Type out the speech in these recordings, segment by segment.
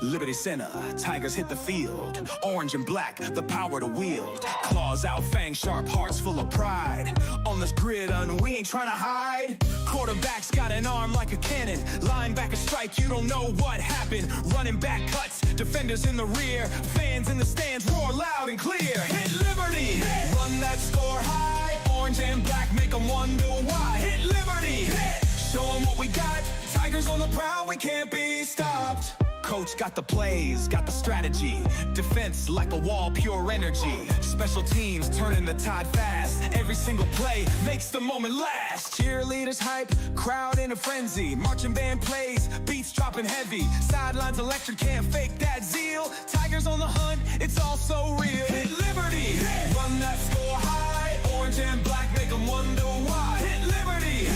Liberty Center, Tigers hit the field. Orange and black, the power to wield. Claws out, fangs sharp, hearts full of pride. On this gridiron, we ain't trying to hide. Quarterback's got an arm like a cannon. Linebacker strike, you don't know what happened. Running back cuts, defenders in the rear. Fans in the stands roar loud and clear. Hit Liberty, run that score high. Orange and black make them wonder why. Hit Liberty, show them what we got. Tigers on the prowl, we can't be stopped. Coach got the plays, got the strategy. Defense like a wall, pure energy. Special teams turning the tide fast. Every single play makes the moment last. Cheerleaders hype, crowd in a frenzy. Marching band plays, beats dropping heavy. Sidelines electric, can't fake that zeal. Tigers on the hunt, it's all so real. Hit Liberty, run that score high. Orange and black make them wonder why. Hit Liberty,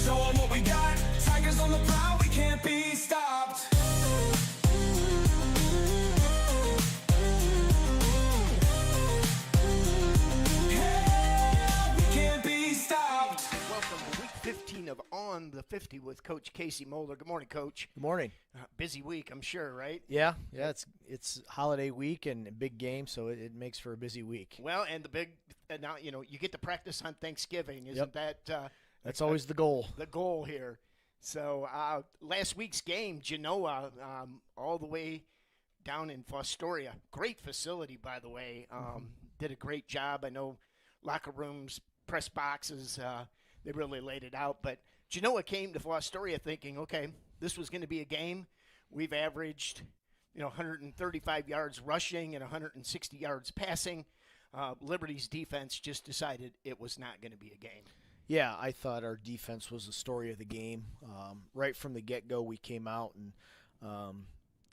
show them what we got. Tigers on the prowl, we can't be stopped. Welcome to week 15 of On the 50 with Coach Casey Moeller. Good morning, Coach. Good morning. Busy week, I'm sure, right? Yeah, it's holiday week and a big game, so it makes for a busy week. Well, and the big now you get to practice on Thanksgiving, isn't that? That's always the goal. The goal here. So last week's game, Genoa, all the way down in Fostoria, great facility, by the way. Did a great job. I know locker rooms, press boxes. They really laid it out. But Genoa came to Fostoria thinking, okay, this was going to be a game. We've averaged, 135 yards rushing and 160 yards passing. Liberty's defense just decided it was not going to be a game. Yeah, I thought our defense was the story of the game. Right from the get-go, we came out and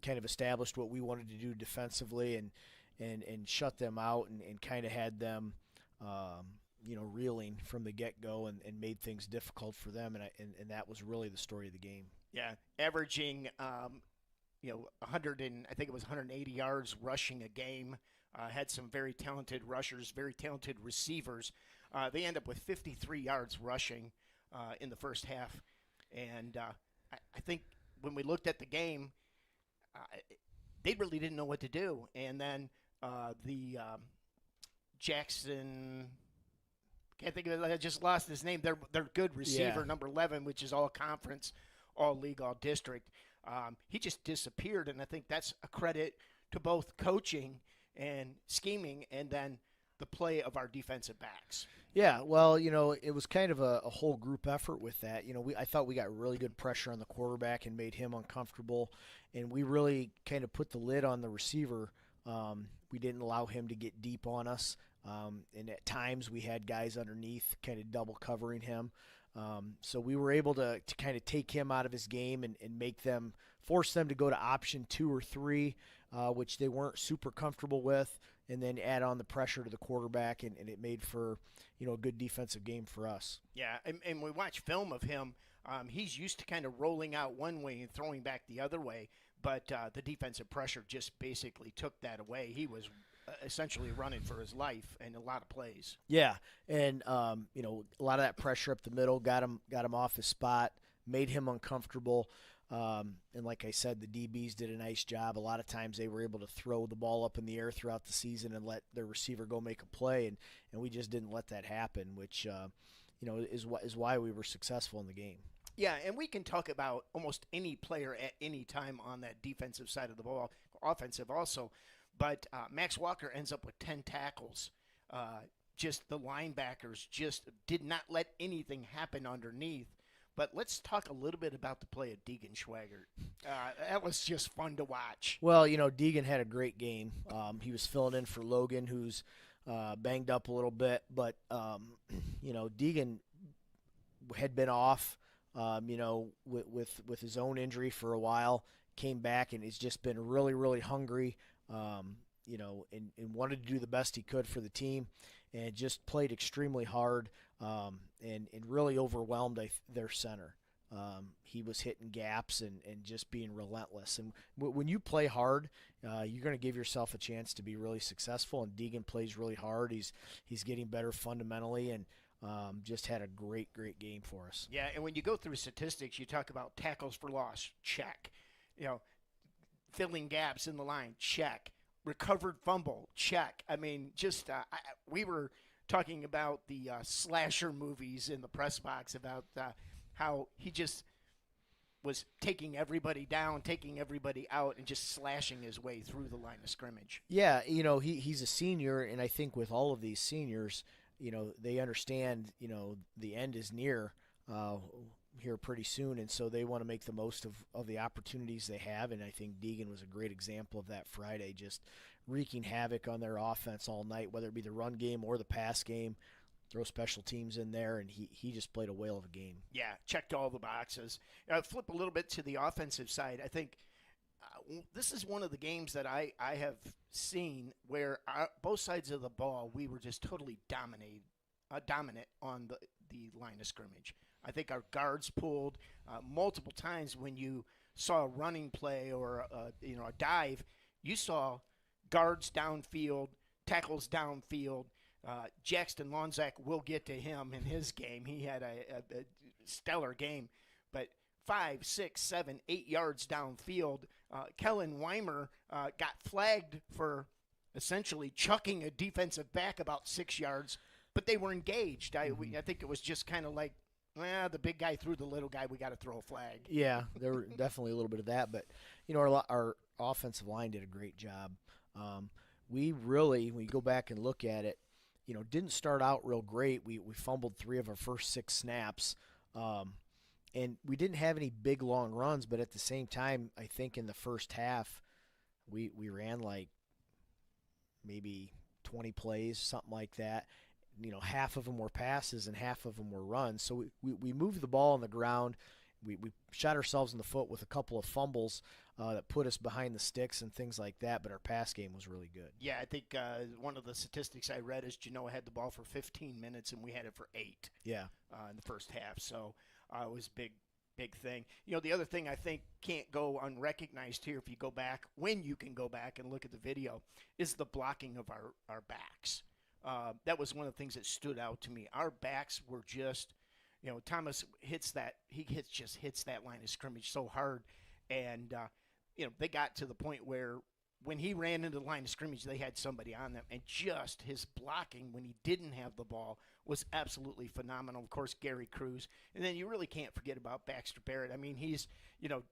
kind of established what we wanted to do defensively and shut them out and kind of had them reeling from the get-go and made things difficult for them, and that was really the story of the game. Yeah, averaging 180 yards rushing a game. Had some very talented rushers, very talented receivers. They end up with 53 yards rushing in the first half, and I think when we looked at the game, they really didn't know what to do. And then the Jackson. Can't think of it. I just lost his name. Their good receiver, number 11, which is all conference, all league, all district. He just disappeared, and I think that's a credit to both coaching and scheming, and then the play of our defensive backs. Yeah, well, it was kind of a whole group effort with that. I thought we got really good pressure on the quarterback and made him uncomfortable, and we really kind of put the lid on the receiver. We didn't allow him to get deep on us. And at times we had guys underneath kind of double covering him. So we were able to kind of take him out of his game and force them to go to option 2 or 3, which they weren't super comfortable with, and then add on the pressure to the quarterback, and it made for, a good defensive game for us. Yeah, and we watch film of him. He's used to kind of rolling out one way and throwing back the other way, but the defensive pressure just basically took that away. He was essentially running for his life and a lot of plays. Yeah, and a lot of that pressure up the middle got him off his spot, made him uncomfortable. And like I said, the DBs did a nice job. A lot of times they were able to throw the ball up in the air throughout the season and let their receiver go make a play, and we just didn't let that happen, which is why we were successful in the game. Yeah, and we can talk about almost any player at any time on that defensive side of the ball, offensive also. But Max Walker ends up with 10 tackles. Just the linebackers just did not let anything happen underneath. But let's talk a little bit about the play of Deegan Schwagert. That was just fun to watch. Well, Deegan had a great game. He was filling in for Logan, who's banged up a little bit. But, Deegan had been off, with his own injury for a while, came back and has just been really, really hungry. And wanted to do the best he could for the team, and just played extremely hard, and really overwhelmed their center. He was hitting gaps and just being relentless. And when you play hard, you're going to give yourself a chance to be really successful. And Deegan plays really hard. He's getting better fundamentally, and just had a great game for us. Yeah, and when you go through statistics, you talk about tackles for loss, check. filling gaps in the line, check. Recovered fumble, check. I mean, just we were talking about the slasher movies in the press box about how he just was taking everybody down, taking everybody out, and just slashing his way through the line of scrimmage. Yeah, he's a senior, and I think with all of these seniors, they understand, the end is near here pretty soon, and so they want to make the most of the opportunities they have, and I think Deegan was a great example of that Friday, just wreaking havoc on their offense all night, whether it be the run game or the pass game. Throw special teams in there, and he just played a whale of a game. Yeah, checked all the boxes. Flip a little bit to the offensive side. I think this is one of the games that I have seen where both sides of the ball, we were just totally dominant on the line of scrimmage. I think our guards pulled multiple times when you saw a running play or a dive. You saw guards downfield, tackles downfield. Jackson Lonzak, will get to him in his game. He had a stellar game. But 5, 6, 7, 8 yards downfield, Kellen Weimer got flagged for essentially chucking a defensive back about 6 yards, but they were engaged. I think it was just kind of like, the big guy threw the little guy. We got to throw a flag. Yeah, there were definitely a little bit of that. But, our offensive line did a great job. We really, when you go back and look at it, didn't start out real great. We fumbled 3 of our first 6 snaps. And we didn't have any big, long runs, but at the same time, I think in the first half, we ran like maybe 20 plays, something like that. Half of them were passes and half of them were runs. So we moved the ball on the ground. We shot ourselves in the foot with a couple of fumbles that put us behind the sticks and things like that, but our pass game was really good. Yeah, I think one of the statistics I read is Genoa had the ball for 15 minutes and we had it for 8 in the first half. So it was a big thing. The other thing I think can't go unrecognized here if you go back, when you can go back and look at the video, is the blocking of our backs. That was one of the things that stood out to me. Our backs were just, Thomas hits that line of scrimmage so hard. And, they got to the point where when he ran into the line of scrimmage, they had somebody on them. And just his blocking when he didn't have the ball was absolutely phenomenal. Of course, Gary Cruz. And then you really can't forget about Baxter Barrett. I mean, he's,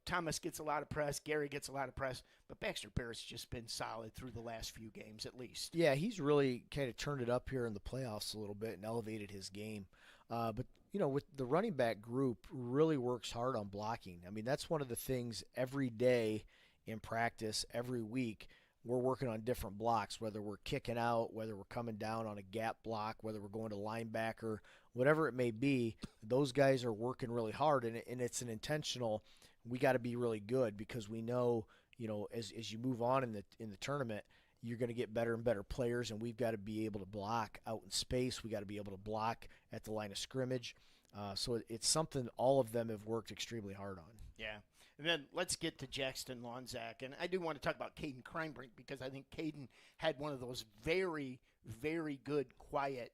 Thomas gets a lot of press, Gary gets a lot of press, but Baxter Barrett's just been solid through the last few games at least. Yeah, he's really kind of turned it up here in the playoffs a little bit and elevated his game. But with the running back group really works hard on blocking. I mean, that's one of the things every day in practice, every week, we're working on different blocks, whether we're kicking out, whether we're coming down on a gap block, whether we're going to linebacker, whatever it may be, those guys are working really hard, and it's an intentional, we got to be really good because we know, as you move on in the tournament, you're going to get better and better players, and we've got to be able to block out in space. We got to be able to block at the line of scrimmage. So it's something all of them have worked extremely hard on. Yeah. And then let's get to Jackson Lonzak. And I do want to talk about Caden Kreinbrink because I think Caden had one of those very, very good, quiet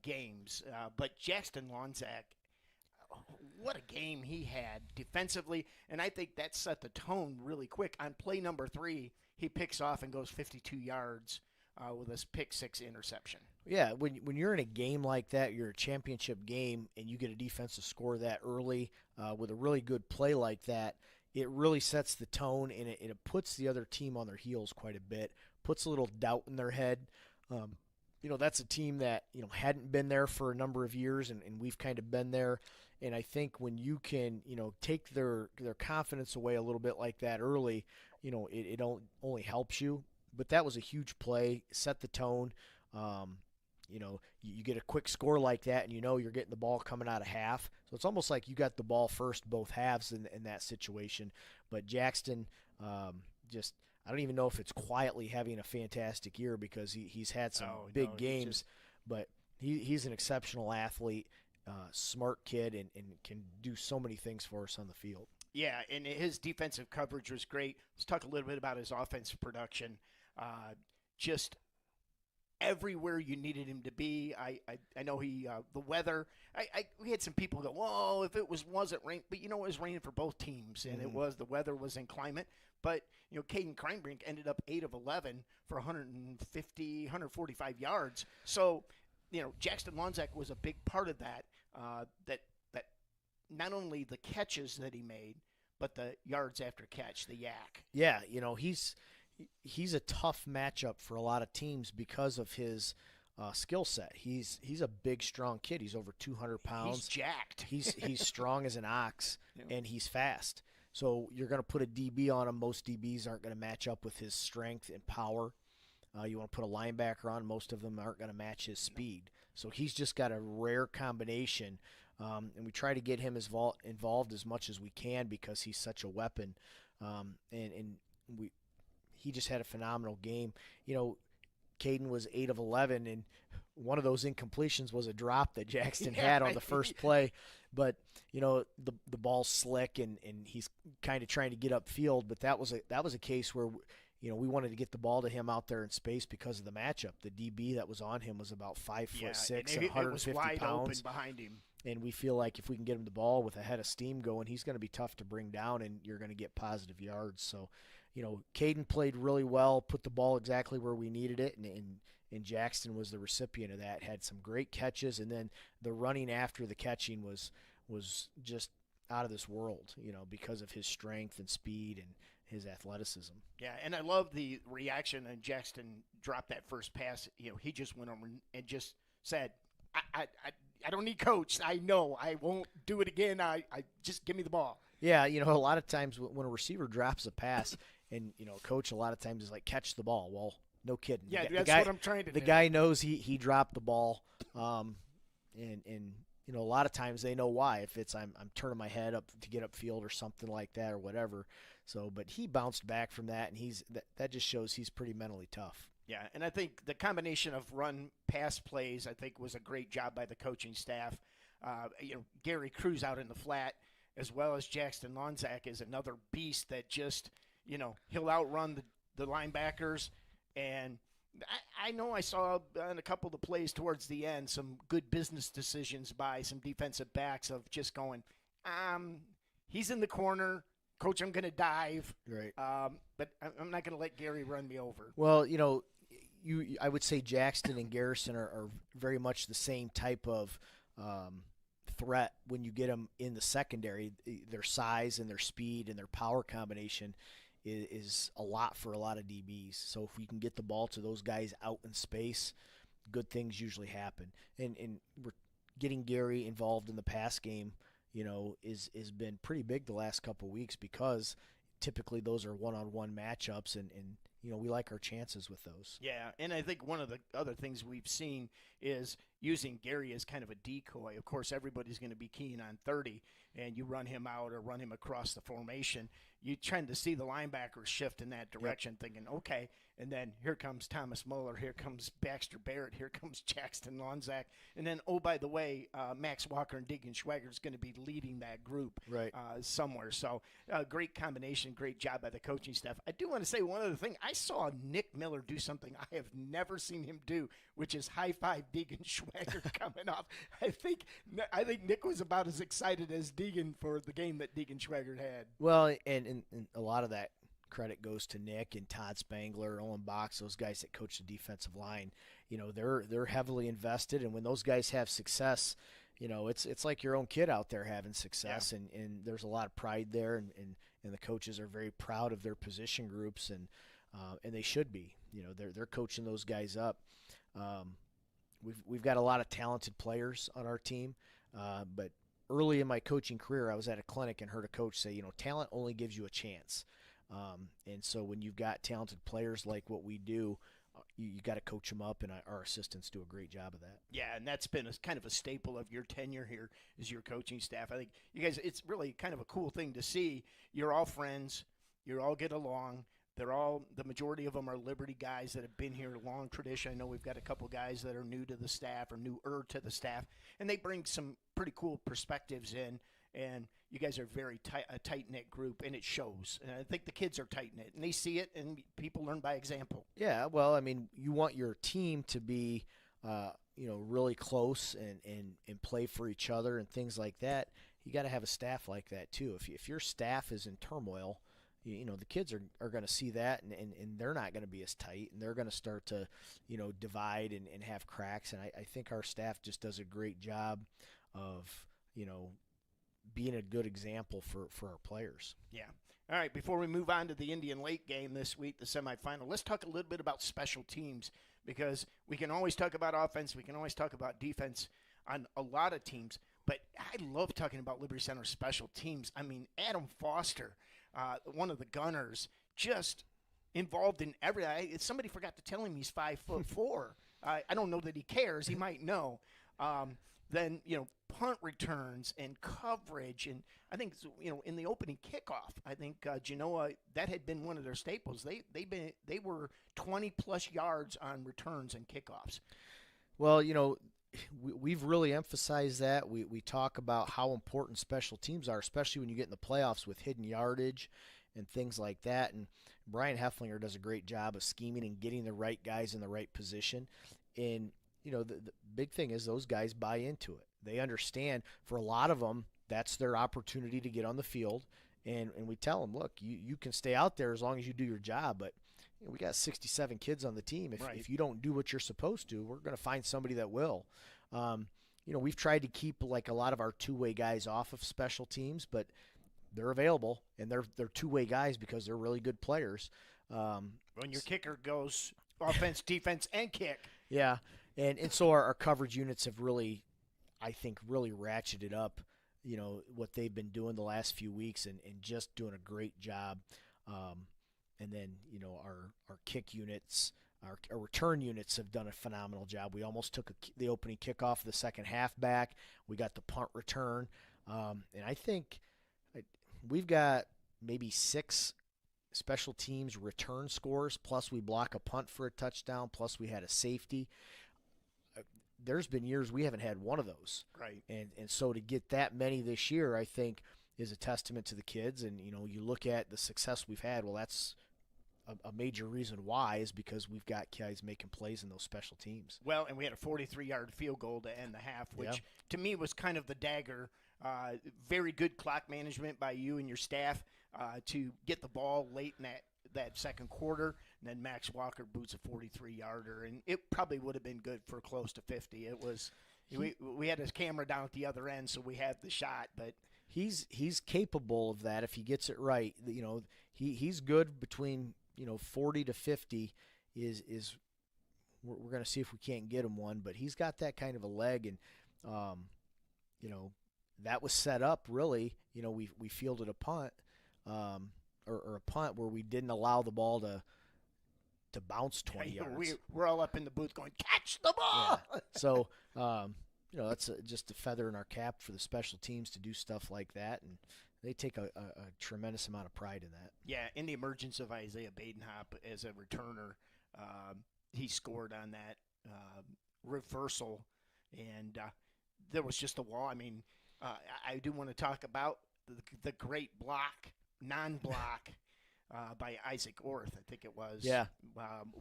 games. But Jackson Lonzak, what a game he had defensively. And I think that set the tone really quick. On play number 3, he picks off and goes 52 yards with a pick-6 interception. Yeah, when you're in a game like that, you're a championship game, and you get a defensive score that early with a really good play like that, it really sets the tone, and it puts the other team on their heels quite a bit, puts a little doubt in their head. That's a team that hadn't been there for a number of years, and we've kind of been there. And I think when you can take their confidence away a little bit like that early, it only helps you. But that was a huge play, set the tone. You get a quick score like that, and you're getting the ball coming out of half. So it's almost like you got the ball first both halves in that situation. But Jackson, I don't even know if it's quietly having a fantastic year because he's had some big games. But he's an exceptional athlete, smart kid, and can do so many things for us on the field. Yeah, and his defensive coverage was great. Let's talk a little bit about his offensive production. Just everywhere you needed him to be. I know he the weather. We had some people go, whoa, if it wasn't rain, but it was raining for both teams, and the weather was inclement. But Caden Kreinbrink ended up 8 of 11 for 145 yards. So Jackson Lonzak was a big part of that. That not only the catches that he made, but the yards after catch, the yak. Yeah, he's a tough matchup for a lot of teams because of his skill set. He's a big, strong kid. He's over 200 pounds. He's jacked. He's strong as an ox, Yeah. and he's fast. So you're going to put a DB on him. Most DBs aren't going to match up with his strength and power. You want to put a linebacker on, most of them aren't going to match his speed. So he's just got a rare combination, and we try to get him involved as much as we can because he's such a weapon. He just had a phenomenal game. Caden was 8 of 11, and one of those incompletions was a drop that Jackson had on the first play. But the ball's slick, and he's kind of trying to get upfield. But that was a case where we wanted to get the ball to him out there in space because of the matchup. The DB that was on him was about 5'6", 150 it was wide pounds, open behind him. and we feel like if we can get him the ball with a head of steam going, he's going to be tough to bring down, and you're going to get positive yards. So, Caden played really well, put the ball exactly where we needed it, and Jackson was the recipient of that. Had some great catches, and then the running after the catching was just out of this world, because of his strength and speed and his athleticism. Yeah, and I love the reaction, and Jackson dropped that first pass. He just went over and just said, I don't need coach. I know I won't do it again. I just give me the ball. Yeah, a lot of times when a receiver drops a pass and, coach a lot of times is like, catch the ball. Well, no kidding. Yeah, that's what I'm trying to do. The guy knows he dropped the ball, and a lot of times they know why. If it's I'm turning my head up to get upfield or something like that or whatever. So, but he bounced back from that, and that just shows he's pretty mentally tough. Yeah, and I think the combination of run-pass plays, I think, was a great job by the coaching staff. Gary Cruz out in the flat, as well as Jackson Lonzak, is another beast that just, he'll outrun the linebackers. And I know I saw in a couple of the plays towards the end some good business decisions by some defensive backs of just going, he's in the corner. Coach, I'm going to dive. Right. But I'm not going to let Gary run me over. Well, I would say Jackson and Garrison are very much the same type of threat when you get them in the secondary. Their size and their speed and their power combination is a lot for a lot of DBs. So if we can get the ball to those guys out in space, good things usually happen. And we're getting Gary involved in the pass game, is been pretty big the last couple of weeks because typically those are one-on-one matchups, and we like our chances with those. Yeah, and I think one of the other things we've seen is using Gary as kind of a decoy. Of course, everybody's going to be keen on 30, and you run him out or run him across the formation. You tend to see the linebackers shift in that direction, thinking, okay, and then here comes Thomas Muller, here comes Baxter Barrett, here comes Jackson Lonzak, and then, oh, by the way, Max Walker and Deegan Schwager is going to be leading that group somewhere. So great combination, great job by the coaching staff. I do want to say one other thing. I saw Nick Miller do something I have never seen him do, which is high-five Deegan Schwager coming off. I think Nick was about as excited as Deegan for the game that Deegan Schwager had. Well, and a lot of that credit goes to Nick and Todd Spangler, Owen Box, those guys that coach the defensive line. They're heavily invested, and when those guys have success, it's like your own kid out there having success, and there's a lot of pride there, and the coaches are very proud of their position groups, and they should be. They're coaching those guys up. We've got a lot of talented players on our team, but early in my coaching career, I was at a clinic and heard a coach say, talent only gives you a chance. And so when you've got talented players like what we do, you got to coach them up, and our assistants do a great job of that. Yeah, and that's been kind of a staple of your tenure here is your coaching staff. I think you guys, it's really kind of a cool thing to see. You're all friends. You all get along. The majority of them are Liberty guys that have been here, long tradition. I know we've got a couple guys that are new to the staff or newer to the staff, and they bring some pretty cool perspectives in. and you guys are very a tight-knit group, and it shows. And I think the kids are tight-knit, and they see it, and people learn by example. Yeah, well, I mean, you want your team to be, really close and play for each other and things like that. You got to have a staff like that too. If your staff is in turmoil, the kids are going to see that, and they're not going to be as tight, and they're going to start to, divide and have cracks. And I think our staff just does a great job of, being a good example for our players. Yeah. All right, before we move on to the Indian Lake game this week, the semifinal, let's talk a little bit about special teams, because we can always talk about offense, we can always talk about defense on a lot of teams, but I love talking about Liberty Center special teams. I mean, Adam Foster, one of the gunners, just involved in everything. Somebody forgot to tell him he's 5'4". I don't know that he cares. He might know. Then, punt returns and coverage. And I think, in the opening kickoff, I think Genoa, that had been one of their staples. They were 20-plus yards on returns and kickoffs. Well, we've really emphasized that. We talk about how important special teams are, especially when you get in the playoffs with hidden yardage and things like that. And Brian Hefflinger does a great job of scheming and getting the right guys in the right position. And the big thing is those guys buy into it. They understand. For a lot of them, that's their opportunity to get on the field. And we tell them, look, you can stay out there as long as you do your job. But we got 67 kids on the team. If you don't do what you're supposed to, we're going to find somebody that will. We've tried to keep like a lot of our two-way guys off of special teams, but they're available, and they're two-way guys because they're really good players. When your kicker goes offense, defense, and kick. Yeah. And so our coverage units have really, I think, really ratcheted up, what they've been doing the last few weeks and just doing a great job. And then, our kick units, our return units have done a phenomenal job. We almost took the opening kickoff of the second half back. We got the punt return. And I think we've got maybe 6 special teams return scores, plus we block a punt for a touchdown, plus we had a safety. There's been years we haven't had one of those. Right. And so to get that many this year, I think, is a testament to the kids. And, you look at the success we've had, well, that's a major reason why is because we've got guys making plays in those special teams. Well, and we had a 43-yard field goal to end the half, which to me was kind of the dagger. Very good clock management by you and your staff to get the ball late in that second quarter, and then Max Walker boots a 43-yarder, and it probably would have been good for close to 50. It was we had his camera down at the other end, so we had the shot, but he's capable of that if he gets it right. He's good between 40 to 50 is we're going to see if we can't get him one, but he's got that kind of a leg, and that was set up really. We fielded a punt. Or a punt where we didn't allow the ball to bounce 20 yards. We're all up in the booth going, catch the ball! Yeah. So, that's just a feather in our cap for the special teams to do stuff like that, and they take a tremendous amount of pride in that. Yeah, in the emergence of Isaiah Badenhop as a returner, he scored on that reversal, and there was just a wall. I mean, I do want to talk about the great non-block by Isaac Orth, I think it was. Yeah.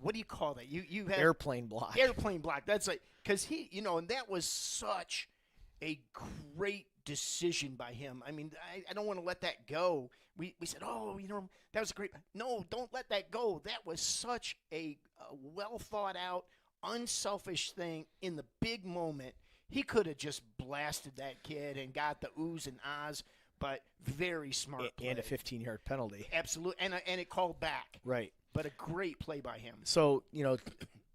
What do you call that? You have airplane block. Airplane block. That's like, because he, and that was such a great decision by him. I mean, I don't want to let that go. We said, that was a great. No, don't let that go. That was such a well thought out, unselfish thing in the big moment. He could have just blasted that kid and got the oohs and ahs. But very smart play. And a 15-yard penalty. Absolutely, and it called back. Right. But a great play by him. So,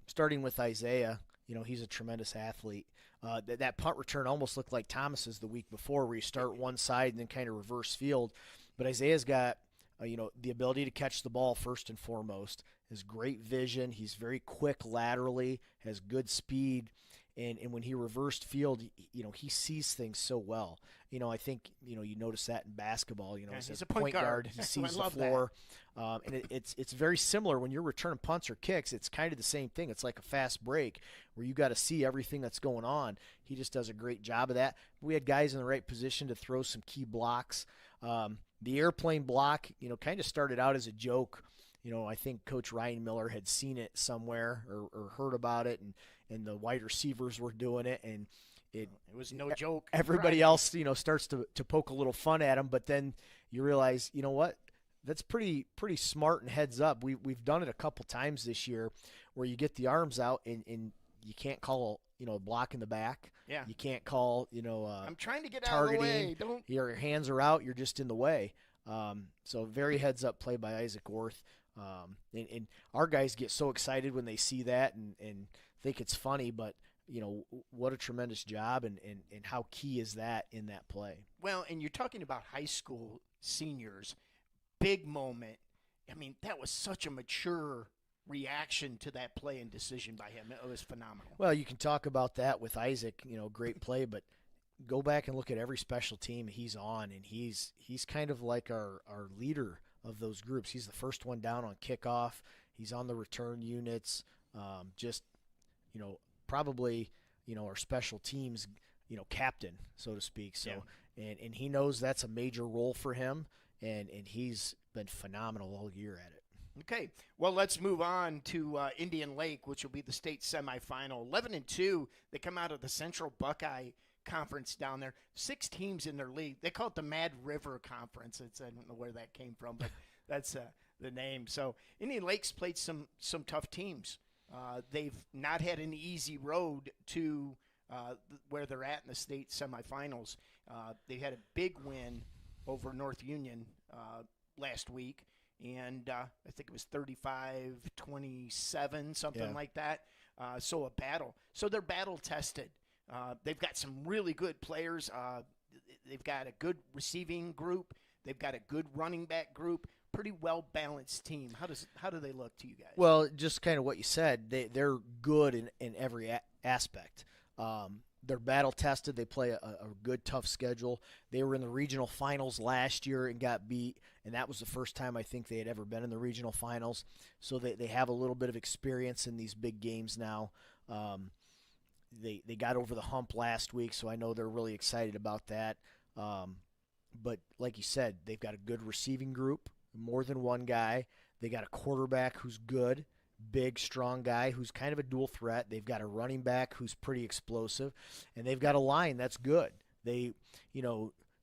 starting with Isaiah, he's a tremendous athlete. That punt return almost looked like Thomas's the week before, where you start one side and then kind of reverse field. But Isaiah's got, the ability to catch the ball first and foremost. Has great vision. He's very quick laterally, has good speed. and when he reversed field, he sees things so well. I think you notice that in basketball. As he's a a point guard. he I sees the love floor, and it's very similar when you're returning punts or kicks. It's kind of the same thing. It's like a fast break where you got to see everything that's going on. He just does a great job of that. We had guys in the right position to throw some key blocks. The airplane block, kind of started out as a joke. I think Coach Ryan Miller had seen it somewhere or heard about it, and the wide receivers were doing it, and it was no joke. Everybody else, starts to poke a little fun at him, but then you realize, what? That's pretty smart and heads up. We've done it a couple times this year where you get the arms out and you can't call a block in the back. Yeah. You can't call I'm trying to get targeting. Out of the way. Don't. Your hands are out. You're just in the way. So very heads up play by Isaac Worth. And our guys get so excited when they see that and think it's funny, but what a tremendous job and how key is that in that play. Well, and you're talking about high school seniors, big moment. I mean, that was such a mature reaction to that play and decision by him. It was phenomenal. Well, you can talk about that with Isaac, great play, but go back and look at every special team he's on, and he's kind of like our leader of those groups. He's the first one down on kickoff. He's on the return units. Probably, our special teams, captain, so to speak. So, yeah. and he knows that's a major role for him, and he's been phenomenal all year at it. Okay, well, let's move on to Indian Lake, which will be the state semifinal. 11-2, they come out of the Central Buckeye Conference down there. 6 teams in their league. They call it the Mad River Conference. I don't know where that came from, but that's the name. So Indian Lake's played some tough teams. They've not had an easy road to where they're at in the state semifinals. They had a big win over North Union last week, and I think it was 35-27, something like that. So a battle. So they're battle-tested. They've got some really good players. They've got a good receiving group. They've got a good running back group. Pretty well-balanced team. How do they look to you guys? Well, just kind of what you said. They're good in every aspect. They're battle-tested. They play a good, tough schedule. They were in the regional finals last year and got beat, and that was the first time I think they had ever been in the regional finals. So they have a little bit of experience in these big games now. They got over the hump last week, so I know they're really excited about that. But like you said, they've got a good receiving group, more than one guy. They got a quarterback who's good, big, strong guy who's kind of a dual threat. They've got a running back who's pretty explosive, and they've got a line that's good. They're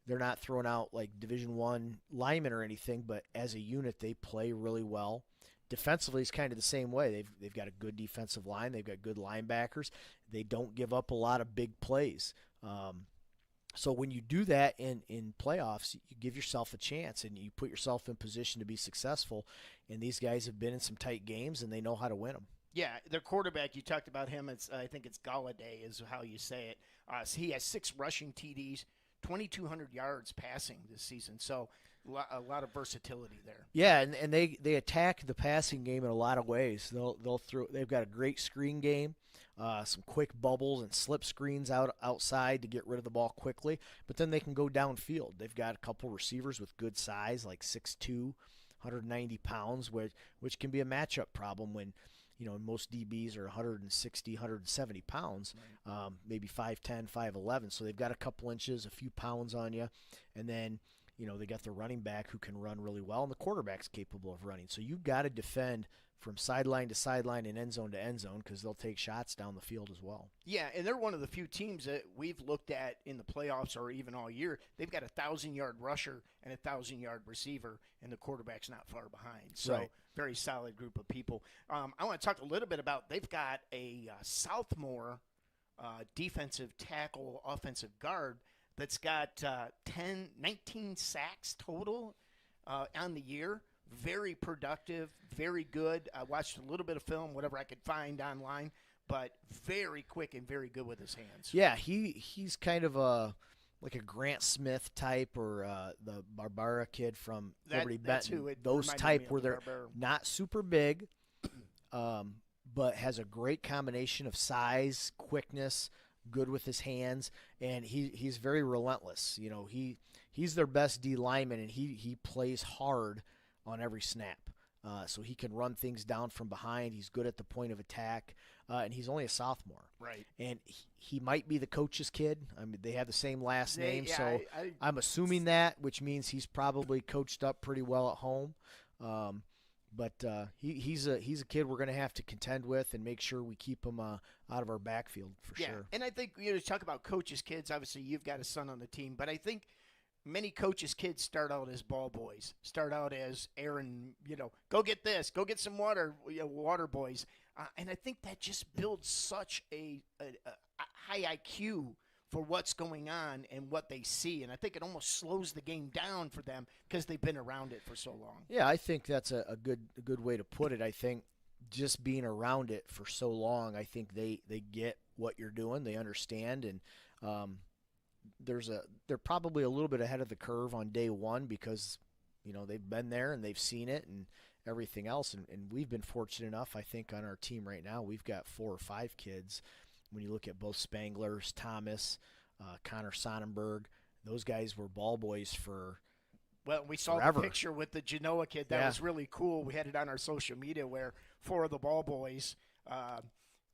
not throwing out like Division I linemen or anything, but as a unit, they play really well. Defensively, it's kind of the same way. They've got a good defensive line. They've got good linebackers. They don't give up a lot of big plays. So when you do that in playoffs, you give yourself a chance and you put yourself in position to be successful. And these guys have been in some tight games, and they know how to win them. Yeah, their quarterback, you talked about him. I think it's Galladay is how you say it. So he has 6 rushing TDs, 2,200 yards passing this season. So a lot of versatility there. Yeah, and they attack the passing game in a lot of ways. They've got a great screen game. Some quick bubbles and slip screens outside to get rid of the ball quickly, but then they can go downfield. They've got a couple receivers with good size, like 6'2", 190 pounds, which can be a matchup problem when, most DBs are 160, 170 pounds, right. Maybe 5'10", 5'11". So they've got a couple inches, a few pounds on you, and then they got the running back who can run really well, and the quarterback's capable of running. So you've got to defend from sideline to sideline and end zone to end zone because they'll take shots down the field as well. Yeah, and they're one of the few teams that we've looked at in the playoffs or even all year. They've got a 1,000-yard rusher and a 1,000-yard receiver, and the quarterback's not far behind. So right. Very solid group of people. I want to talk a little bit about they've got a sophomore defensive tackle, offensive guard that's got 19 sacks total on the year. Very productive, very good. I watched a little bit of film, whatever I could find online, but very quick and very good with his hands. Yeah, he's kind of like a Grant Smith type or the Barbara kid from Liberty Benton. Who it those type where they're Barbera. not super big, but has a great combination of size, quickness, good with his hands, and he's very relentless. You know, he's their best D lineman, and he plays hard on every snap. So he can run things down from behind. He's good at the point of attack, and he's only a sophomore. Right. And he might be the coach's kid. I mean, they have the same last name, yeah, so I'm assuming that, which means he's probably coached up pretty well at home. But he's a kid we're going to have to contend with and make sure we keep him out of our backfield for sure. And I think, talk about coaches' kids. Obviously, you've got a son on the team, but I think many coaches' kids start out as ball boys, start out as Aaron, go get this, go get some water, water boys. And I think that just builds such a high IQ for what's going on and what they see. And I think it almost slows the game down for them because they've been around it for so long. Yeah, I think that's a good way to put it. I think just being around it for so long, I think they get what you're doing. They understand, and they're probably a little bit ahead of the curve on day one because they've been there and they've seen it and everything else. And we've been fortunate enough, I think, on our team right now. We've got 4 or 5 kids. When you look at both Spanglers, Thomas, Connor Sonnenberg, those guys were ball boys for Well, we saw forever. the picture with the Genoa kid. That was really cool. We had it on our social media where 4 of the ball boys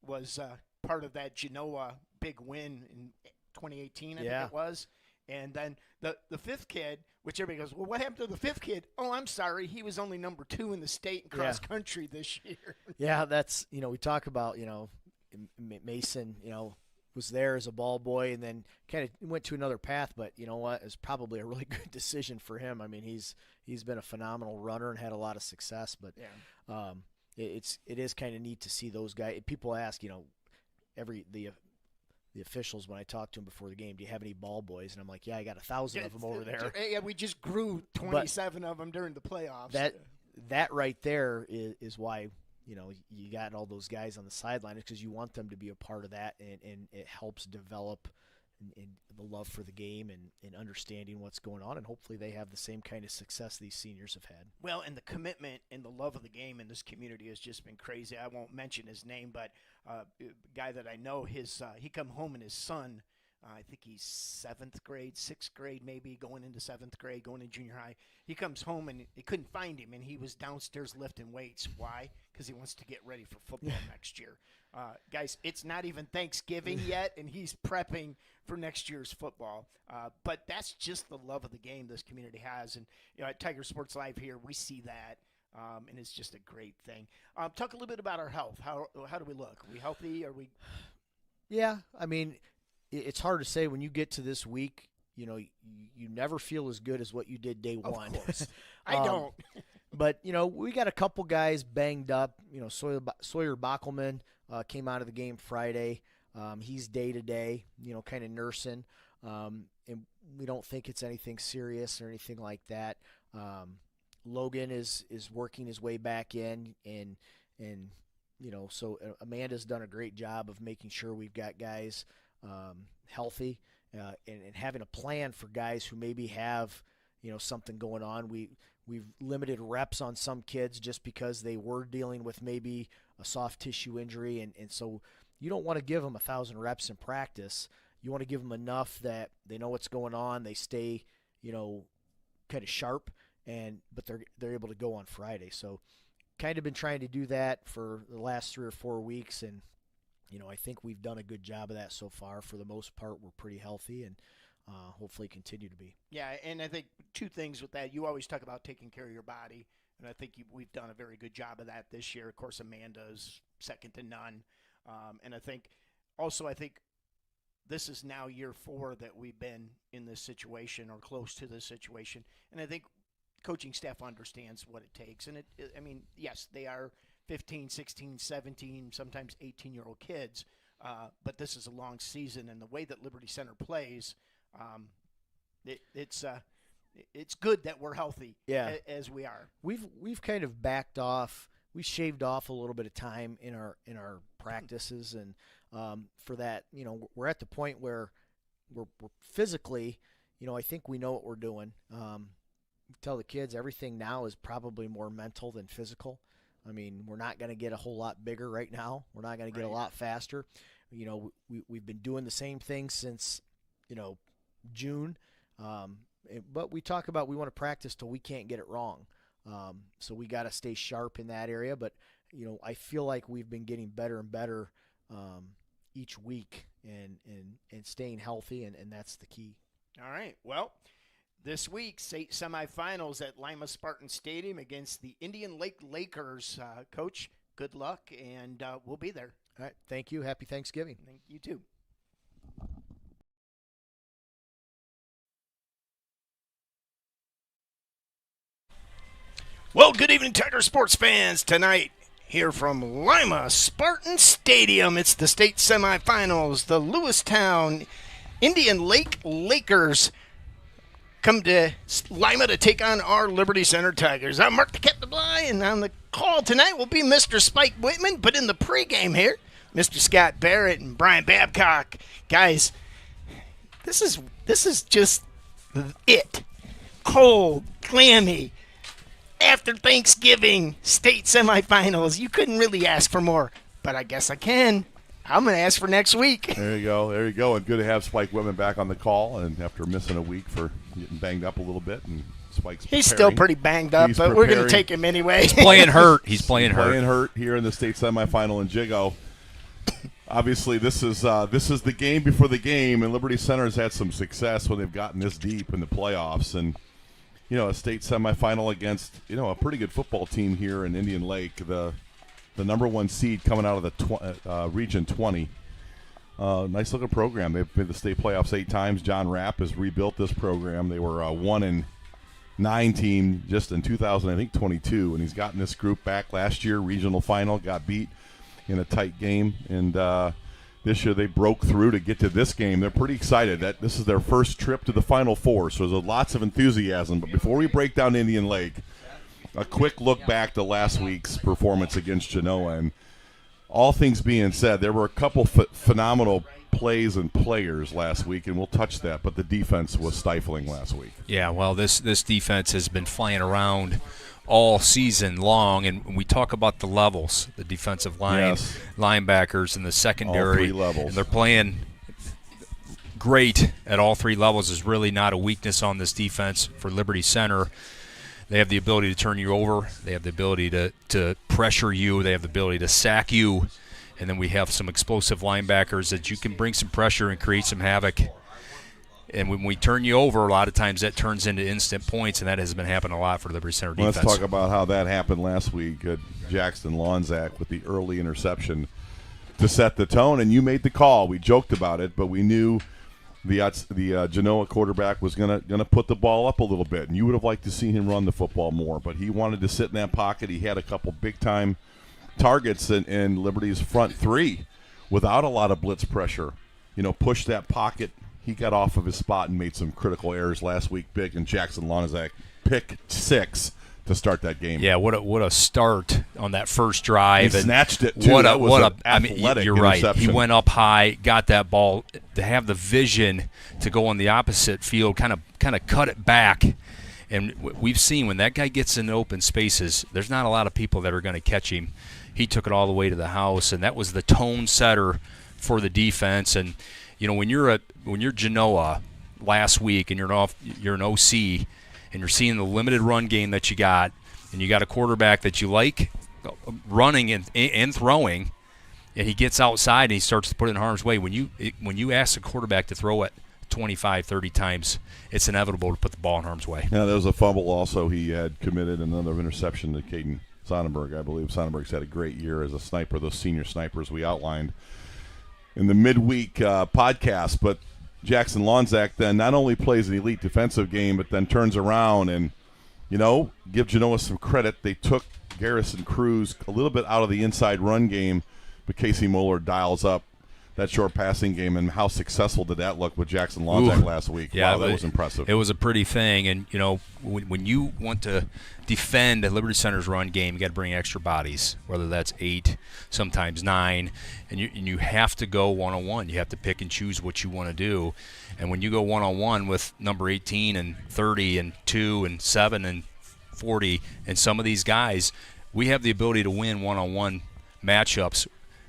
was part of that Genoa big win in 2018, I think it was. And then the 5th kid, which everybody goes, well, what happened to the 5th kid? Oh, I'm sorry. He was only number 2 in the state in cross country this year. Yeah, that's, we talk about, Mason, was there as a ball boy and then kind of went to another path, but you know what? It was probably a really good decision for him. I mean, he's been a phenomenal runner and had a lot of success, but it is kind of neat to see those guys. People ask, the officials when I talk to them before the game, do you have any ball boys? And I'm like, yeah, I got 1,000 of them over there. Yeah, we just grew 27 of them during the playoffs. That right there is why you got all those guys on the sideline, because you want them to be a part of that, and it helps develop in the love for the game and understanding what's going on, and hopefully they have the same kind of success these seniors have had. Well, and the commitment and the love of the game in this community has just been crazy. I won't mention his name, but a guy that I know, he come home and his son, I think he's 7th grade, 6th grade maybe, going into 7th grade, going into junior high. He comes home and they couldn't find him, and he was downstairs lifting weights. Why? Because he wants to get ready for football next year. Guys, it's not even Thanksgiving yet, and he's prepping for next year's football. But that's just the love of the game this community has. And at Tiger Sports Live here, we see that, and it's just a great thing. Talk a little bit about our health. How do we look? Are we healthy? Are we? Yeah, I mean, it's hard to say when you get to this week. You never feel as good as what you did day one. Of course. I don't. But, we got a couple guys banged up. Sawyer Bockelman came out of the game Friday. He's day-to-day, kind of nursing. And we don't think it's anything serious or anything like that. Logan is working his way back in. And so Amanda's done a great job of making sure we've got guys healthy. And having a plan for guys who maybe have, something going on. We've limited reps on some kids just because they were dealing with maybe a soft tissue injury. And so you don't want to give them 1,000 reps in practice. You want to give them enough that they know what's going on. They stay, kind of sharp, but they're able to go on Friday. So kind of been trying to do that for the last 3 or 4 weeks. And, I think we've done a good job of that so far. For the most part, we're pretty healthy and hopefully continue to be. Yeah, and I think 2 things with that. You always talk about taking care of your body, and I think we've done a very good job of that this year. Of course, Amanda's second to none. And I think this is now year 4 that we've been in this situation or close to this situation. And I think coaching staff understands what it takes. And yes, they are 15, 16, 17, sometimes 18-year-old kids. But this is a long season, and the way that Liberty Center plays, it's good that we're healthy as we are. We've kind of backed off. We shaved off a little bit of time in our practices, and for that, we're at the point where we're physically, I think we know what we're doing. Tell the kids everything now is probably more mental than physical. I mean, we're not going to get a whole lot bigger right now. We're not going to get a lot faster. You know, we've been doing the same thing since, June. But we talk about we want to practice till we can't get it wrong. So we got to stay sharp in that area. But, I feel like we've been getting better and better each week and staying healthy, and that's the key. All right. Well, this week, state semifinals at Lima Spartan Stadium against the Indian Lake Lakers. Coach, good luck, and we'll be there. All right. Thank you. Happy Thanksgiving. Thank you, too. Well, good evening, Tiger sports fans. Tonight, here from Lima Spartan Stadium, it's the state semifinals. The Lewistown Indian Lake Lakers come to Lima to take on our Liberty Center Tigers. I'm Mark the Captain Bly, and on the call tonight will be Mr. Spike Whitman, but in the pregame here, Mr. Scott Barrett and Brian Babcock. Guys, this is just it. Cold, clammy, after Thanksgiving state semifinals. You couldn't really ask for more, but I guess I can. I'm going to ask for next week. There you go. And good to have Spike Whitman back on the call, and after missing a week for getting banged up a little bit, and Spike's He's still pretty banged up, but we're going to take him anyway. He's playing hurt here in the state semifinal in Jigo. Obviously, this is the game before the game, and Liberty Center has had some success when they've gotten this deep in the playoffs, and a state semifinal against a pretty good football team here in Indian Lake, the number one seed coming out of the Region 20. Nice looking program. They've made the state playoffs 8 times. John Rapp has rebuilt this program. They were a 1-9 team just in 2022, and he's gotten this group back last year. Regional final, got beat in a tight game, and this year they broke through to get to this game. They're pretty excited that this is their first trip to the Final Four, so there's lots of enthusiasm. But before we break down Indian Lake, a quick look back to last week's performance against Genoa, and all things being said, there were a couple phenomenal plays and players last week, and we'll touch that, but the defense was stifling last week. Yeah, well, this defense has been flying around all season long, and we talk about the levels, the defensive line, linebackers, and the secondary. All 3 levels. And they're playing great at all 3 levels. Is really not a weakness on this defense for Liberty Center. They have the ability to turn you over. They have the ability to pressure you. They have the ability to sack you. And then we have some explosive linebackers that you can bring some pressure and create some havoc. And when we turn you over, a lot of times that turns into instant points, and that has been happening a lot for the Liberty Center defense. Let's talk about how that happened last week. Jackson Lonzak with the early interception to set the tone, and you made the call. We joked about it, but we knew the Genoa quarterback was gonna put the ball up a little bit, and you would have liked to see him run the football more, but he wanted to sit in that pocket. He had a couple big-time targets in Liberty's front 3 without a lot of blitz pressure. Pushed that pocket. He got off of his spot and made some critical errors last week. Big, and Jackson Lonzak pick 6 to start that game. Yeah, what a start on that first drive. He and snatched it too. You're right. He went up high, got that ball. To have the vision to go on the opposite field, kind of cut it back. And we've seen when that guy gets in open spaces, there's not a lot of people that are going to catch him. He took it all the way to the house, and that was the tone setter for the defense. And when you're Genoa last week and you're an OC and you're seeing the limited run game that you got, and you got a quarterback that you like running and throwing, and he gets outside and he starts to put it in harm's way. When you ask the quarterback to throw it 25, 30 times, it's inevitable to put the ball in harm's way. Yeah, there was a fumble also. He had committed another interception to Caden Sonnenberg. I believe Sonnenberg's had a great year as a sniper, those senior snipers we outlined in the midweek podcast. But Jackson Lonzak then not only plays an elite defensive game, but then turns around and, give Genoa some credit. They took Garrison Cruz a little bit out of the inside run game, but Casey Moeller dials up that short passing game. And how successful did that look with Jackson Lonzak last week? Yeah, wow, that was impressive. It was a pretty thing. And, when you want to defend Liberty Center's run game, you got to bring extra bodies, whether that's 8, sometimes 9, and you have to go one-on-one. You have to pick and choose what you want to do. And when you go one-on-one with number 18 and 30 and 2 and 7 and 40, and some of these guys we have the ability to win one-on-one matchups.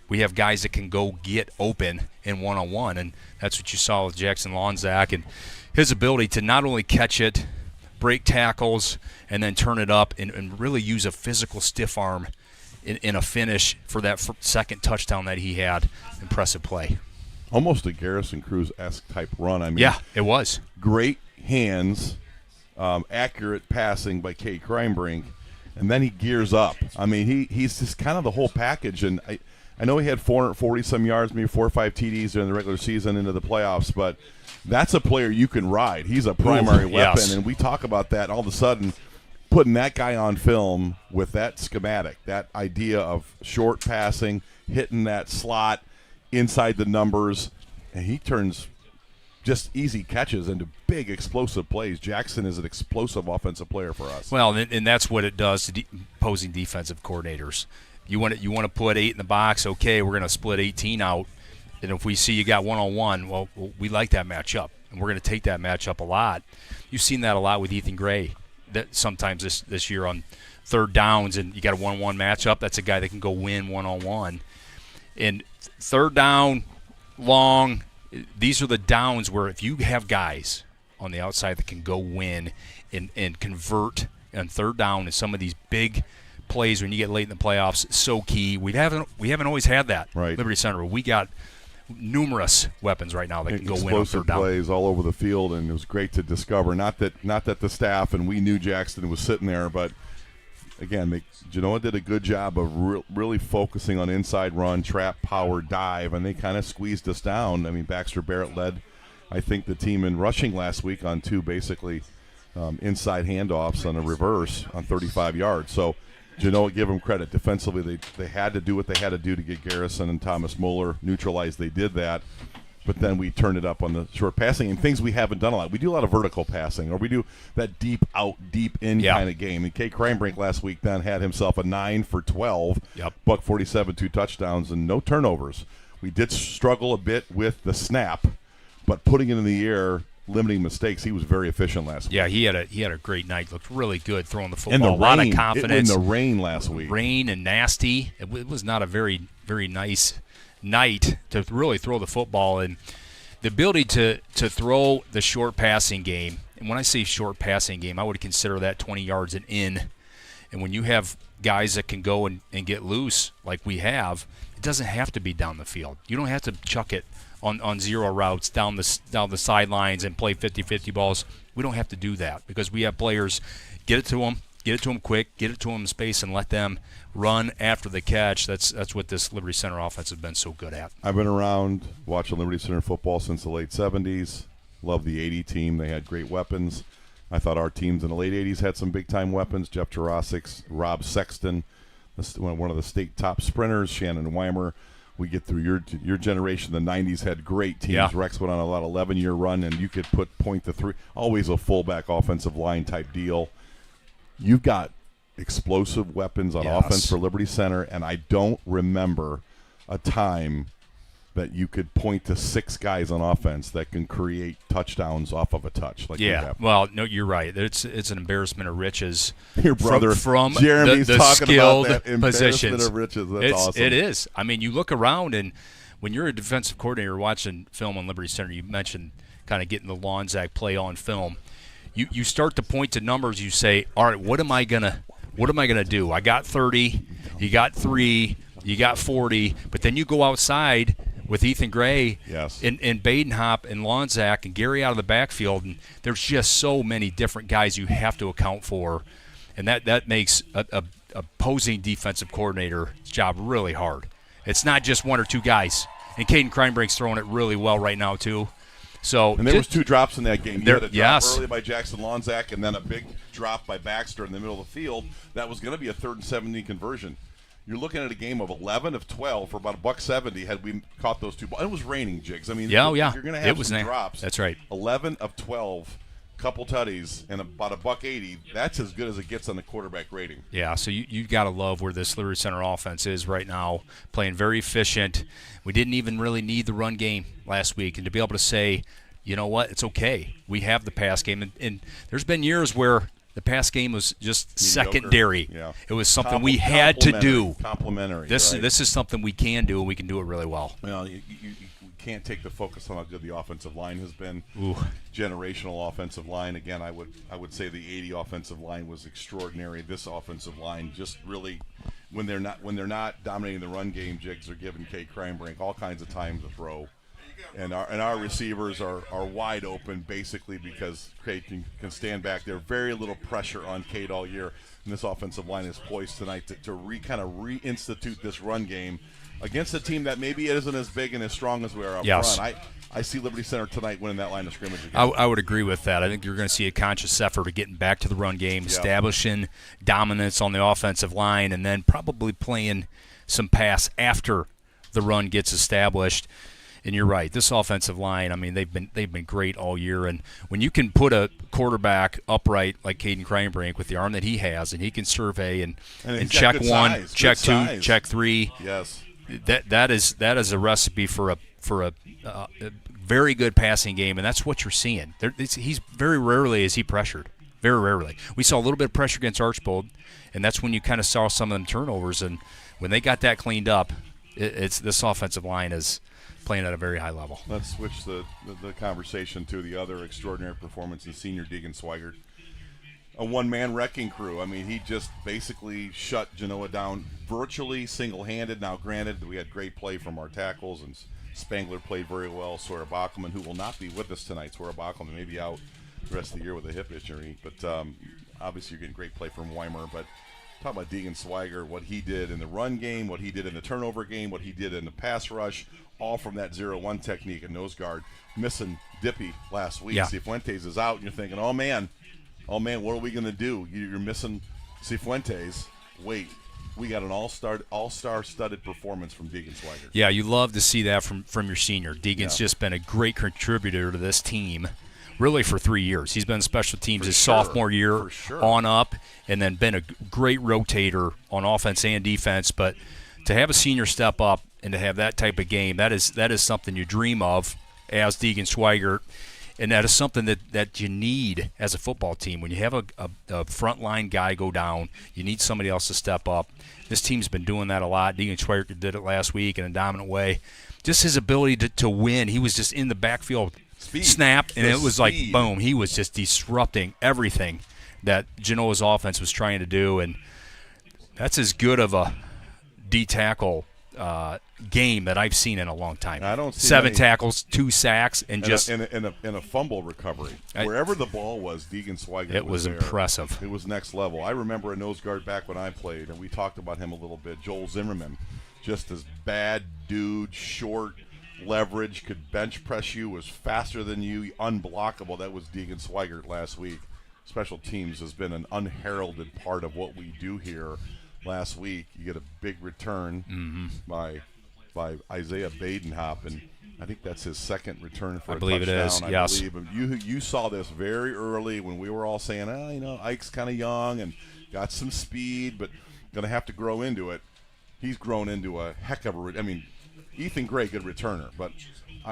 We have guys that can go get open in one-on-one, and that's what you saw with Jackson Lonzak and his ability to not only catch it, break tackles, and then turn it up and really use a physical stiff arm in a finish for that second touchdown that he had. Impressive play. Almost a Garrison Cruz-esque type run. I mean, yeah, it was. Great hands, accurate passing by Kate Kreinbrink, and then he gears up. I mean, he's just kind of the whole package. And I know he had 440-some yards, maybe 4 or 5 TDs during the regular season into the playoffs, but that's a player you can ride. He's a primary weapon, yes. And we talk about that. All of a sudden, putting that guy on film with that schematic, that idea of short passing, hitting that slot inside the numbers, and he turns just easy catches into big explosive plays. Jackson is an explosive offensive player for us. Well, and that's what it does to opposing defensive coordinators. You want to put 8 in the box. Okay, we're going to split 18 out, and if we see you got one-on-one, well, we like that matchup, and we're going to take that matchup a lot. You've seen that a lot with Ethan Gray. That sometimes this year on third downs, and you got a 1-on-1 matchup. That's a guy that can go win one-on-one. And third down, long. These are the downs where if you have guys on the outside that can go win and convert on third down in some of these big plays when you get late in the playoffs, it's so key. We haven't always had that. Right. Liberty Center. We got numerous weapons right now that can go win on third down. Explosive plays all over the field, and it was great to discover. Not that the staff and we knew Jackson was sitting there, but again, Genoa did a good job of really focusing on inside run, trap, power, dive, and they kind of squeezed us down. I mean, Baxter Barrett led, I think, the team in rushing last week on 2 basically inside handoffs on a reverse on 35 yards. So Genoa, give them credit. Defensively, they had to do what they had to do to get Garrison and Thomas Muller neutralized. They did that. But then we turned it up on the short passing and things we haven't done a lot. We do a lot of vertical passing, or we do that deep out, deep in kind of game. And Kate Kreinbrink last week then had himself a 9 for 12, buck 47, 2 touchdowns, and no turnovers. We did struggle a bit with the snap, but putting it in the air, limiting mistakes, he was very efficient last week. Yeah, he had a great night. Looked really good throwing the football. A lot of confidence. In the rain last week. Rain and nasty. It was not a very, very nice night to really throw the football, and the ability to throw the short passing game. And when I say short passing game, I would consider that 20 yards and in. And when you have guys that can go and get loose like we have, it doesn't have to be down the field. You don't have to chuck it on zero routes down the sidelines and play 50-50 balls. We don't have to do that because we have players. Get it to them quick, get it to them in space, and let them run after the catch. That's what this Liberty Center offense has been so good at. I've been around watching Liberty Center football since the late 70s. Love the 80 team. They had great weapons. I thought our teams in the late 80s had some big-time weapons. Jeff Jurasik, Rob Sexton, one of the state top sprinters, Shannon Weimer. We get through your generation. The 90s had great teams. Yeah. Rex went on a lot 11-year run, and you could point the 3. Always a fullback offensive line type deal. You've got explosive weapons on offense for Liberty Center, and I don't remember a time that you could point to 6 guys on offense that can create touchdowns off of a touch. Like well, no, you're right. It's an embarrassment of riches. Your brother from Jeremy's the talking skilled about that positions. Of riches. That's awesome. It is. I mean, you look around, and when you're a defensive coordinator watching film on Liberty Center, you mentioned kind of getting the Lonzak play on film. You start to point to numbers. You say, all right, what am I gonna do? I got 30. You got 3. You got 40. But then you go outside with Ethan Gray and Badenhop and Lonzak and Gary out of the backfield, and there's just so many different guys you have to account for, and that makes a opposing defensive coordinator's job really hard. It's not just 1 or 2 guys, and Caden Kreinbrink's throwing it really well right now too. So and there was 2 drops in that game. You had a drop yes. early by Jackson Lonzak, and then a big drop by Baxter in the middle of the field. That was going to be a 3rd and 17 conversion. You're looking at a game of 11 of 12 for about $1.70 had we caught those 2 balls. It was raining, Jigs. I mean, you're going to have some drops. That's right. 11 of 12, couple tutties, and about $1.80. That's as good as it gets on the quarterback rating. Yeah, so you got to love where this Liberty Center offense is right now, playing very efficient. We didn't even really need the run game last week, and to be able to say, you know what, it's okay. We have the pass game, and there's been years where The pass game was just Mediocre. secondary. Yeah. It was something we had to do. Complimentary. This right. is something we can do, and we can do it really well. Well, you can't take the focus on how good the offensive line has been. Ooh. Generational offensive line. Again, I would say the 80 offensive line was extraordinary. This offensive line just really, when they're not dominating the run game, Jigs are giving Kate Kreinbrink all kinds of time to throw. And our receivers are wide open basically because Kate can stand back there. Very little pressure on Kate all year. And this offensive line is poised tonight to reinstitute this run game against a team that maybe isn't as big and as strong as we are up front. I see Liberty Center tonight winning that line of scrimmage again. I would agree with that. I think you're going to see a conscious effort of getting back to the run game, establishing dominance on the offensive line, and then probably playing some pass after the run gets established. And you're right. This offensive line, I mean, they've been great all year. And when you can put a quarterback upright like Caden Kreinbrink with the arm that he has, and he can survey and check one, size, check two, size. Check three. Yes. That is a recipe for a very good passing game, and that's what you're seeing. He's very rarely is he pressured. Very rarely. We saw a little bit of pressure against Archbold, and that's when you kind of saw some of them turnovers. And when they got that cleaned up, it's this offensive line is playing at a very high level. Let's switch the conversation to the other extraordinary performance in senior Deegan Swigert. A one-man wrecking crew. I mean, he just basically shut Genoa down virtually single-handed. Now, granted, we had great play from our tackles, and Spangler played very well. Sawyer Bachman, who will not be with us tonight. Sawyer Bachman may be out the rest of the year with a hip injury. But obviously you're getting great play from Weimer. But talk about Deegan Swigert, what he did in the run game, what he did in the turnover game, what he did in the pass rush, all from that 0-1 technique and nose guard. Missing Dippy last week. Yeah. Cifuentes is out, and you're thinking, oh, man, what are we going to do? You're missing Cifuentes. Wait, we got an all-star studded performance from Deegan Swigert. Yeah, you love to see that from your senior. Deegan's just been a great contributor to this team, really for 3 years. He's been special teams his sophomore year on up, and then been a great rotator on offense and defense. But to have a senior step up and to have that type of game, that is something you dream of as Deegan Swigert. And that is something that you need as a football team. When you have a frontline guy go down, you need somebody else to step up. This team's been doing that a lot. Deegan Swigert did it last week in a dominant way. Just his ability to win. He was just in the backfield, snap, and it was like, boom. He was just disrupting everything that Genoa's offense was trying to do. And that's as good of a D-tackle game that I've seen in a long time. I don't see 7 tackles, 2 sacks, and just in a fumble recovery. Wherever the ball was, Deegan Swigert it was there. impressive. It was next level. I remember a nose guard back when I played, and we talked about him a little bit. Joel Zimmerman, just this bad dude, short, leverage, could bench press you, was faster than you, unblockable. That was Deegan Swigert last week. Special teams has been an unheralded part of what we do here. Last week, you get a big return by Isaiah Badenhop, and I think that's his second return for a touchdown. It is. Yes. Believe. You saw this very early when we were all saying, Ike's kind of young and got some speed, but going to have to grow into it. He's grown into a heck of a Ethan Gray, good returner, but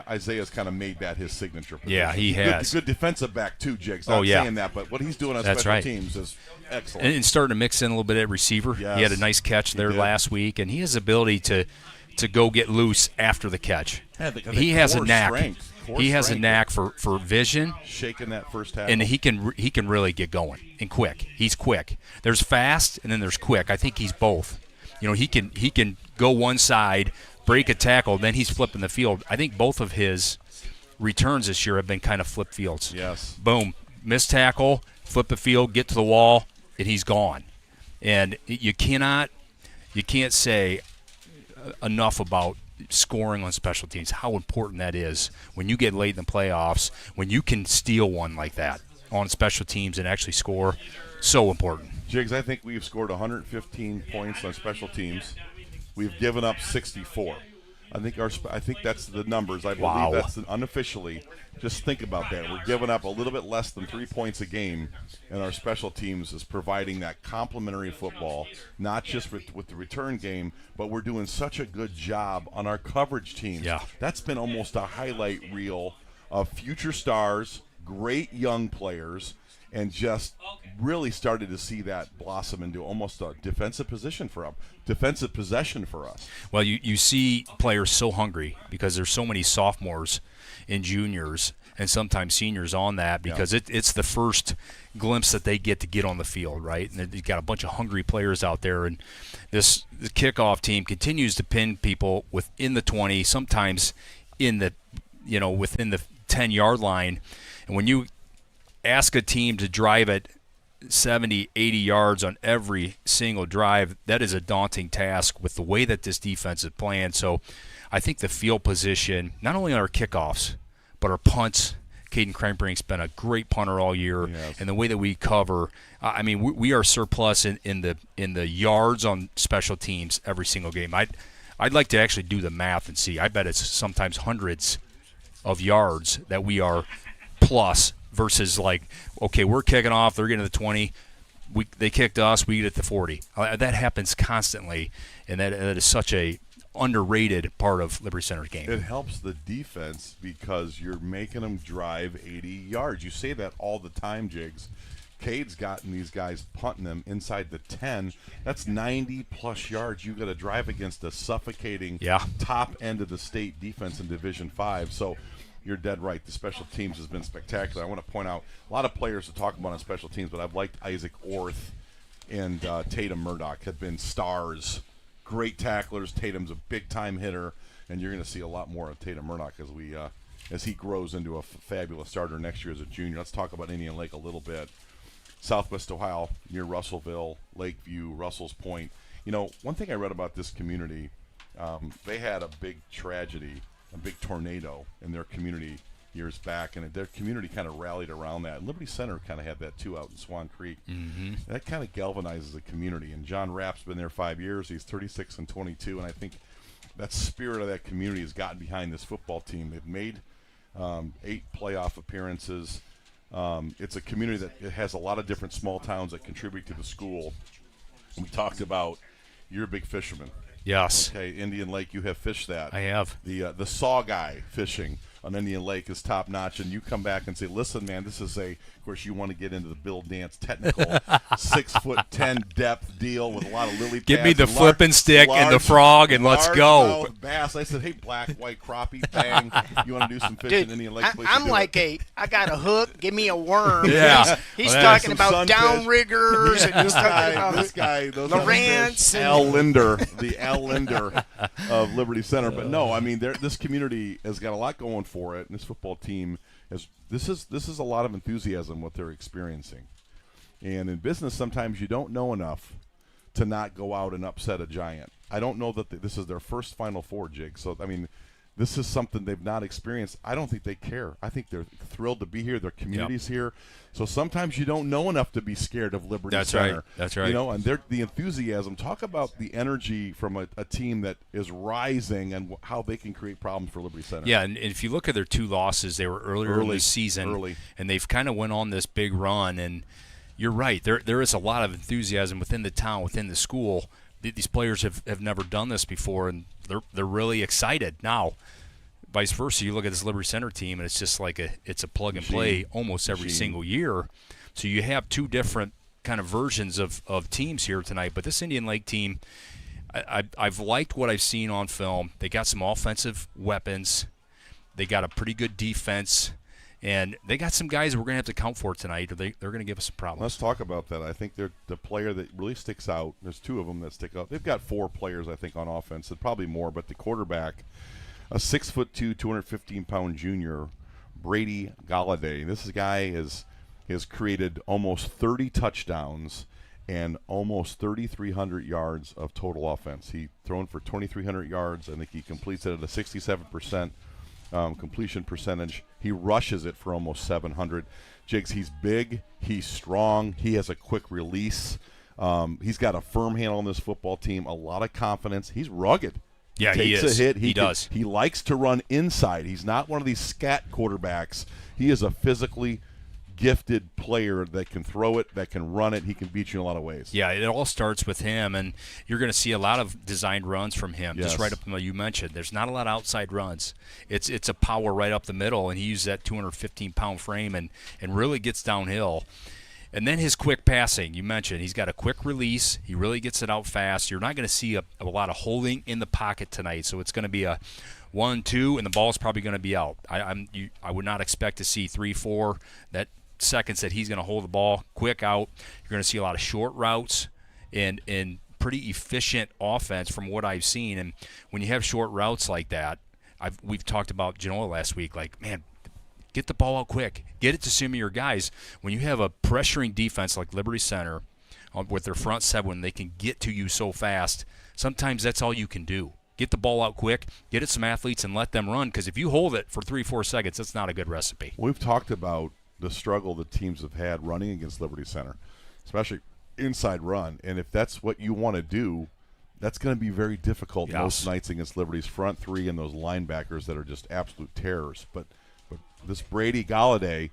Isaiah's kind of made that his signature position. Yeah, he has. Good defensive back, too, Jigs. Not saying that, but what he's doing on special teams is excellent. And starting to mix in a little bit at receiver. Yes, he had a nice catch there last week, and he has the ability to go get loose after the catch. Yeah, he has a knack. He has a strength. knack for vision. Shaking that first half. And he can really get going and quick. He's quick. There's fast and then there's quick. I think he's both. He can go one side, break a tackle, then he's flipping the field. I think both of his returns this year have been kind of flip fields. Yes. Boom, miss tackle, flip the field, get to the wall, and he's gone. And you can't say enough about scoring on special teams, how important that is when you get late in the playoffs, when you can steal one like that on special teams and actually score. So important. Jigs, I think we've scored 115 points on special teams. We've given up 64. I think that's the numbers. I believe that's unofficially. Just think about that. We're giving up a little bit less than 3 points a game, and our special teams is providing that complementary football, not just with the return game, but we're doing such a good job on our coverage teams. Yeah. That's been almost a highlight reel of future stars great young players, and just really started to see that blossom into almost a defensive possession for us. Well, you see players so hungry because there's so many sophomores and juniors and sometimes seniors on that because it's the first glimpse that they get to get on the field, right? And you've got a bunch of hungry players out there, and the kickoff team continues to pin people within the 20, sometimes in the within the 10-yard line. And when you ask a team to drive it 70, 80 yards on every single drive, that is a daunting task with the way that this defense is playing. So I think the field position, not only on our kickoffs, but our punts. Caden Kremprink's been a great punter all year, and the way that we cover, I mean, we are surplus in the yards on special teams every single game. I'd like to actually do the math and see. I bet it's sometimes hundreds of yards that we are plus versus like, okay, we're kicking off, they're getting to the 20, they kicked us, we get at the 40. That happens constantly, and that is such a underrated part of Liberty Center's game. It helps the defense because you're making them drive 80 yards. You say that all the time, Jigs. Cade's gotten these guys punting them inside the 10. That's 90-plus yards you got to drive against a suffocating top end of the state defense in Division 5. So you're dead right. The special teams has been spectacular. I want to point out a lot of players to talk about on special teams, but I've liked Isaac Orth and Tatum Murdoch have been stars. Great tacklers. Tatum's a big-time hitter, and you're going to see a lot more of Tatum Murdoch as he grows into a fabulous starter next year as a junior. Let's talk about Indian Lake a little bit. Southwest Ohio, near Russellville, Lakeview, Russell's Point. You know, one thing I read about this community, they had a big tragedy, a big tornado in their community years back, and their community kind of rallied around that. And Liberty Center kind of had that too out in Swan Creek. Mm-hmm. That kind of galvanizes the community. And John Rapp's been there 5 years. He's 36 and 22, and I think that spirit of that community has gotten behind this football team. They've made 8 playoff appearances. It's a community that it has a lot of different small towns that contribute to the school. We talked about you're a big fisherman. Yes. Okay, Indian Lake, you have fished that. I have. The saw guy fishing on Indian Lake is top notch, and you come back and say, listen, man, this is of course, you want to get into the Bill Dance technical 6'10" depth deal with a lot of lily pads. Give me the flipping stick and the frog, and let's go. Bass. I said, hey, black, white crappie, bang. You want to do some fishing in Indian Lake? I'm like I got a hook, give me a worm. Yeah. He's talking about downriggers and this guy, Lawrence. Al Linder, the Al Linder of Liberty Center. But no, I mean, this community has got a lot going for it, and this football team this is a lot of enthusiasm what they're experiencing. And in business, sometimes you don't know enough to not go out and upset a giant. I don't know that this is their first Final Four, Jig. So I mean, this is something they've not experienced. I don't think they care. I think they're thrilled to be here. Their community's here. So sometimes you don't know enough to be scared of Liberty Center. Right. That's right. You know, and the enthusiasm. Talk about the energy from a team that is rising and how they can create problems for Liberty Center. Yeah, and if you look at their 2 losses, they were earlier in the season, and they've kind of went on this big run. And you're right. There is a lot of enthusiasm within the town, within the school. These players have never done this before, and they're really excited now. Vice versa, you look at this Liberty Center team, and it's just like it's a plug and play almost every single year. So you have 2 different kind of versions of teams here tonight. But this Indian Lake team, I've liked what I've seen on film. They got some offensive weapons. They got a pretty good defense. And they got some guys we're going to have to count for tonight, or they're going to give us some problems. Let's talk about that. I think they're the player that really sticks out. There's 2 of them that stick out. They've got 4 players, I think, on offense. And probably more, but the quarterback, a 6'2", 215-pound junior, Brady Galladay. This guy has created almost 30 touchdowns and almost 3,300 yards of total offense. He thrown for 2,300 yards. I think he completes it at a 67% completion percentage. He rushes it for almost 700. Jigs, he's big, he's strong, he has a quick release. He's got a firm handle on this football team, a lot of confidence. He's rugged. Yeah, he is. A hit. He does. He likes to run inside. He's not one of these scat quarterbacks. He is a physically gifted player that can throw it, that can run it. He can beat you in a lot of ways. Yeah, it all starts with him, and you're going to see a lot of designed runs from him. Yes. Just right up in what you mentioned. There's not a lot of outside runs. It's a power right up the middle, and he uses that 215-pound frame and really gets downhill. And then his quick passing, you mentioned, he's got a quick release. He really gets it out fast. You're not going to see a lot of holding in the pocket tonight, so it's going to be a 1-2, and the ball's probably going to be out. I would not expect to see 3-4 seconds that he's going to hold the ball quick out. You're going to see a lot of short routes and pretty efficient offense from what I've seen. And when you have short routes like that, we've talked about Genoa last week, like, man, get the ball out quick. Get it to some of your guys. When you have a pressuring defense like Liberty Center with their front seven, they can get to you so fast. Sometimes that's all you can do. Get the ball out quick, get it some athletes, and let them run. Because if you hold it for 3-4 seconds, that's not a good recipe. We've talked about the struggle that teams have had running against Liberty Center, especially inside run. And if that's what you want to do, that's going to be very difficult most nights against Liberty's front three and those linebackers that are just absolute terrors. But this Brady Galladay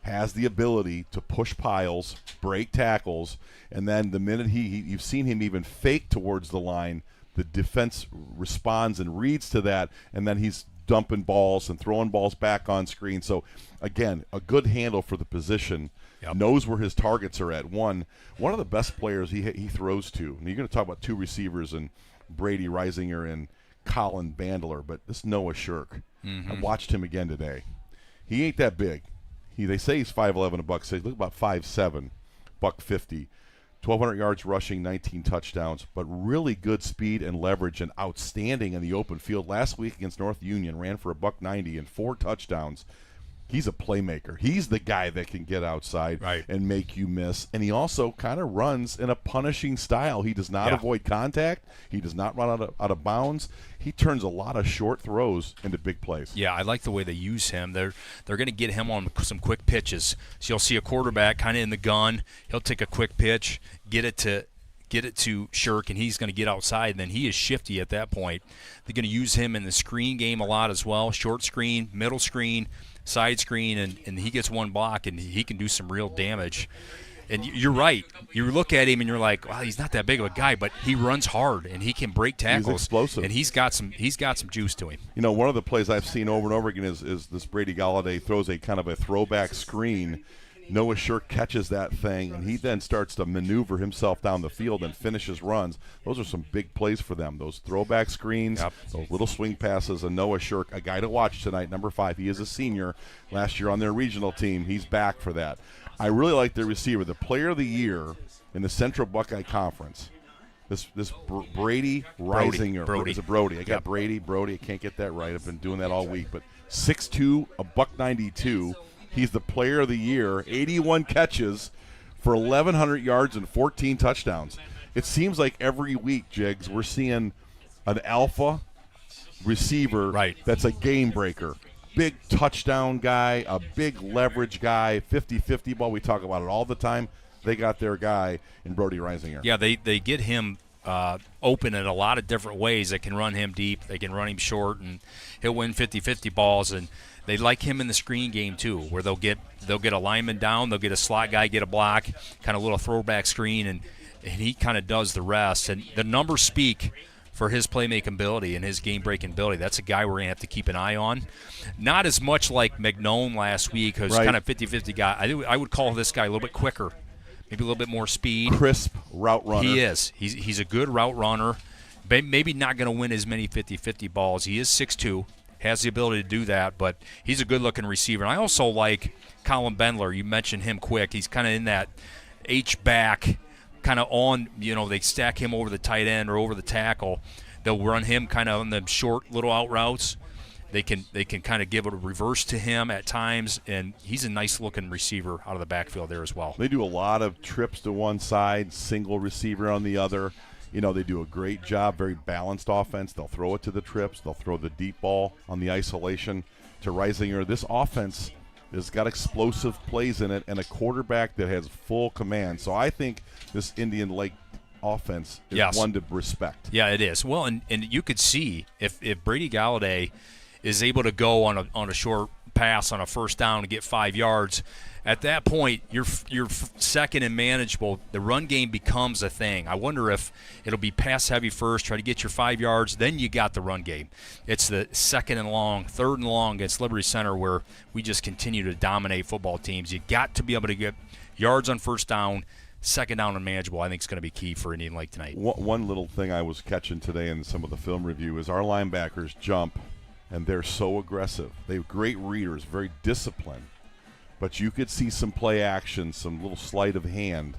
has the ability to push piles, break tackles, and then the minute you've seen him even fake towards the line, the defense responds and reads to that, and then he's dumping balls and throwing balls back on screen. So, again, a good handle for the position. Yep. Knows where his targets are at. One of the best players he throws to. And you're going to talk about two receivers and Brady Reisinger and Colin Bandler, but this Noah Shirk. I watched him again today. He ain't that big. They say he's 5'11", $160. Look about 5'7", $150. 1,200 yards rushing, 19 touchdowns, but really good speed and leverage and outstanding in the open field. Last week against North Union, ran for $190 and 4 touchdowns. He's a playmaker. He's the guy that can get outside and make you miss. And he also kind of runs in a punishing style. He does not avoid contact. He does not run out of bounds. He turns a lot of short throws into big plays. Yeah, I like the way they use him. They're going to get him on some quick pitches. So you'll see a quarterback kind of in the gun. He'll take a quick pitch, get it to Shirk, and he's going to get outside, and then he is shifty at that point. They're going to use him in the screen game a lot as well, short screen, middle screen, side screen, and he gets one block, and he can do some real damage. And you're right. You look at him, and you're like, wow, he's not that big of a guy, but he runs hard, and he can break tackles. He's explosive. And he's got some juice to him. You know, one of the plays I've seen over and over again is this Brady Galladay throws a kind of a throwback screen. Noah Shirk catches that thing, and he then starts to maneuver himself down the field and finishes runs. Those are some big plays for them. Those throwback screens, those little swing passes, and Noah Shirk, a guy to watch tonight, number 5. He is a senior. Last year on their regional team, he's back for that. I really like their receiver. The player of the year in the Central Buckeye Conference, this Brady Reisinger. Brody. It's a Brody. I got Brody. I can't get that right. I've been doing that all week. But 6'2", $192. He's the player of the year, 81 catches for 1,100 yards and 14 touchdowns. It seems like every week, Jigs, we're seeing an alpha receiver that's a game breaker. Big touchdown guy, a big leverage guy, 50-50 ball. We talk about it all the time. They got their guy in Brody Reisinger. Yeah, they get him open in a lot of different ways. They can run him deep. They can run him short, and he'll win 50-50 balls. And they like him in the screen game too, where they'll get a lineman down, they'll get a slot guy, get a block, kind of little throwback screen, and he kind of does the rest. And the numbers speak for his playmaking ability and his game-breaking ability. That's a guy we're going to have to keep an eye on. Not as much like McNone last week, who's kind of 50-50 guy. I would call this guy a little bit quicker, maybe a little bit more speed. Crisp route runner. He is. He's a good route runner. Maybe not going to win as many 50-50 balls. He is 6'2", has the ability to do that, but he's a good-looking receiver. And I also like Colin Bendler. You mentioned him quick. He's kind of in that H-back, kind of on, they stack him over the tight end or over the tackle. They'll run him kind of on the short little out routes. They can kind of give it a reverse to him at times, and he's a nice-looking receiver out of the backfield there as well. They do a lot of trips to one side, single receiver on the other. They do a great job, very balanced offense. They'll throw it to the trips. They'll throw the deep ball on the isolation to Reisinger. This offense has got explosive plays in it and a quarterback that has full command. So I think this Indian Lake offense is one to respect. Yeah, it is. Well, and you could see if Brady Galladay is able to go on a short pass on a first down to get 5 yards. At that point, you're second and manageable. The run game becomes a thing. I wonder if it'll be pass heavy first, try to get your 5 yards, then you got the run game. It's the second and long, third and long against Liberty Center where we just continue to dominate football teams. You got to be able to get yards on first down, second down and manageable. I think is going to be key for Indian Lake tonight. One little thing I was catching today in some of the film review is our linebackers jump, and they're so aggressive. They have great readers, very disciplined. But you could see some play action, some little sleight of hand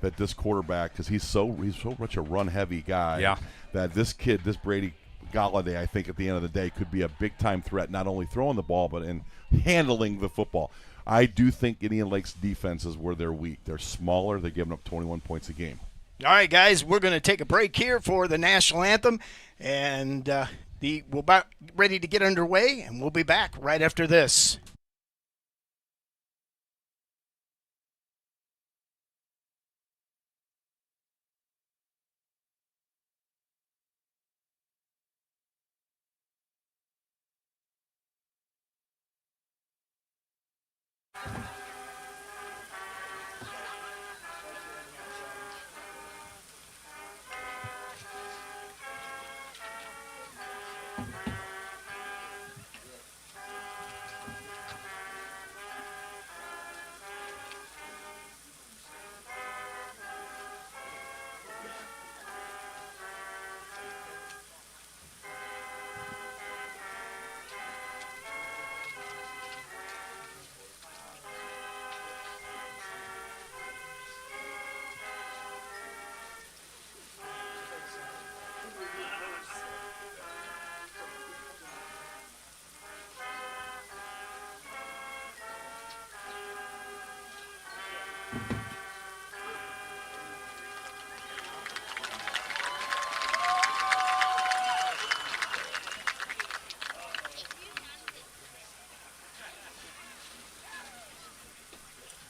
that this quarterback, because he's so much a run-heavy guy, that this kid, this Brady Galladay, I think at the end of the day could be a big-time threat, not only throwing the ball but in handling the football. I do think Indian Lake's defense is where they're weak. They're smaller. They're giving up 21 points a game. All right, guys, we're going to take a break here for the national anthem, and we're about ready to get underway, and we'll be back right after this.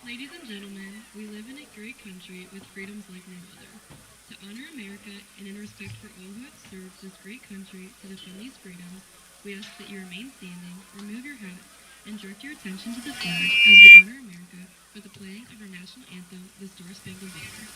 Ladies and gentlemen, we live in a great country with freedoms like no other. To honor America and in respect for all who have served this great country to defend these freedoms, we ask that you remain standing, remove your hats, and direct your attention to the flag as we honor America with the playing of our national anthem, the Star-Spangled Banner.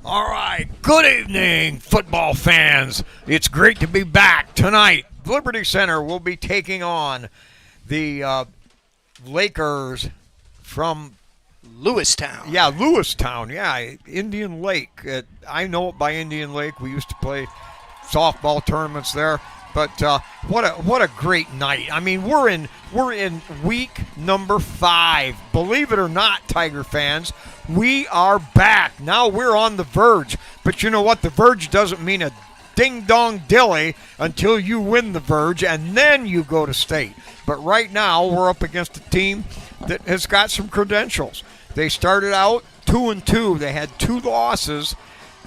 All right, good evening, football fans. It's great to be back tonight. Liberty Center will be taking on the Lakers from Lewistown. Yeah, Lewistown. Yeah, Indian Lake. I know it by Indian Lake. We used to play softball tournaments there. But what a great night. I mean, we're in week number 5. Believe it or not, Tiger fans, we are back. Now we're on the verge. But you know what? The verge doesn't mean a ding-dong dilly until you win the verge, and then you go to state. But right now we're up against a team that has got some credentials. They started out 2-2. They had 2 losses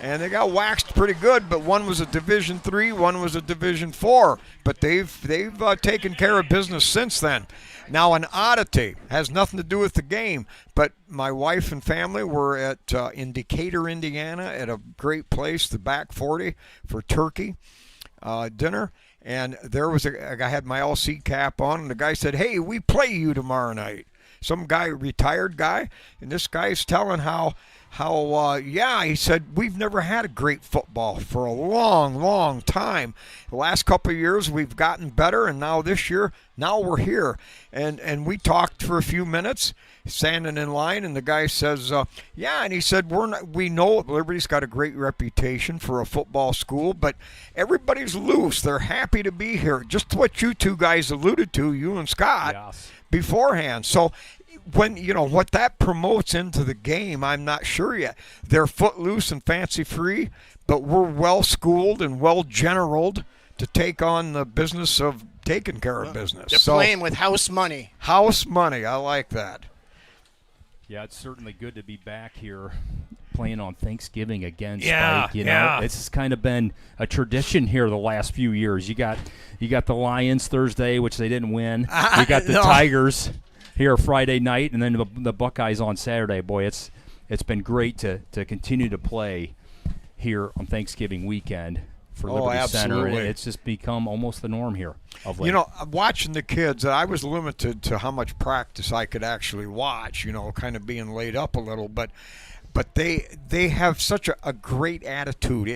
and they got waxed pretty good. But one was a Division III, one was a Division IV. But they've taken care of business since then. Now, an oddity has nothing to do with the game, but my wife and family were in Decatur, Indiana, at a great place, the Back 40, for turkey dinner. And there was I had my LC cap on, and the guy said, "Hey, we play you tomorrow night." Some guy, retired guy, and this guy's telling how he said, "We've never had a great football for a long, long time. The last couple of years we've gotten better, and now this year, now we're here." And we talked for a few minutes, standing in line, and the guy says, "Yeah," and he said, "We know Liberty's got a great reputation for a football school, but everybody's loose. They're happy to be here." Just what you two guys alluded to, you and Scott, Yes. beforehand. So when what that promotes into the game, I'm not sure yet. They're footloose and fancy free, but we're well schooled and well generaled to take on the business of taking care of business. They're playing with house money. House money, I like that. Yeah, it's certainly good to be back here playing on Thanksgiving again, Yeah, Spike. You know, it's kind of been a tradition here the last few years. You got the Lions Thursday, which they didn't win. You got the Tigers here Friday night, and then the Buckeyes on Saturday. Boy, it's been great to continue to play here on Thanksgiving weekend for Liberty Center. And it's just become almost the norm here of late. Watching the kids, I was limited to how much practice I could actually watch, kind of being laid up a little, but they have such a great attitude.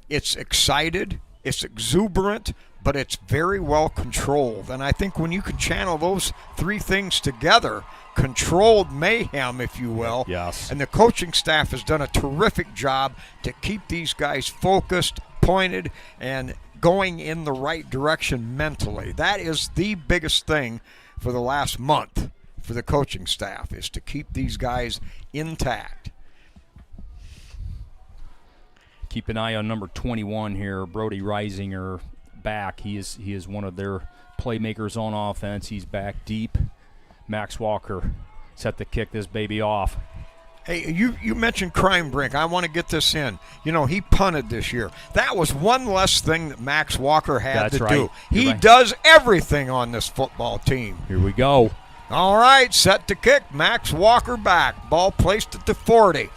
It's excited, it's exuberant, but it's very well controlled. And I think when you can channel those three things together, controlled mayhem, if you will, yes, and the coaching staff has done a terrific job to keep these guys focused, pointed, and going in the right direction mentally. That is the biggest thing for the last month for the coaching staff, is to keep these guys intact. Keep an eye on number 21 here, Brody Reisinger, back. He is one of their playmakers on offense. He's back deep. Max Walker set to kick this baby off. Hey, you mentioned Crime Brink. I want to get this in. He punted this year. That was one less thing that Max Walker had to do. He does everything on this football team. Here we go. All right, set to kick. Max Walker back. Ball placed at the 40.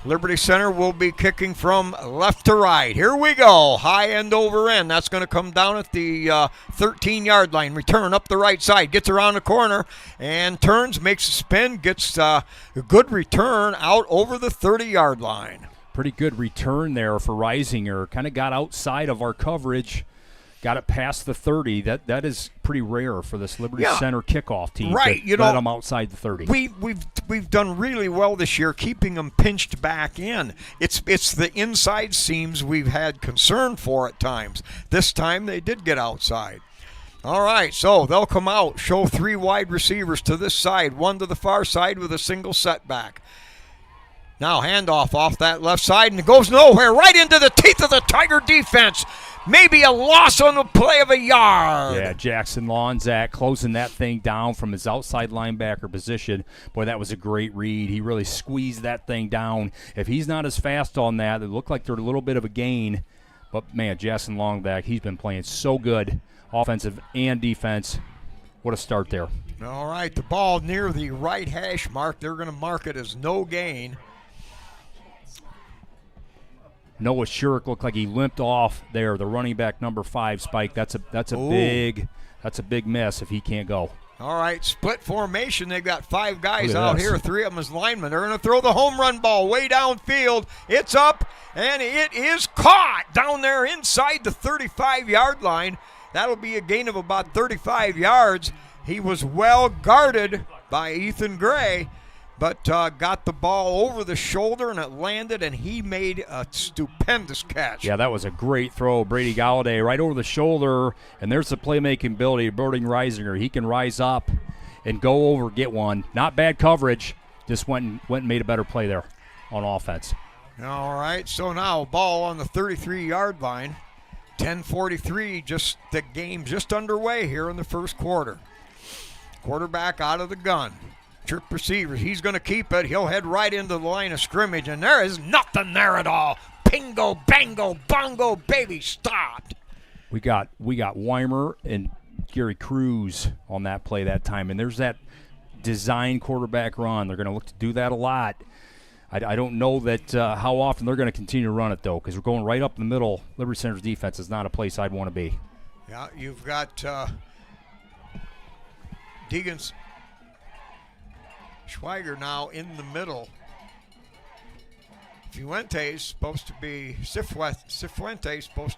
Liberty Center will be kicking from left to right. Here we go. High end over end. That's going to come down at the 13-yard line. Return up the right side. Gets around the corner and turns, makes a spin, gets a good return out over the 30-yard line. Pretty good return there for Reisinger. Kind of got outside of our coverage. Got it past the 30. That is pretty rare for this Liberty Center kickoff team. Right, to let them outside the 30. We've done really well this year, keeping them pinched back in. It's the inside seams we've had concern for at times. This time they did get outside. All right, so they'll come out, show three wide receivers to this side, one to the far side with a single setback. Now handoff off that left side, and it goes nowhere, right into the teeth of the Tiger defense. Maybe a loss on the play of a yard. Yeah, Jackson Lonzak closing that thing down from his outside linebacker position. Boy, that was a great read. He really squeezed that thing down. If he's not as fast on that, it looked like they're a little bit of a gain. But, man, Jackson Lonzak, he's been playing so good, offensive and defense. What a start there. All right, the ball near the right hash mark. They're going to mark it as no gain. Noah Shirk looked like he limped off there. The running back number 5, Spike. That's a big miss if he can't go. All right, split formation. They've got 5 guys out here. 3 of them as linemen. They're going to throw the home run ball way downfield. It's up, and it is caught down there inside the 35-yard line. That'll be a gain of about 35 yards. He was well guarded by Ethan Gray, but got the ball over the shoulder, and it landed, and he made a stupendous catch. Yeah, that was a great throw. Brady Galladay right over the shoulder, and there's the playmaking ability of Brody Reisinger. He can rise up and go over, get one. Not bad coverage. Just went and made a better play there on offense. All right, so now ball on the 33-yard line. 10:43, just the game just underway here in the first quarter. Quarterback out of the gun. Trip receiver, he's going to keep it. He'll head right into the line of scrimmage, and there is nothing there at all. Bingo, bango, bongo, baby, stopped. We got Weimer and Gary Cruz on that play that time, and there's that design quarterback run. They're going to look to do that a lot. I don't know that how often they're going to continue to run it, though, because we're going right up the middle. Liberty Center's defense is not a place I'd want to be. Yeah, you've got Deegan Schweiger now in the middle. Cifuentes supposed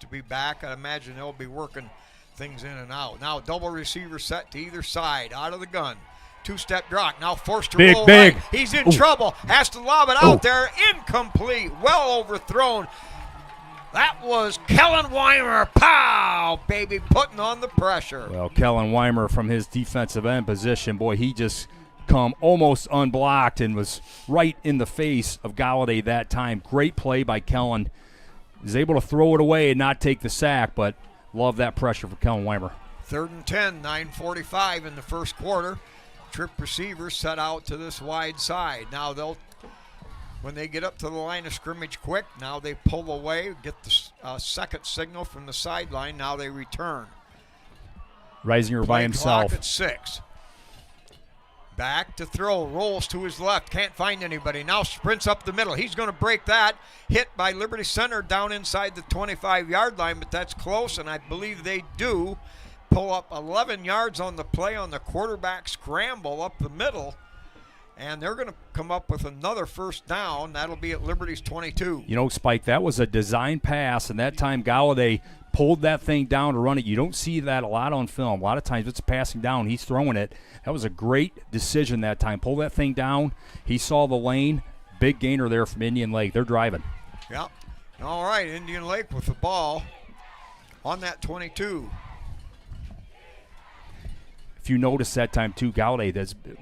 to be back. I imagine they'll be working things in and out. Now double receiver set to either side, out of the gun. Two-step drop, now forced to roll big. right. He's in trouble, has to lob it out there, incomplete, well overthrown. That was Kellen Weimer, pow, baby, putting on the pressure. Well, Kellen Weimer from his defensive end position, boy, he just come almost unblocked and was right in the face of Galladay that time. Great play by Kellen. He's able to throw it away and not take the sack, but love that pressure for Kellen Weimer. 3rd and 10, 9:45 in the first quarter. Trip receiver set out to this wide side. Now when they get up to the line of scrimmage quick, now they pull away, get the second signal from the sideline. Now they return. Reisinger by himself. Clock at 6. Back to throw, rolls to his left, can't find anybody. Now sprints up the middle. He's going to break that. Hit by Liberty Center down inside the 25-yard line, but that's close, and I believe they do pull up 11 yards on the play on the quarterback scramble up the middle, and they're going to come up with another first down. That'll be at Liberty's 22. You know, Spike, that was a design pass, and that time Galladay pulled that thing down to run it. You don't see that a lot on film. A lot of times it's passing down. He's throwing it. That was a great decision that time. Pull that thing down. He saw the lane. Big gainer there from Indian Lake. They're driving. Yep. All right, Indian Lake with the ball on that 22. If you notice that time too, Galladay,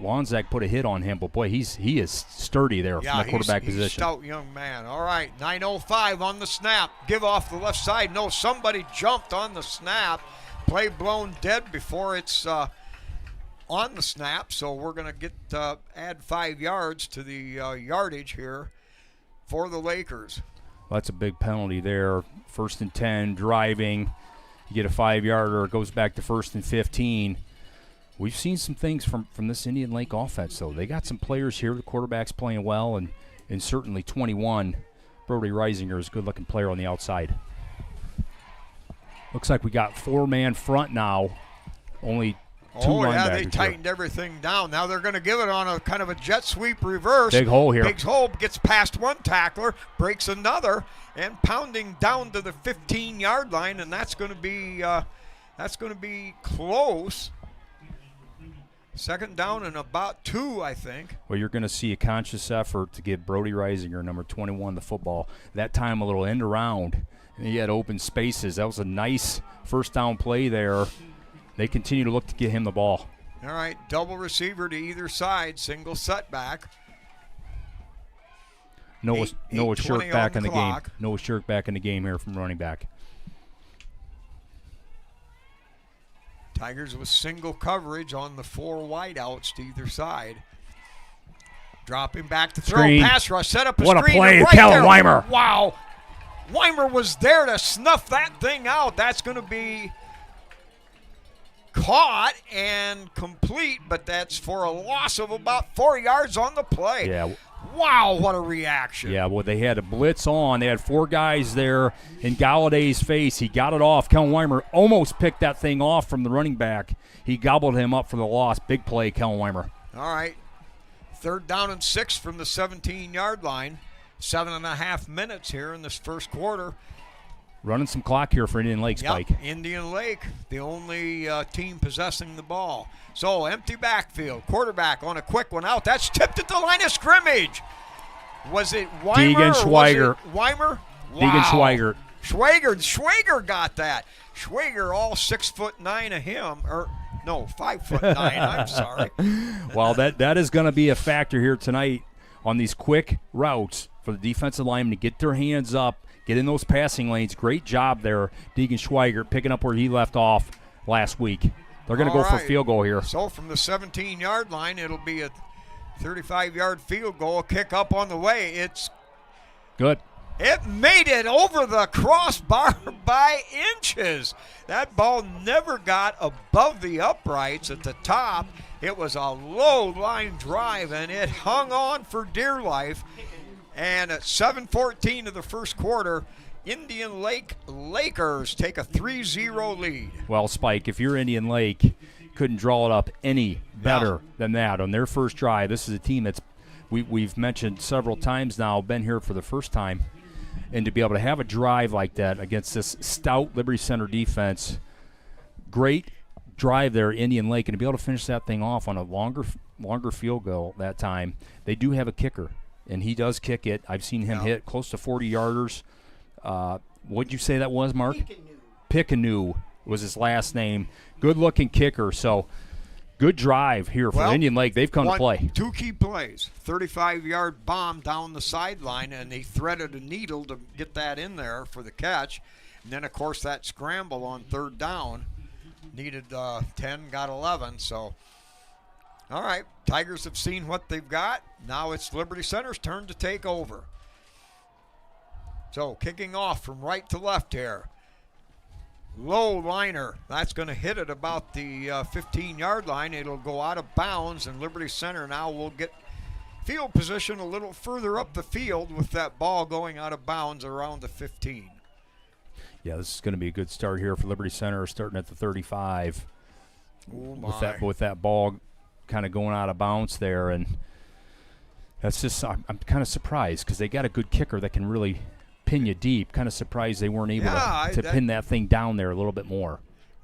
Lonzak put a hit on him, but boy, he is sturdy there from the quarterback position. He's a stout young man. All right, 9:05 on the snap. Give off the left side. No, somebody jumped on the snap. Play blown dead before it's on the snap, so we're going to get add 5 yards to the yardage here for the Lakers. Well, that's a big penalty there. 1st and 10, driving. You get a 5-yarder. It goes back to 1st and 15. We've seen some things from this Indian Lake offense, though. They got some players here. The quarterback's playing well, and certainly 21, Brody Reisinger is a good-looking player on the outside. Looks like we got 4-man front now. Only 2 linebackers. Oh, yeah, they tightened everything down. Now they're going to give it on a kind of a jet sweep reverse. Big hole here. Big hole, gets past one tackler, breaks another, and pounding down to the 15-yard line, and that's going to be close. 2nd down and about 2, I think. Well, you're going to see a conscious effort to give Brody Reisinger, number 21, the football. That time a little end around, and he had open spaces. That was a nice first down play there. They continue to look to get him the ball. All right, double receiver to either side, single setback. Noah Shirk back in the game. Noah Shirk back in the game here from running back. Tigers with single coverage on the 4 wideouts to either side. Dropping back to throw. Screen. Pass rush. Set up a what screen. What a play. Right Kellen there. Weimer. Wow. Weimer was there to snuff that thing out. That's going to be caught and complete, but that's for a loss of about 4 yards on the play. Yeah. Wow, what a reaction. Yeah, well, they had a blitz on. They had 4 guys there in Galladay's face. He got it off. Kellen Weimer almost picked that thing off from the running back. He gobbled him up for the loss. Big play, Kellen Weimer. All right. 3rd down and 6 from the 17-yard line. 7.5 minutes here in this first quarter. Running some clock here for Indian Lake, Spike. Yep, Indian Lake, the only team possessing the ball. So, empty backfield. Quarterback on a quick one out. That's tipped at the line of scrimmage. Was it Weimer? Deegan Schweiger. Weimer? Wow. Deegan Schweiger. Schweiger got that. Schweiger, all 6'9" of him. Or, no, 5'9". I'm sorry. Well, that is going to be a factor here tonight on these quick routes for the defensive linemen to get their hands up, get in those passing lanes. Great job there, Deegan Schweiger, picking up where he left off last week. They're going to go for a field goal here. So from the 17-yard line, it'll be a 35-yard field goal, kick up on the way. It's good. It made it over the crossbar by inches. That ball never got above the uprights at the top. It was a low line drive, and it hung on for dear life. And at 7:14 of the first quarter, Indian Lake Lakers take a 3-0 lead. Well, Spike, if you're Indian Lake, couldn't draw it up any better than that on their first drive. This is a team that's we've mentioned several times now, been here for the first time. And to be able to have a drive like that against this stout Liberty Center defense, great drive there, Indian Lake, and to be able to finish that thing off on a longer field goal that time. They do have a kicker, and he does kick it. I've seen him hit close to 40-yarders. What'd you say that was, Mark? Pickanu was his last name. Good-looking kicker, so good drive here for Indian Lake. They've come to play. 2 key plays. 35-yard bomb down the sideline, and he threaded a needle to get that in there for the catch. And then, of course, that scramble on third down needed 10, got 11. So, all right, Tigers have seen what they've got. Now it's Liberty Center's turn to take over. So, kicking off from right to left here. Low liner. That's going to hit it about the 15-yard line. It'll go out of bounds, and Liberty Center now will get field position a little further up the field with that ball going out of bounds around the 15. Yeah, this is going to be a good start here for Liberty Center, starting at the 35. Oh my. With that ball kind of going out of bounds there, and that's just I'm kind of surprised because they got a good kicker that can really pin you deep. Kind of surprised they weren't able to pin that thing down there a little bit more.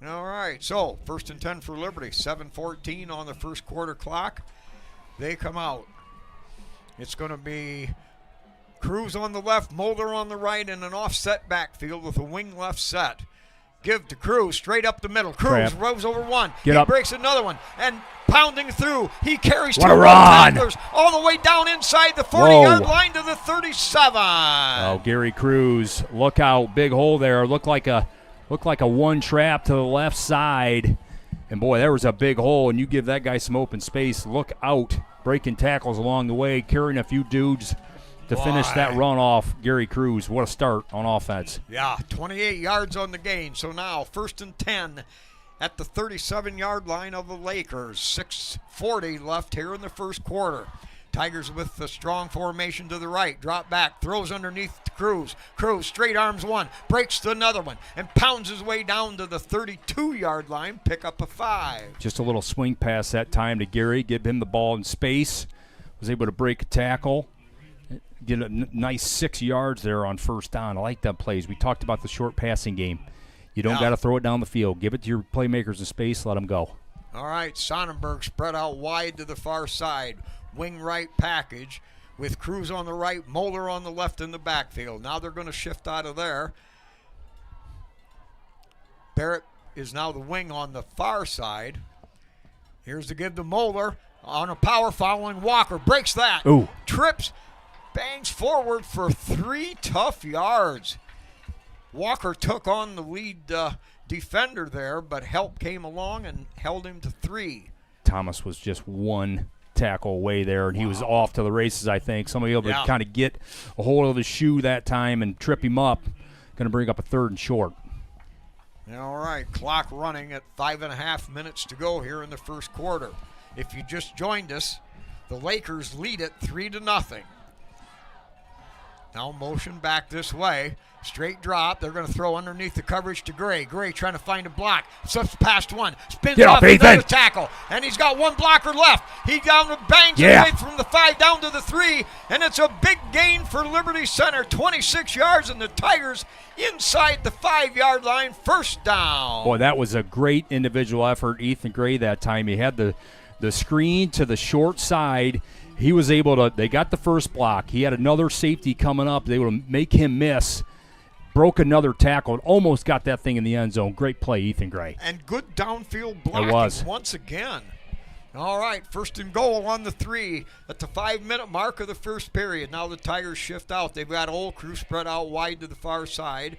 All right, so 1st and 10 for Liberty. 7:14 on the first quarter clock. They come out. It's going to be Cruz on the left, Mulder on the right, and an offset backfield with a wing left set. Give to Cruz, straight up the middle. Cruz rows over one. He breaks another one, and pounding through. He carries two tacklers all the way down inside the 40-yard line to the 37. Oh, Gary Cruz, look out, big hole there. Looked like a one trap to the left side, and boy, there was a big hole. And you give that guy some open space. Look out, breaking tackles along the way, carrying a few dudes to finish that run off. Gary Cruz, what a start on offense. Yeah, 28 yards on the gain. So now 1st and 10 at the 37-yard line of the Lakers. 6:40 left here in the first quarter. Tigers with the strong formation to the right. Drop back, throws underneath to Cruz. Cruz straight arms one, breaks to another one, and pounds his way down to the 32-yard line. Pick up a 5. Just a little swing pass that time to Gary. Give him the ball in space. Was able to break a tackle. Get a nice 6 yards there on first down. I like that plays. We talked about the short passing game. You don't got to throw it down the field. Give it to your playmakers in space. Let them go. All right, Sonnenberg spread out wide to the far side. Wing right package with Cruz on the right, Mulder on the left in the backfield. Now they're going to shift out of there. Barrett is now the wing on the far side. Here's the give to Mulder on a power following Walker. Breaks that. Ooh. Trips. Bangs forward for 3 tough yards. Walker took on the lead defender there, but help came along and held him to 3. Thomas was just one tackle away there, and he was off to the races, I think. Somebody able to kind of get a hold of his shoe that time and trip him up. Going to bring up a 3rd and short. All right, clock running at 5.5 minutes to go here in the first quarter. If you just joined us, the Lakers lead it 3-0. Now motion back this way. Straight drop. They're going to throw underneath the coverage to Gray. Gray trying to find a block. Slips past one. Spins off another tackle. And he's got one blocker left. He bangs away from the 5 down to the 3. And it's a big gain for Liberty Center. 26 yards, and the Tigers inside the 5-yard line. First down. Boy, that was a great individual effort. Ethan Gray that time. He had the screen to the short side. He was able to, they got the first block. He had another safety coming up. They would make him miss. Broke another tackle and almost got that thing in the end zone. Great play, Ethan Gray. And good downfield blocking once again. All right, 1st and goal on the 3 at the 5-minute mark of the first period. Now the Tigers shift out. They've got old crew spread out wide to the far side.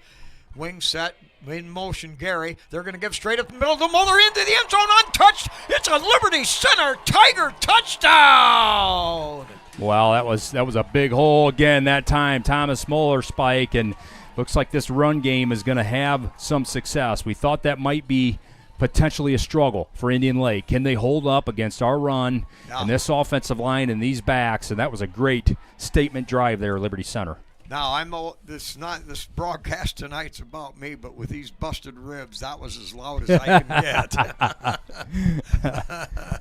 Wing set, in motion Gary. They're going to give straight up the middle of the Muller into the end zone untouched. It's a Liberty Center Tiger touchdown. Well, that was a big hole again that time. Thomas Muller, Spike, and looks like this run game is going to have some success. We thought that might be potentially a struggle for Indian Lake. Can they hold up against our run and this offensive line and these backs? And that was a great statement drive there at Liberty Center. Now, this broadcast tonight's about me, but with these busted ribs, that was as loud as I can get.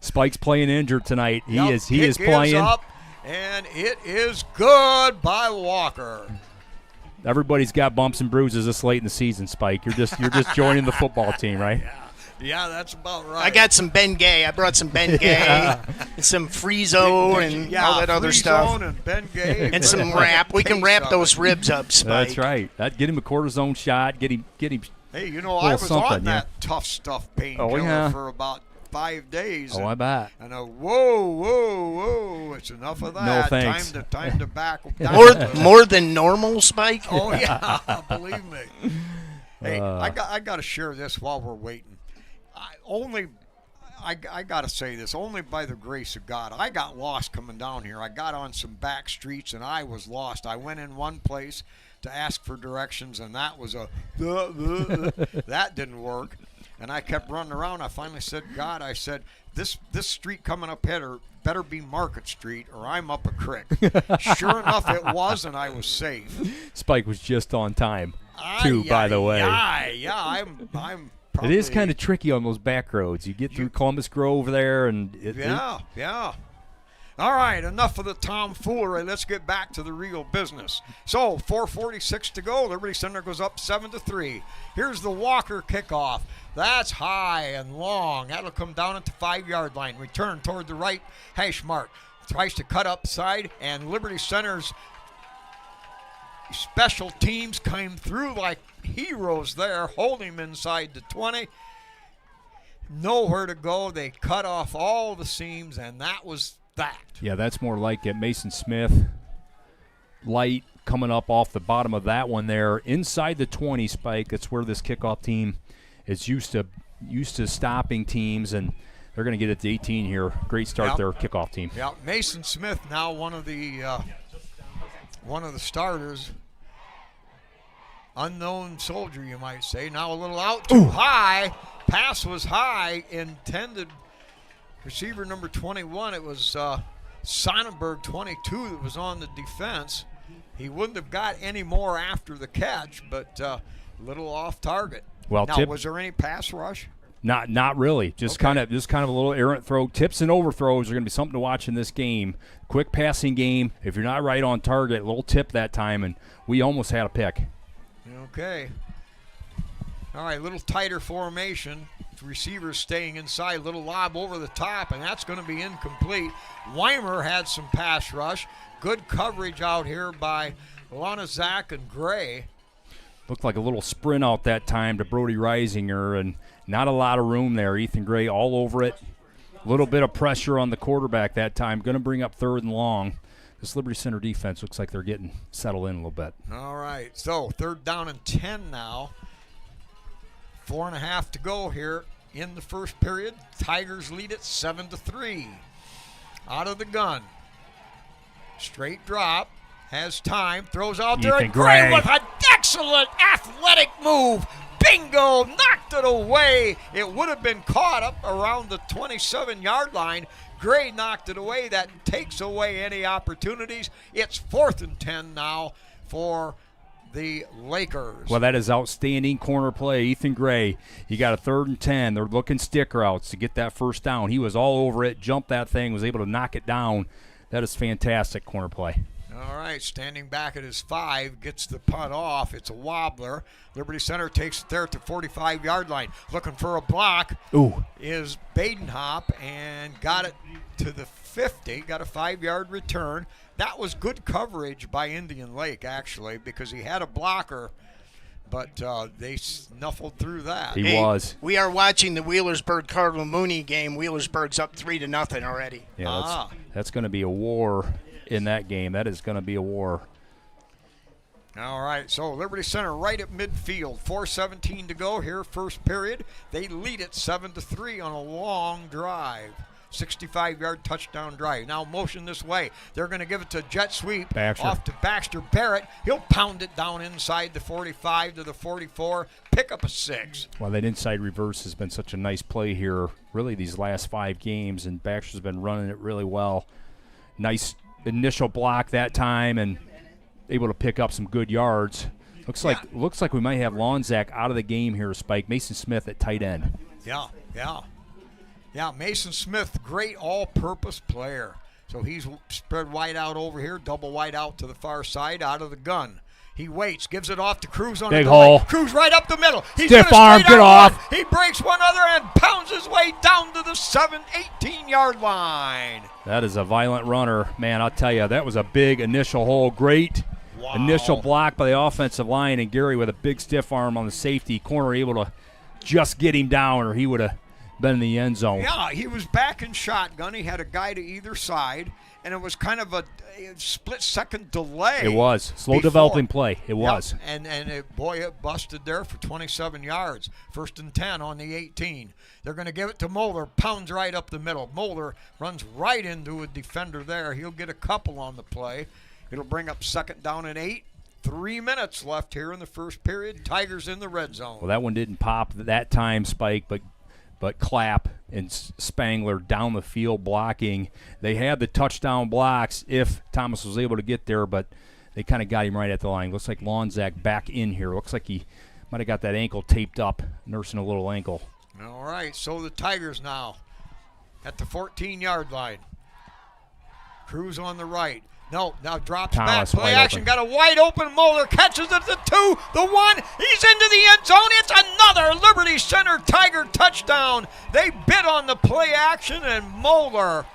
Spike's playing injured tonight. He is Kick playing. Is up, and it is good by Walker. Everybody's got bumps and bruises this late in the season, Spike. You're just joining the football team, right? Yeah, that's about right. I got some Ben Gay. I brought some Ben Gay and some Friezo and all that other stuff. And Ben Gay. And some wrap. We can wrap those ribs up, Spike. That's right. Get him a cortisone shot. Get him. Hey, I was on that tough stuff painkiller yeah. for about 5 days. I bet. And whoa, it's enough of that. No thanks. Time to back down. More than normal, Spike? Oh, yeah, believe me. Hey, I got to share this while we're waiting. I got to say this, only by the grace of God. I got lost coming down here. I got on some back streets, and I was lost. I went in one place to ask for directions, and that was that didn't work. And I kept running around. I finally said, God, I said, this street coming up here better be Market Street or I'm up a creek. Sure enough, it was, and I was safe. Spike was just on time, too, by the way. Yeah, I'm probably, it is kind of tricky on those back roads. You get through Columbus Grove there, and yeah. All right, enough of the tomfoolery. Let's get back to the real business. So, 4:46 to go. Liberty Center goes up 7-3. Here's the Walker kickoff. That's high and long. That'll come down at the 5-yard line. Return toward the right hash mark. Tries to cut upside, and Liberty Center's special teams came through like heroes there, holding him inside the 20. Nowhere to go. They cut off all the seams, and that was that. Yeah, that's more like it. Mason Smith, light coming up off the bottom of that one there. Inside the 20, Spike, that's where this kickoff team is used to stopping teams, and they're going to get it to 18 here. Great start their kickoff team. Yeah, Mason Smith now one of the starters. Unknown soldier, you might say. Now a little out too high. Pass was high, intended receiver number 21. It was Sonnenberg, 22, that was on the defense. He wouldn't have got any more after the catch, but a little off target. Well, now, was there any pass rush? Not really. Just kind of a little errant throw. Tips and overthrows are going to be something to watch in this game. Quick passing game. If you're not right on target, a little tip that time, and we almost had a pick. Okay. All right, a little tighter formation. Receivers staying inside, little lob over the top, and that's going to be incomplete. Weimer had some pass rush. Good coverage out here by Lonazak and Gray. Looked like a little sprint out that time to Brody Reisinger, and not a lot of room there. Ethan Gray all over it. A little bit of pressure on the quarterback that time. Going to bring up 3rd and long. This Liberty Center defense looks like they're getting settled in a little bit. All right, so 3rd down and 10 now. 4.5 to go here in the first period. Tigers lead it 7-3. Out of the gun. Straight drop. Has time. Throws out there. And Gray with an excellent athletic move. Bingo. Knocked it away. It would have been caught up around the 27-yard line. Gray knocked it away. That takes away any opportunities. It's 4th and 10 now for the Lakers. Well, that is outstanding corner play. Ethan Gray, you got a 3rd and 10. They're looking stick routes to get that first down. He was all over it, jumped that thing, was able to knock it down. That is fantastic corner play. All right, standing back at his 5, gets the punt off. It's a wobbler. Liberty Center takes it there at the 45-yard line. Looking for a block. Is Badenhop, and got it to the 50. Got a 5-yard return. That was good coverage by Indian Lake, actually, because he had a blocker, but they snuffled through that. He was. We are watching the Wheelersburg-Cardinal Mooney game. Wheelersburg's up 3-0 already. Yeah, that's going to be a war in that game. That is going to be a war. All right, so Liberty Center right at midfield. 4:17 to go here, first period. They lead it 7-3 on a long drive. 65-yard touchdown drive. Now motion this way. They're going to give it to jet sweep off to Baxter Barrett. He'll pound it down inside the 45 to the 44. Pick up a 6. Well, that inside reverse has been such a nice play here, really these last 5 games, and Baxter's been running it really well. Nice initial block that time, and able to pick up some good yards. Looks like we might have Lonzak out of the game here, Spike. Mason Smith at tight end. Yeah, Mason Smith, great all-purpose player. So he's spread wide out over here, double wide out to the far side, out of the gun. He waits, gives it off to Cruz on big the hole. Cruz right up the middle. He's stiff arm, get off. He breaks one other and pounds his way down to the 18-yard line. That is a violent runner. Man, I'll tell you, that was a big initial hole. Great initial block by the offensive line, and Gary with a big stiff arm on the safety corner able to just get him down, or he would have been in the end zone. Yeah, he was back in shotgun. He had a guy to either side, and it was kind of a split-second delay. It was. Slow developing play. It was. And it busted there for 27 yards. 1st and 10 on the 18. They're going to give it to Moeller. Pounds right up the middle. Moeller runs right into a defender there. He'll get a couple on the play. It'll bring up 2nd down and 8. 3 minutes left here in the first period. Tigers in the red zone. Well, that one didn't pop that time, Spike, but Clapp and Spangler down the field blocking. They had the touchdown blocks if Thomas was able to get there, but they kind of got him right at the line. Looks like Lonzak back in here. Looks like he might have got that ankle taped up, nursing a little ankle. All right, so the Tigers now at the 14-yard line. Cruz on the right. No, now drops Thomas, back. Play action. Got a wide open Moeller. Catches it at the 2, the 1. He's into the end zone. It's another Liberty Center Tiger touchdown. They bid on the play action, and Moeller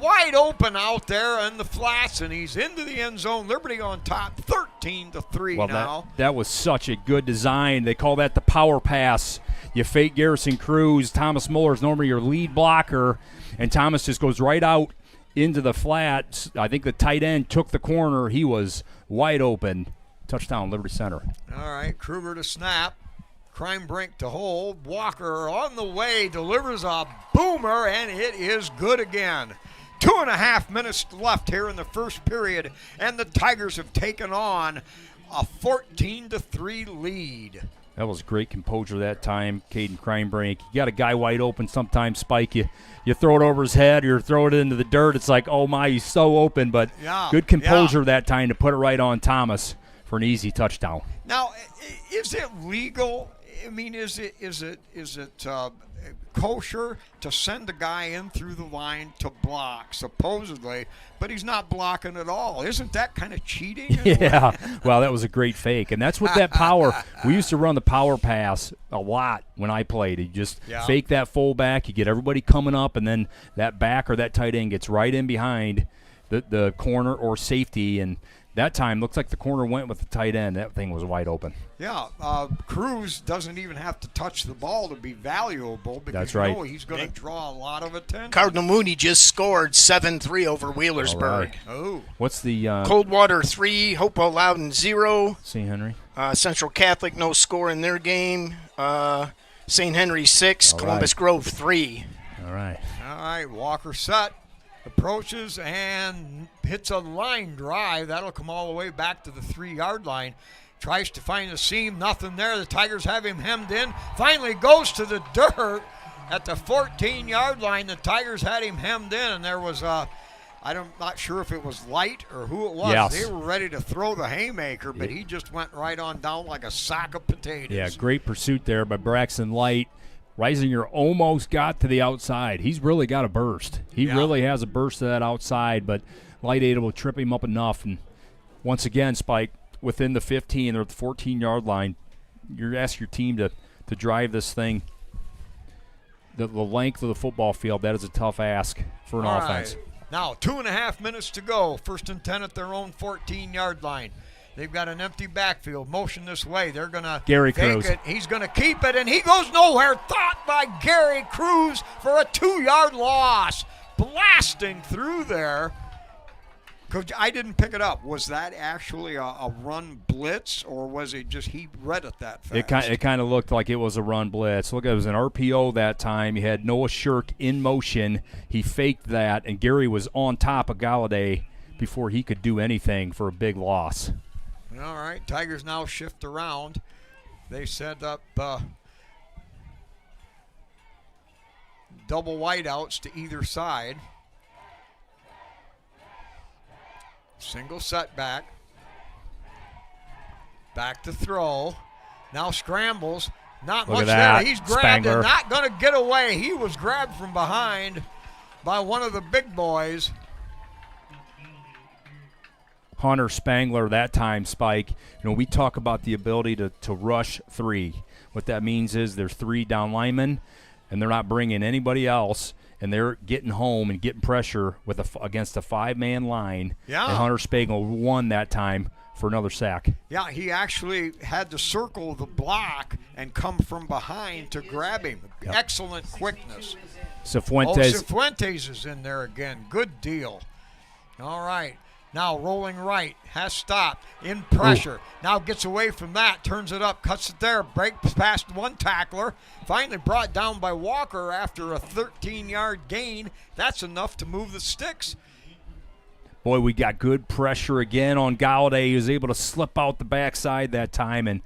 wide open out there in the flats, and he's into the end zone. Liberty on top, 13-3 now. That was such a good design. They call that the power pass. You fake Garrison Cruz. Thomas Moeller is normally your lead blocker, and Thomas just goes right out into the flat. I think the tight end took the corner. He was wide open. Touchdown, Liberty Center. All right, Kruger to snap. Crime Brink to hold. Walker on the way, delivers a boomer, and it is good again. 2.5 minutes left here in the first period, and the Tigers have taken on a 14-3 lead. That was great composure that time, Caden Crimebrink. You got a guy wide open sometimes, Spike. You throw it over his head or throw it into the dirt. It's like, oh, my, he's so open. But good composure that time to put it right on Thomas for an easy touchdown. Now, is it legal? I mean, is it kosher to send a guy in through the line to block, supposedly, but he's not blocking at all? Isn't that kind of cheating? Yeah, well, that was a great fake. And that's what that power, we used to run the power pass a lot when I played. You just fake that fullback, you get everybody coming up, and then that back or that tight end gets right in behind the corner or safety, and that time looks like the corner went with the tight end. That thing was wide open. Yeah, Cruz doesn't even have to touch the ball to be valuable because that's right. He's going to draw a lot of attention. Cardinal Mooney just scored 7-3 over Wheelersburg. Right. Oh, what's the Coldwater 3, Hopewell Loudon 0. St. Henry. Central Catholic no score in their game. St. Henry 6, Columbus Grove 3. All right, Walker set. Approaches and hits a line drive. That'll come all the way back to the 3-yard line. Tries to find a seam. Nothing there. The Tigers have him hemmed in. Finally goes to the dirt at the 14-yard line. The Tigers had him hemmed in, and there was I'm not sure if it was Light or who it was. Yes. They were ready to throw the haymaker, but he just went right on down like a sack of potatoes. Yeah, great pursuit there by Braxton Light. Reisinger almost got to the outside. He's really got a burst. He really has a burst to that outside, but Light able to trip him up enough. And once again, Spike, within the 15 or the 14-yard line, you're asking your team to drive this thing the length of the football field. That is a tough ask for an offense. Right. Now, 2.5 minutes to go. 1st and 10 at their own 14-yard line. They've got an empty backfield. Motion this way. They're going to Cruz. it. He's going to keep it, and he goes nowhere. Thought by Gary Cruz for a 2-yard loss. Blasting through there. Coach, I didn't pick it up. Was that actually a run blitz, or was it just he read it that fast? It kind of looked like it was a run blitz. Look, it was an RPO that time. He had Noah Shirk in motion. He faked that, and Gary was on top of Galladay before he could do anything for a big loss. All right, Tigers now shift around. They set up double wideouts to either side. Single setback. Back to throw. Now scrambles. Not Look much at that. there. He's grabbed Spangler. and not going to get away. He was grabbed from behind by one of the big boys. Hunter Spangler that time, Spike. We talk about the ability to rush three. What that means is there's three down linemen, and they're not bringing anybody else, and they're getting home and getting pressure against a five-man line. Yeah. And Hunter Spangler won that time for another sack. Yeah, he actually had to circle the block and come from behind to grab him. Yep. Excellent quickness. Cifuentes. Cifuentes is in there again. Good deal. All right. Now rolling right, has stopped, in pressure. Ooh. Now gets away from that, turns it up, cuts it there, breaks past one tackler. Finally brought down by Walker after a 13-yard gain. That's enough to move the sticks. Boy, we got good pressure again on Galladay. He was able to slip out the backside that time, and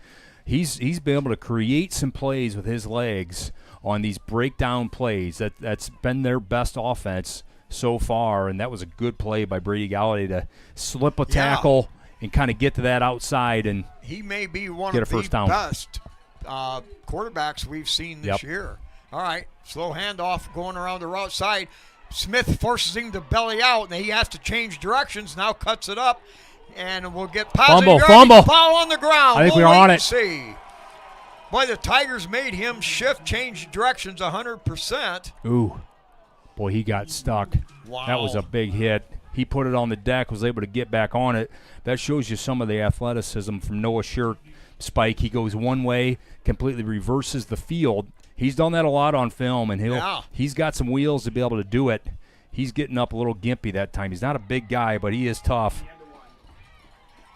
he's been able to create some plays with his legs on these breakdown plays. That's been their best offense so far, and that was a good play by Brady Galladay to slip a tackle and kind of get to that outside, and he may be one get of a first the down. best quarterbacks we've seen this year. All right, slow handoff going around the right side. Smith forces him to belly out, and he has to change directions. Now cuts it up, and we'll get positive fumble. Foul on the ground. I think we'll we're on it. See. Boy, the Tigers made him change directions 100%. Ooh. Boy, he got stuck. Wow. That was a big hit. He put it on the deck, was able to get back on it. That shows you some of the athleticism from Noah Shirk. Spike, he goes one way, completely reverses the field. He's done that a lot on film, and he's got some wheels to be able to do it. He's getting up a little gimpy that time. He's not a big guy, but he is tough.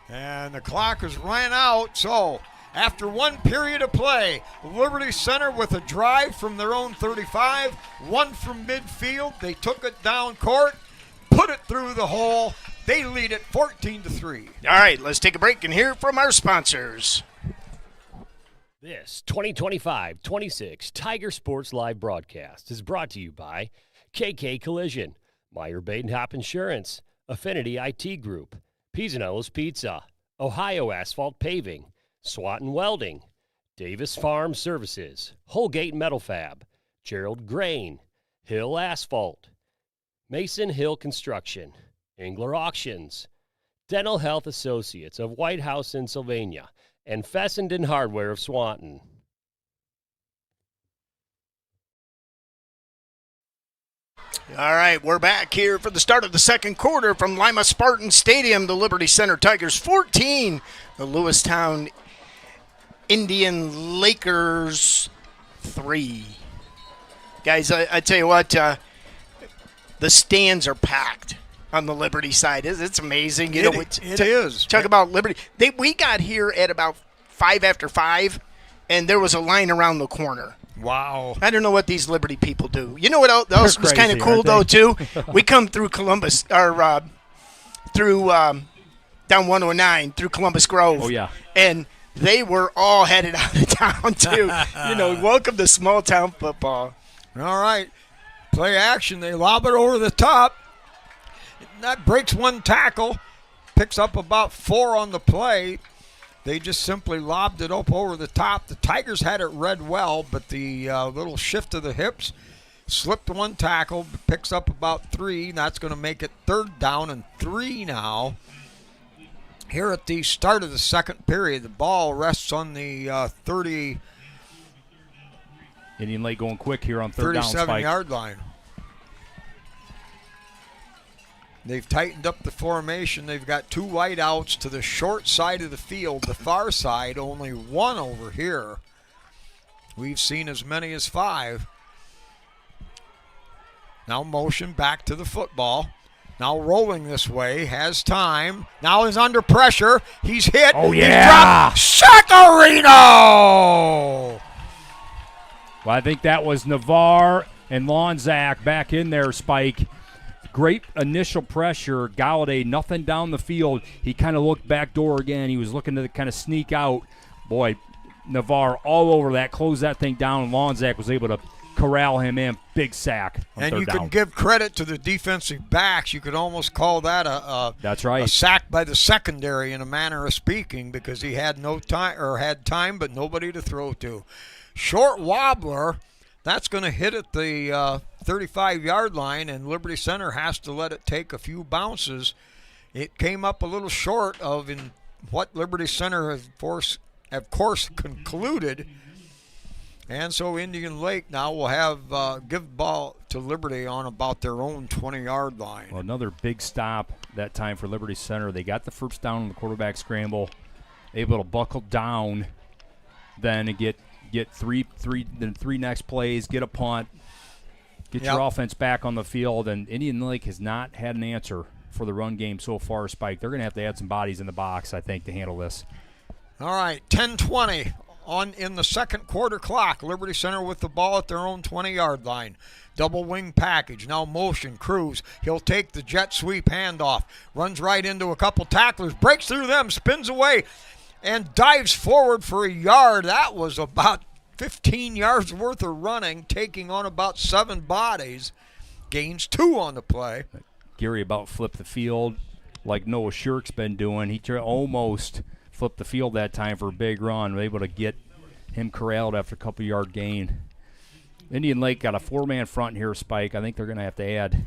And the clock is ran out, so after one period of play, Liberty Center with a drive from their own 35, one from midfield. They took it down court, put it through the hole. They lead it 14-3. All right, let's take a break and hear from our sponsors. This 2025-26 Tiger Sports Live broadcast is brought to you by KK Collision, Meyer Badenhop Insurance, Affinity IT Group, Pisanello's Pizza, Ohio Asphalt Paving, Swanton Welding, Davis Farm Services, Holgate Metal Fab, Gerald Grain, Hill Asphalt, Mason Hill Construction, Engler Auctions, Dental Health Associates of White House in Sylvania, and Fessenden Hardware of Swanton. All right, we're back here for the start of the second quarter from Lima Spartan Stadium, the Liberty Center Tigers 14, the Lewistown Indian Lakers 3. Guys, I tell you what, the stands are packed on the Liberty side. It's amazing. It is. Talk about Liberty. We got here at about 5 after 5, and there was a line around the corner. Wow. I don't know what these Liberty people do. You know what else was kind of cool, though, too? We come through Columbus, or through down 109, through Columbus Grove. Oh, yeah. And they were all headed out of town, too. Welcome to small-town football. All right. Play action. They lob it over the top. That breaks one tackle. Picks up about 4 on the play. They just simply lobbed it up over the top. The Tigers had it read well, but the little shift of the hips slipped one tackle, picks up about 3. That's going to make it 3rd down and 3 now. Here at the start of the second period, the ball rests on the 30. Indian Lake going quick here on 3rd down, Spike. 37-yard line. They've tightened up the formation. They've got 2 wideouts to the short side of the field. The far side, only 1 over here. We've seen as many as 5. Now motion back to the football. Now rolling this way, has time. Now is under pressure. He's hit. Oh, He's yeah. dropped. Sacarino! Well, I think that was Navarre and Lonzak back in there, Spike. Great initial pressure. Galladay, nothing down the field. He kind of looked back door again. He was looking to kind of sneak out. Boy, Navarre all over that, closed that thing down, and Lonzak was able to corral him in. Big sack on and third you down. can give credit to the defensive backs. You could almost call that That's right. a sack by the secondary in a manner of speaking, because he had no time, or had time but nobody to throw to. Short wobbler. That's going to hit at the 35-yard line, and Liberty Center has to let it take a few bounces. It came up a little short of in what Liberty Center has, of course, concluded. And so Indian Lake now will have give the ball to Liberty on about their own 20-yard line. Well, another big stop that time for Liberty Center. They got the first down on the quarterback scramble, able to buckle down, then to get three next plays, get a punt, get your offense back on the field, and Indian Lake has not had an answer for the run game so far, Spike. They're going to have to add some bodies in the box, I think, to handle this. All right, 10-20 on in the second quarter clock. Liberty Center with the ball at their own 20-yard line. Double wing package, now motion, Cruz. He'll take the jet sweep handoff, runs right into a couple tacklers, breaks through them, spins away, and dives forward for a yard. That was about 15 yards worth of running, taking on about 7 bodies. Gains 2 on the play. Gary about flipped the field like Noah Shirk's been doing. He almost flipped the field that time for a big run. We're able to get him corralled after a couple-yard gain. Indian Lake got a 4-man front here, Spike. I think they're going to have to add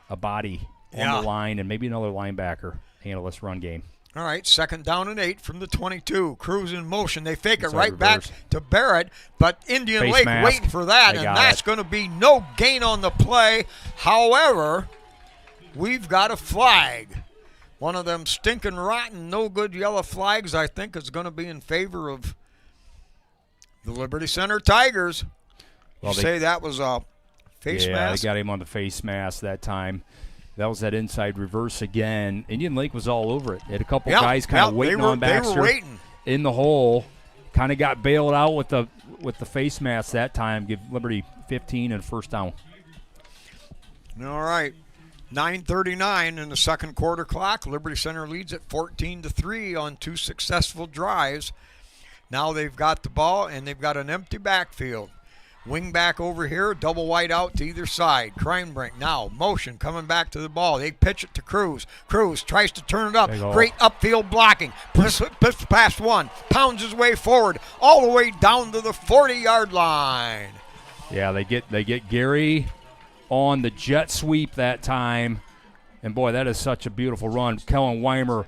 a body on the line and maybe another linebacker handle this run game. All right, 2nd down and 8 from the 22. Cruz in motion. They fake it Inside right reverse. back to Barrett, but Indian Face Lake mask. waiting for that, They and got that's it. going to be no gain on the play. However, we've got a flag. One of them stinking rotten, no good yellow flags, I think, is going to be in favor of the Liberty Center Tigers. Well, You say that was a face yeah, mask? they got him on the face mask that time. That was that inside reverse again. Indian Lake was all over it. They had a couple guys kind of waiting on Baxter They were waiting. in the hole. Kind of got bailed out with the face mask that time. Give Liberty 15 and first down. All right. 9:39 in the second quarter clock. Liberty Center leads at 14-3 on 2 successful drives. Now they've got the ball, and they've got an empty backfield. Wing back over here, double wide out to either side. Kreinbrink now, motion, coming back to the ball. They pitch it to Cruz. Cruz tries to turn it up. Great upfield blocking. Pips past one. Pounds his way forward, all the way down to the 40-yard line. Yeah, they get Gary on the jet sweep that time. And, boy, that is such a beautiful run. Kellen Weimer,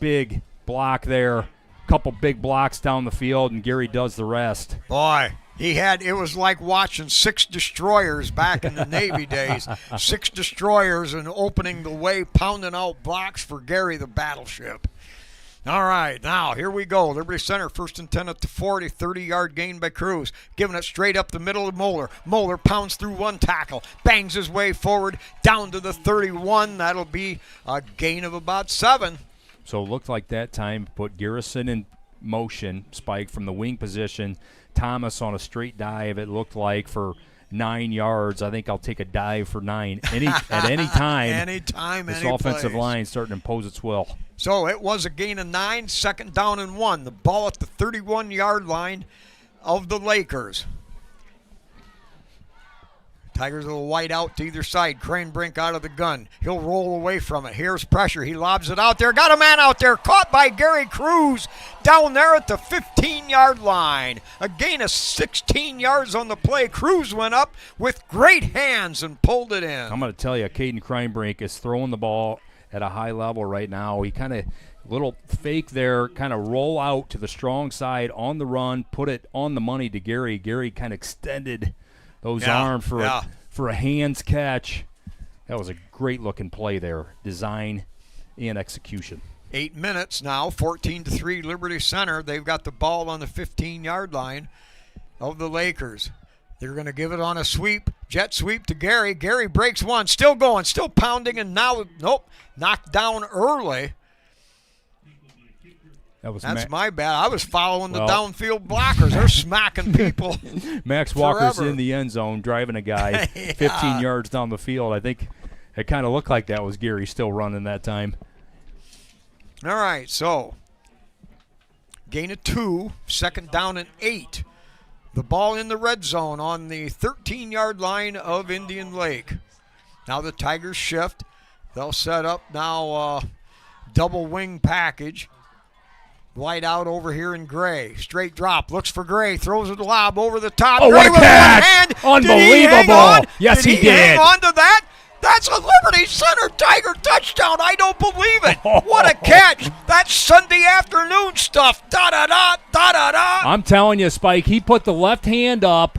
big block there. Couple big blocks down the field, and Gary does the rest. Boy. It was like watching 6 destroyers back in the Navy days. 6 destroyers and opening the way, pounding out blocks for Gary the battleship. All right, now here we go. Liberty Center, 1st and 10 at the 40, 30-yard gain by Cruz. Giving it straight up the middle of Moeller. Moeller pounds through one tackle, bangs his way forward down to the 31. That'll be a gain of about 7. So it looked like that time put Garrison in motion, Spike from the wing position. Thomas on a straight dive, it looked like, for 9 yards. I think I'll take a dive for 9 at any time. Anytime, this any offensive place. line starting to impose its will. So it was a gain of 9, 2nd down and 1. The ball at the 31-yard line of the Lakers. Tigers will wide out to either side. Kreinbrink out of the gun. He'll roll away from it. Here's pressure. He lobs it out there. Got a man out there. Caught by Gary Cruz down there at the 15-yard line. A gain of 16 yards on the play. Cruz went up with great hands and pulled it in. I'm going to tell you, Caden Kreinbrink is throwing the ball at a high level right now. He kind of, little fake there, kind of roll out to the strong side on the run, put it on the money to Gary. Gary kind of extended those arms for a hands catch. That was a great-looking play there, design and execution. 8 minutes now, 14-3 Liberty Center. They've got the ball on the 15-yard line of the Lakers. They're going to give it on a sweep Jet sweep to Gary. Gary breaks one. Still going. Still pounding. And now, nope, knocked down early. That's my bad. I was following the downfield blockers. They're smacking people. Max Walker's in the end zone driving a guy 15 yards down the field. I think it kind of looked like that was Gary still running that time. All right, so gain of 2, second down and 8. The ball in the red zone on the 13-yard line of Indian Lake. Now the Tigers shift. They'll set up now double wing package. Wide out over here in Gray. Straight drop. Looks for Gray. Throws it lob over the top. Oh, Gray what a with catch! one hand. Unbelievable. Yes, he did. Hang did. on to that? That's a Liberty Center Tiger touchdown. I don't believe it. What a catch. That's Sunday afternoon stuff. Da-da-da, da-da-da. I'm telling you, Spike, he put the left hand up,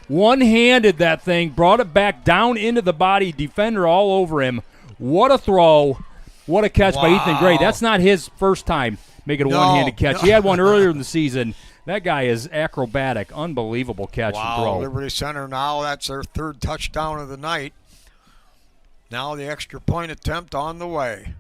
one-handed that thing, brought it back down into the body, defender all over him. What a throw. What a catch by Ethan Gray. That's not his first time making a one-handed catch. He had one earlier in the season. That guy is acrobatic. Unbelievable catch and throw. Liberty Center now, that's their third touchdown of the night. Now the extra point attempt on the way.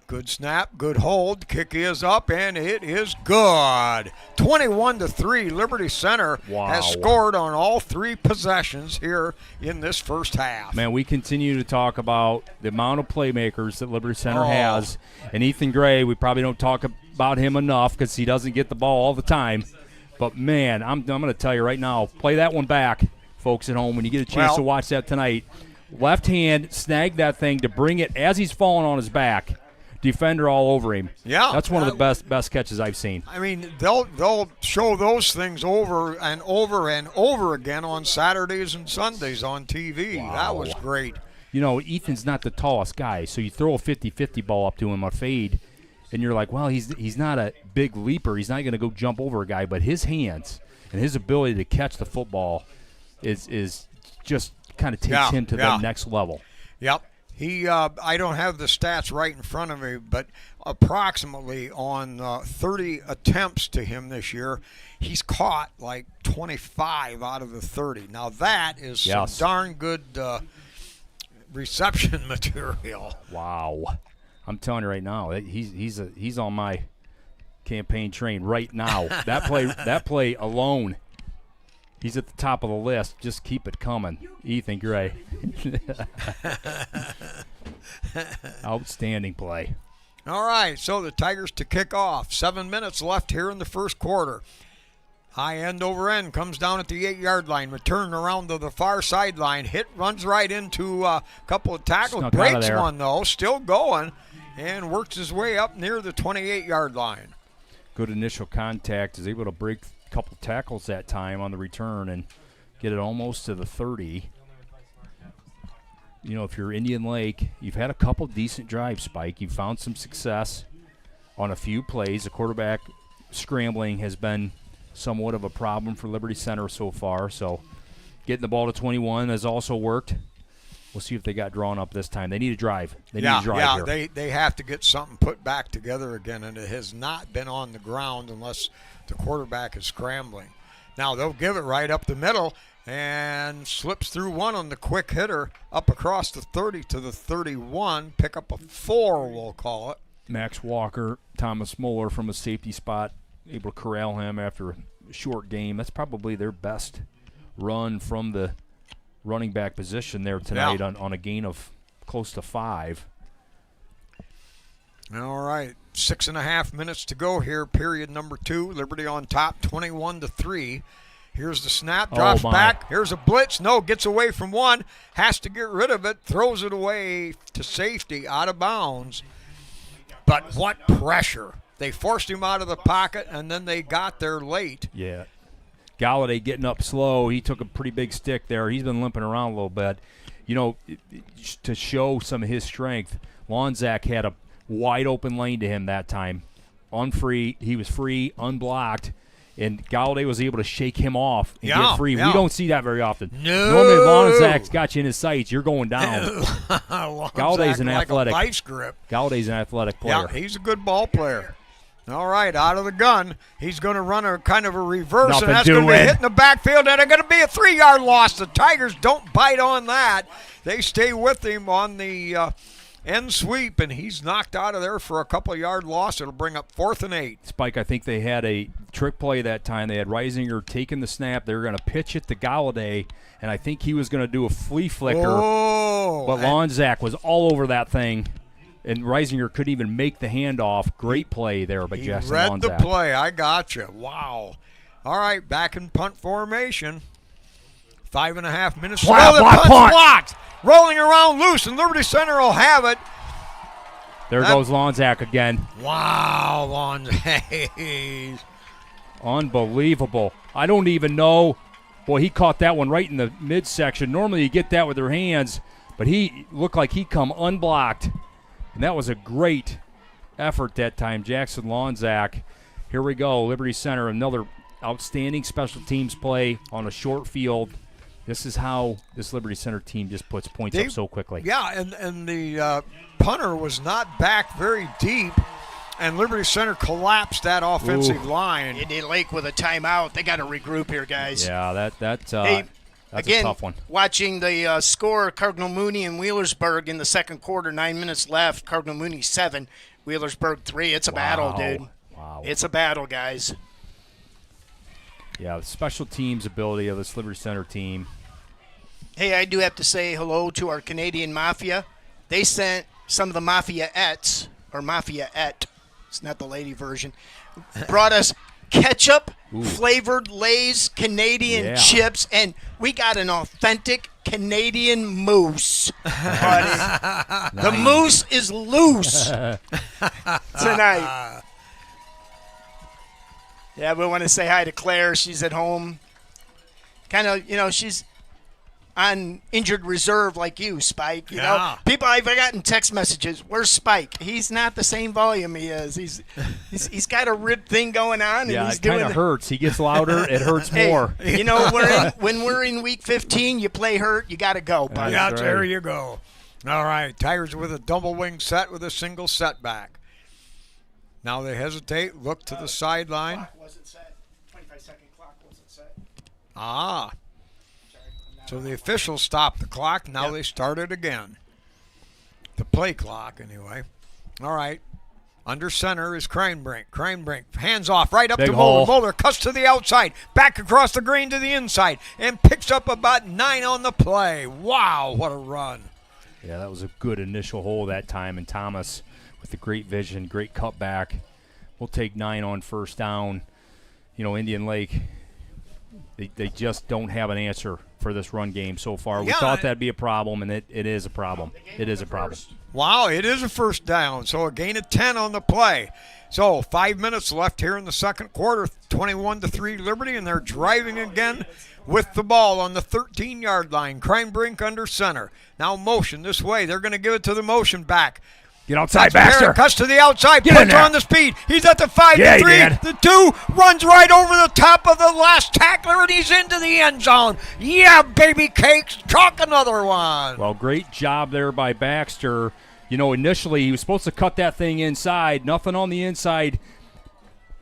Good snap, good hold. Kick is up, and it is good. 21-3. Liberty Center has scored on all 3 possessions here in this first half. Man, we continue to talk about the amount of playmakers that Liberty Center has. And Ethan Gray, we probably don't talk about him enough because he doesn't get the ball all the time. But, man, I'm going to tell you right now, play that one back, folks at home, when you get a chance to watch that tonight. Left hand, snag that thing to bring it as he's falling on his back. Defender all over him. Yeah, that's one of the best catches I've seen. I mean, they'll show those things over and over and over again on Saturdays and Sundays on TV. Wow. That was great. You know, Ethan's not the tallest guy, so you throw a 50-50 ball up to him, a fade, and you're like, well, he's not a big leaper. He's not going to go jump over a guy, but his hands and his ability to catch the football is just kind of takes him to the next level. Yep. He, I don't have the stats right in front of me, but approximately on 30 attempts to him this year, he's caught like 25 out of the 30. Now that is some darn good reception material. Wow, I'm telling you right now, he's on my campaign train right now. that play alone. He's at the top of the list. Just keep it coming. Ethan Gray. Outstanding play. All right, so the Tigers to kick off. 7 minutes left here in the first quarter. High end over end comes down at the 8-yard line. Return around to the far sideline. Hit, runs right into a couple of tackles. Snuck breaks one, though. Still going. And works his way up near the 28-yard line. Good initial contact. Is able to break couple tackles that time on the return and get it almost to the 30. You know, if you're Indian Lake, you've had a couple decent drives, Spike. You've found some success on a few plays. The quarterback scrambling has been somewhat of a problem for Liberty Center so far, so getting the ball to 21 has also worked. We'll see if they got drawn up this time. They need a drive. They need a drive here. They have to get something put back together again, and it has not been on the ground unless the quarterback is scrambling. Now they'll give it right up the middle and slips through one on the quick hitter up across the 30 to the 31. Pick up a 4, we'll call it. Max Walker, Thomas Moeller from a safety spot, able to corral him after a short game. That's probably their best run from the running back position there tonight on a gain of close to 5. All right, 6.5 minutes to go here, period number 2. Liberty on top, 21-3. Here's the snap, drops back. Here's a blitz. No, gets away from one. Has to get rid of it. Throws it away to safety, out of bounds. But what pressure. They forced him out of the pocket, and then they got there late. Yeah. Galladay getting up slow. He took a pretty big stick there. He's been limping around a little bit. You know, to show some of his strength, Lonzak had a wide open lane to him that time. He was free, unblocked, and Galladay was able to shake him off and get free. We don't see that very often. No. Normally, Lonzak's got you in his sights. You're going down. Galladay's an like athletic. A vice grip. Galladay's an athletic player. Yeah, he's a good ball player. All right, out of the gun. He's going to run a kind of a reverse, Nothing and that's going to be doing. hitting the backfield, and it's going to be a 3-yard loss. The Tigers don't bite on that. They stay with him on the end sweep, and he's knocked out of there for a couple-yard loss. It'll bring up 4th and 8. Spike, I think they had a trick play that time. They had Reisinger taking the snap. They were going to pitch it to Galladay, and I think he was going to do a flea flicker. Oh, but Lonzak was all over that thing, and Reisinger couldn't even make the handoff. Great play there by Jackson Lonzak. He read the play. I got you. Wow. All right, back in punt formation. 5.5 minutes. Block, the block, punt's punt. blocked. Rolling around loose, and Liberty Center will have it. There goes Lonzak again. Wow, Lonzak. Unbelievable. I don't even know. Boy, he caught that one right in the midsection. Normally you get that with your hands, but he looked like he come unblocked. And that was a great effort that time. Jackson Lonzak. Here we go. Liberty Center, another outstanding special teams play on a short field. This is how this Liberty Center team just puts points up so quickly. Yeah, and the punter was not back very deep, and Liberty Center collapsed that offensive line. Indian Lake with a timeout. They got to regroup here, guys. Yeah, that's again, a tough one. Watching the score, Cardinal Mooney and Wheelersburg in the second quarter, 9 minutes left. Cardinal Mooney 7, Wheelersburg 3. It's a battle, dude. Wow. It's a battle, guys. Yeah, the special teams ability of this Liberty Center team. Hey, I do have to say hello to our Canadian Mafia. They sent some of the Mafia-ettes, or Mafia-ette, it's not the lady version, brought us ketchup-flavored Lay's Canadian chips, and we got an authentic Canadian moose. Buddy. The moose is loose tonight. Yeah, we want to say hi to Claire. She's at home. Kind of, she's on injured reserve like you, Spike. You know, people, I've gotten text messages. Where's Spike? He's not the same volume he is. He's got a rib thing going on. Yeah, and he's it kind of hurts. He gets louder. It hurts more. You know, when we're in week 15, you play hurt. You got to go, buddy. Yeah, there you go. All right, Tigers with a double wing set with a single setback. Now they hesitate, look to the sideline. Clock wasn't set. 25-second clock wasn't set. So the officials stopped the clock. Now they start it again. The play clock, anyway. All right. Under center is Kreinbrink. Kreinbrink, hands off, right up Big to hole. Moeller. Moeller cuts to the outside, back across the green to the inside, and picks up about 9 on the play. Wow, what a run. Yeah, that was a good initial hole that time, and Thomas with the great vision, great cutback. We'll take 9 on first down. You know, Indian Lake, they just don't have an answer for this run game so far. We thought that'd be a problem, and it is a problem. It is a problem. Wow, it is a first down, so a gain of 10 on the play. So 5 minutes left here in the second quarter, 21-3 Liberty, and they're driving again with the ball on the 13-yard line. Kreinbrink under center. Now motion this way. They're going to give it to the motion back. Get outside, Baxter. Cuts to the outside. Get in Puts there. on the speed. He's at the 5 Yeah, to 3. he did. The 2 runs right over the top of the last tackler, and he's into the end zone. Yeah, baby cakes. Chalk another one. Well, great job there by Baxter. You know, initially he was supposed to cut that thing inside. Nothing on the inside.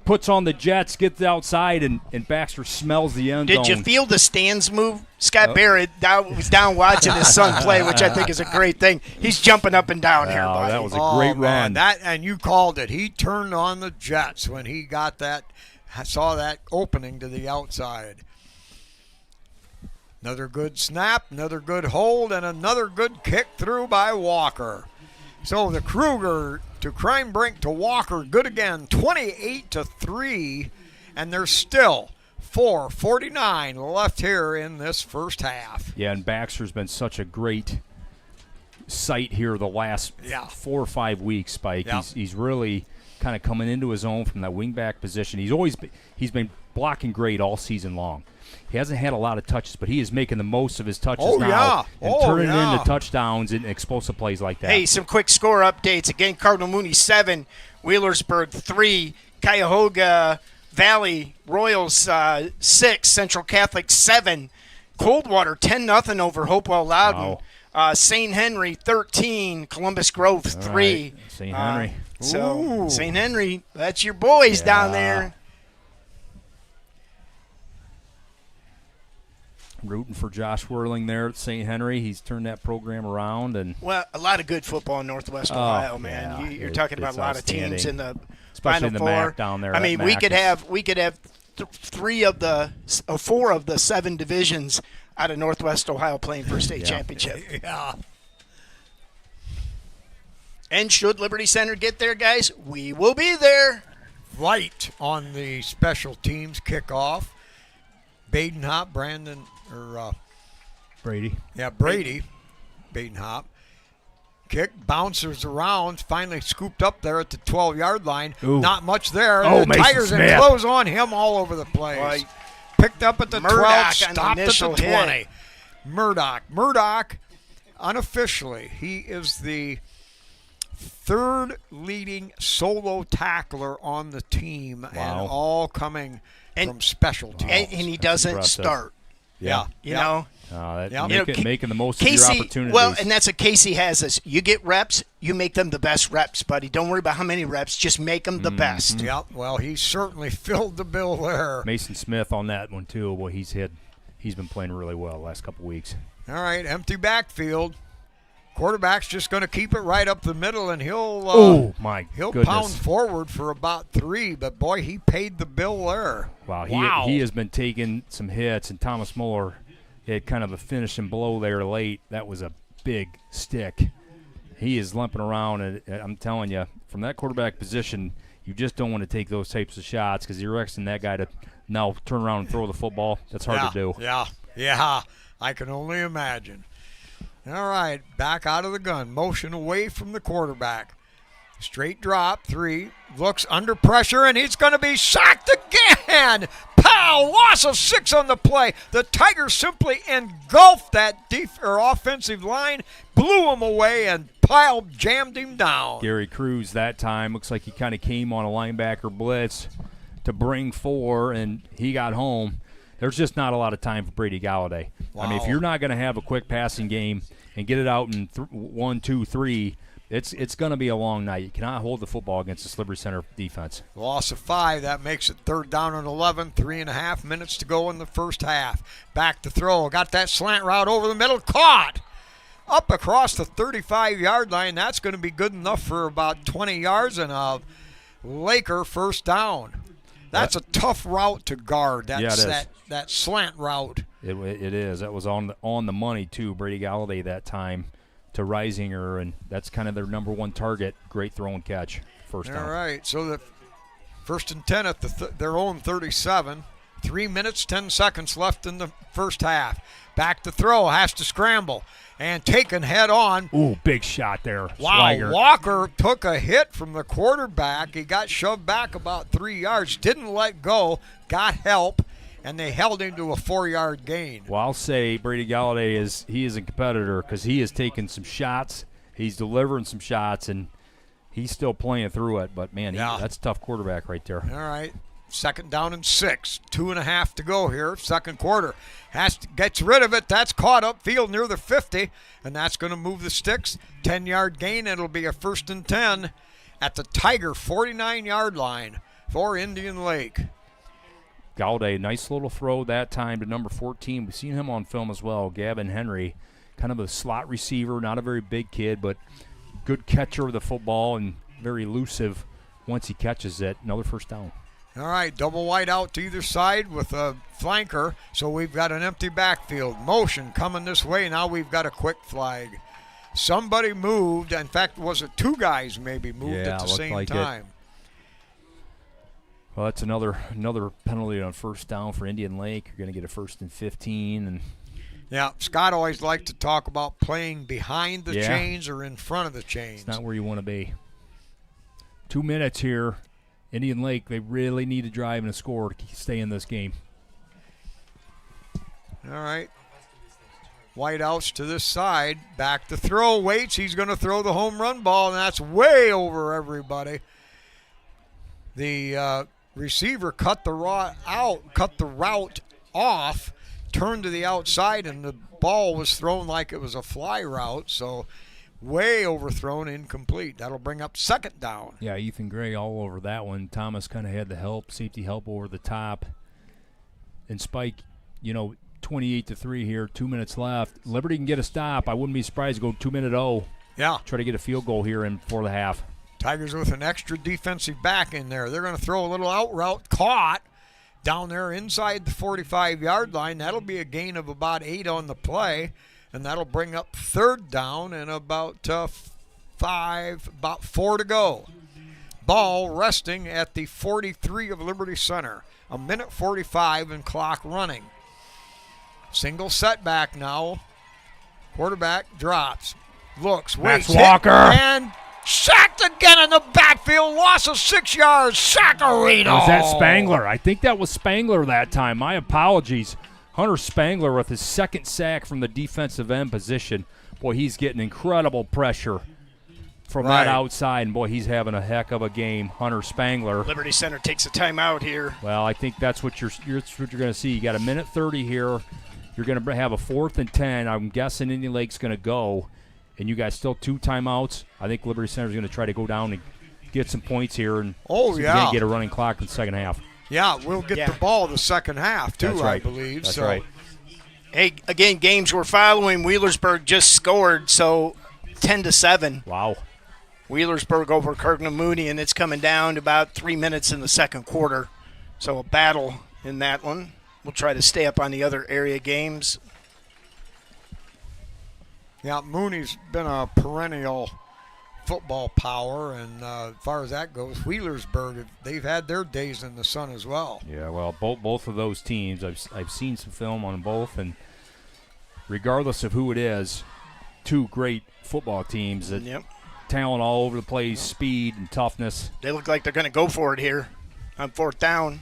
Puts on the jets, gets outside, and Baxter smells the end zone. Did you feel the stands move? Scott Barrett was down watching his son play, which I think is a great thing. He's jumping up and down here, buddy. That was a great run. And you called it. He turned on the jets when he got that, saw that opening to the outside. Another good snap, another good hold, and another good kick through by Walker. So the Kruger to Kreinbrink to Walker, good again, 28-3, and there's still 4:49 left here in this first half. Yeah, and Baxter's been such a great sight here the last 4 or 5 weeks, Spike. Yeah. He's really kind of coming into his own from that wingback position. He's been blocking great all season long. He hasn't had a lot of touches, but he is making the most of his touches now and turning it into touchdowns and explosive plays like that. Hey, some quick score updates. Again, Cardinal Mooney 7, Wheelersburg 3, Cuyahoga Valley Royals 6, Central Catholic 7, Coldwater 10-0 over Hopewell Loudon. Wow. St. Henry 13, Columbus Grove 3. Right. St. Henry. So, St. Henry, that's your boys down there. Rooting for Josh Whirling there at St. Henry. He's turned that program around. And well, a lot of good football in Northwest Ohio, man. Yeah, you're talking about a lot of teams in the especially Final in the Four. MAC down there. I mean, we could have 4 of the 7 divisions out of Northwest Ohio playing for a state championship. Yeah. And should Liberty Center get there, guys, we will be there. Right on the special teams kickoff. Badenhop, Brady. Yeah, Brady. Badenhop. Kick, bounces around, finally scooped up there at the 12-yard line. Ooh. Not much there. Oh, The Mason Tigers Smith. enclose on him all over the place. Right. Picked up at the Murdoch 12, on the stopped at initial the 20. hit. Murdoch, unofficially, he is the third leading solo tackler on the team, and all coming from special teams. And he doesn't impressive. start. Yeah. You know? Making the most of Casey, your opportunities. well, and that's what Casey has is you get reps, you make them the best reps, buddy. Don't worry about how many reps, just make them the best. Yeah, well, he certainly filled the bill there. Mason Smith on that one, too. Well, he's been playing really well the last couple weeks. All right, empty backfield. Quarterback's just going to keep it right up the middle, and he'll pound forward for about 3. But boy, he paid the bill there. Wow, he has been taking some hits, and Thomas Muller had kind of a finishing blow there late. That was a big stick. He is limping around, and I'm telling you, from that quarterback position, you just don't want to take those types of shots because you're expecting that guy to now turn around and throw the football. That's hard to do. Yeah, I can only imagine. All right, back out of the gun. Motion away from the quarterback. Straight drop, 3. Looks under pressure, and he's going to be sacked again. Pow! Loss of 6 on the play. The Tigers simply engulfed that offensive line, blew him away, and jammed him down. Gary Cruz that time looks like he kind of came on a linebacker blitz to bring 4, and he got home. There's just not a lot of time for Brady Galladay. Wow. I mean, if you're not going to have a quick passing game and get it out in 1, 2, 3, it's going to be a long night. You cannot hold the football against the Liberty Center defense. Loss of 5. That makes it 3rd down and 11. 3.5 minutes to go in the first half. Back to throw. Got that slant route over the middle. Caught. Up across the 35-yard line. That's going to be good enough for about 20 yards and a Laker first down. That's a tough route to guard. That's that slant route. It is. That was on the money, too. Brady Galladay that time to Reisinger, and that's kind of their number 1 target. Great throw and catch. First down. All right, so the 1st and 10 at their own 37. 3 minutes, 10 seconds left in the first half. Back to throw, has to scramble, and taken head on. Ooh, big shot there. Wow, Swigert. Walker took a hit from the quarterback. He got shoved back about 3 yards, didn't let go, got help, and they held him to a 4-yard gain. Well, I'll say Brady Galladay is a competitor because he has taken some shots. He's delivering some shots, and he's still playing through it. But, man, that's a tough quarterback right there. All right. 2nd down and 6. 2.5 to go here. Second quarter. Gets rid of it. That's caught up field near the 50, and that's going to move the sticks. 10-yard gain. It'll be a 1st and 10 at the Tiger 49-yard line for Indian Lake. Galladay, nice little throw that time to number 14. We've seen him on film as well. Gavin Henry, kind of a slot receiver, not a very big kid, but good catcher of the football and very elusive once he catches it. Another first down. All right, double wide out to either side with a flanker. So we've got an empty backfield. Motion coming this way. Now we've got a quick flag. Somebody moved. In fact, was it 2 guys maybe moved at the same time? Well, that's another penalty on first down for Indian Lake. You're going to get a 1st and 15. And yeah, Scott always liked to talk about playing behind the chains or in front of the chains. It's not where you want to be. 2 minutes here. Indian Lake, they really need to drive and a score to stay in this game. All right. White outs to this side. Back to throw. Waits. He's going to throw the home run ball, and that's way over everybody. The receiver cut the route off, turned to the outside, and the ball was thrown like it was a fly route. So way overthrown, incomplete. That'll bring up second down. Yeah, Ethan Gray all over that one. Thomas kind of had the help, safety help over the top. And Spike, 28-3 here, 2 minutes left. Liberty can get a stop. I wouldn't be surprised to go 2-minute. Yeah. Try to get a field goal here before the half. Tigers with an extra defensive back in there. They're going to throw a little out route, caught down there inside the 45-yard line. That'll be a gain of about 8 on the play, and that'll bring up third down and about 4 to go. Ball resting at the 43 of Liberty Center. 1:45 and clock running. Single setback now. Quarterback drops. Looks, waits, Max Walker. And sacked again in the backfield. Loss of 6 yards. Saccarino. Was that Spangler? I think that was Spangler that time. My apologies. Hunter Spangler with his second sack from the defensive end position. Boy, he's getting incredible pressure from that outside, and boy, he's having a heck of a game. Hunter Spangler. Liberty Center takes a timeout here. Well, I think that's what you're going to see. You got 1:30 here. You're going to have a 4th and 10. I'm guessing Indian Lake's going to go, and you guys still 2 timeouts. I think Liberty Center's going to try to go down and get some points here, and see if we can't get a running clock in the second half. Yeah, we'll get the ball the second half too. That's right. I believe. That's so. right. Hey, again, games we're following. Wheelersburg just scored, so 10-7. Wow. Wheelersburg over Kirkland Mooney, and it's coming down to about 3 minutes in the second quarter. So a battle in that one. We'll try to stay up on the other area games. Yeah, Mooney's been a perennial football power, and as far as that goes, Wheelersburg, they've had their days in the sun as well. Yeah, well, both of those teams, I've seen some film on both, and regardless of who it is, 2 great football teams that talent all over the place, speed and toughness. They look like they're going to go for it here on 4th down.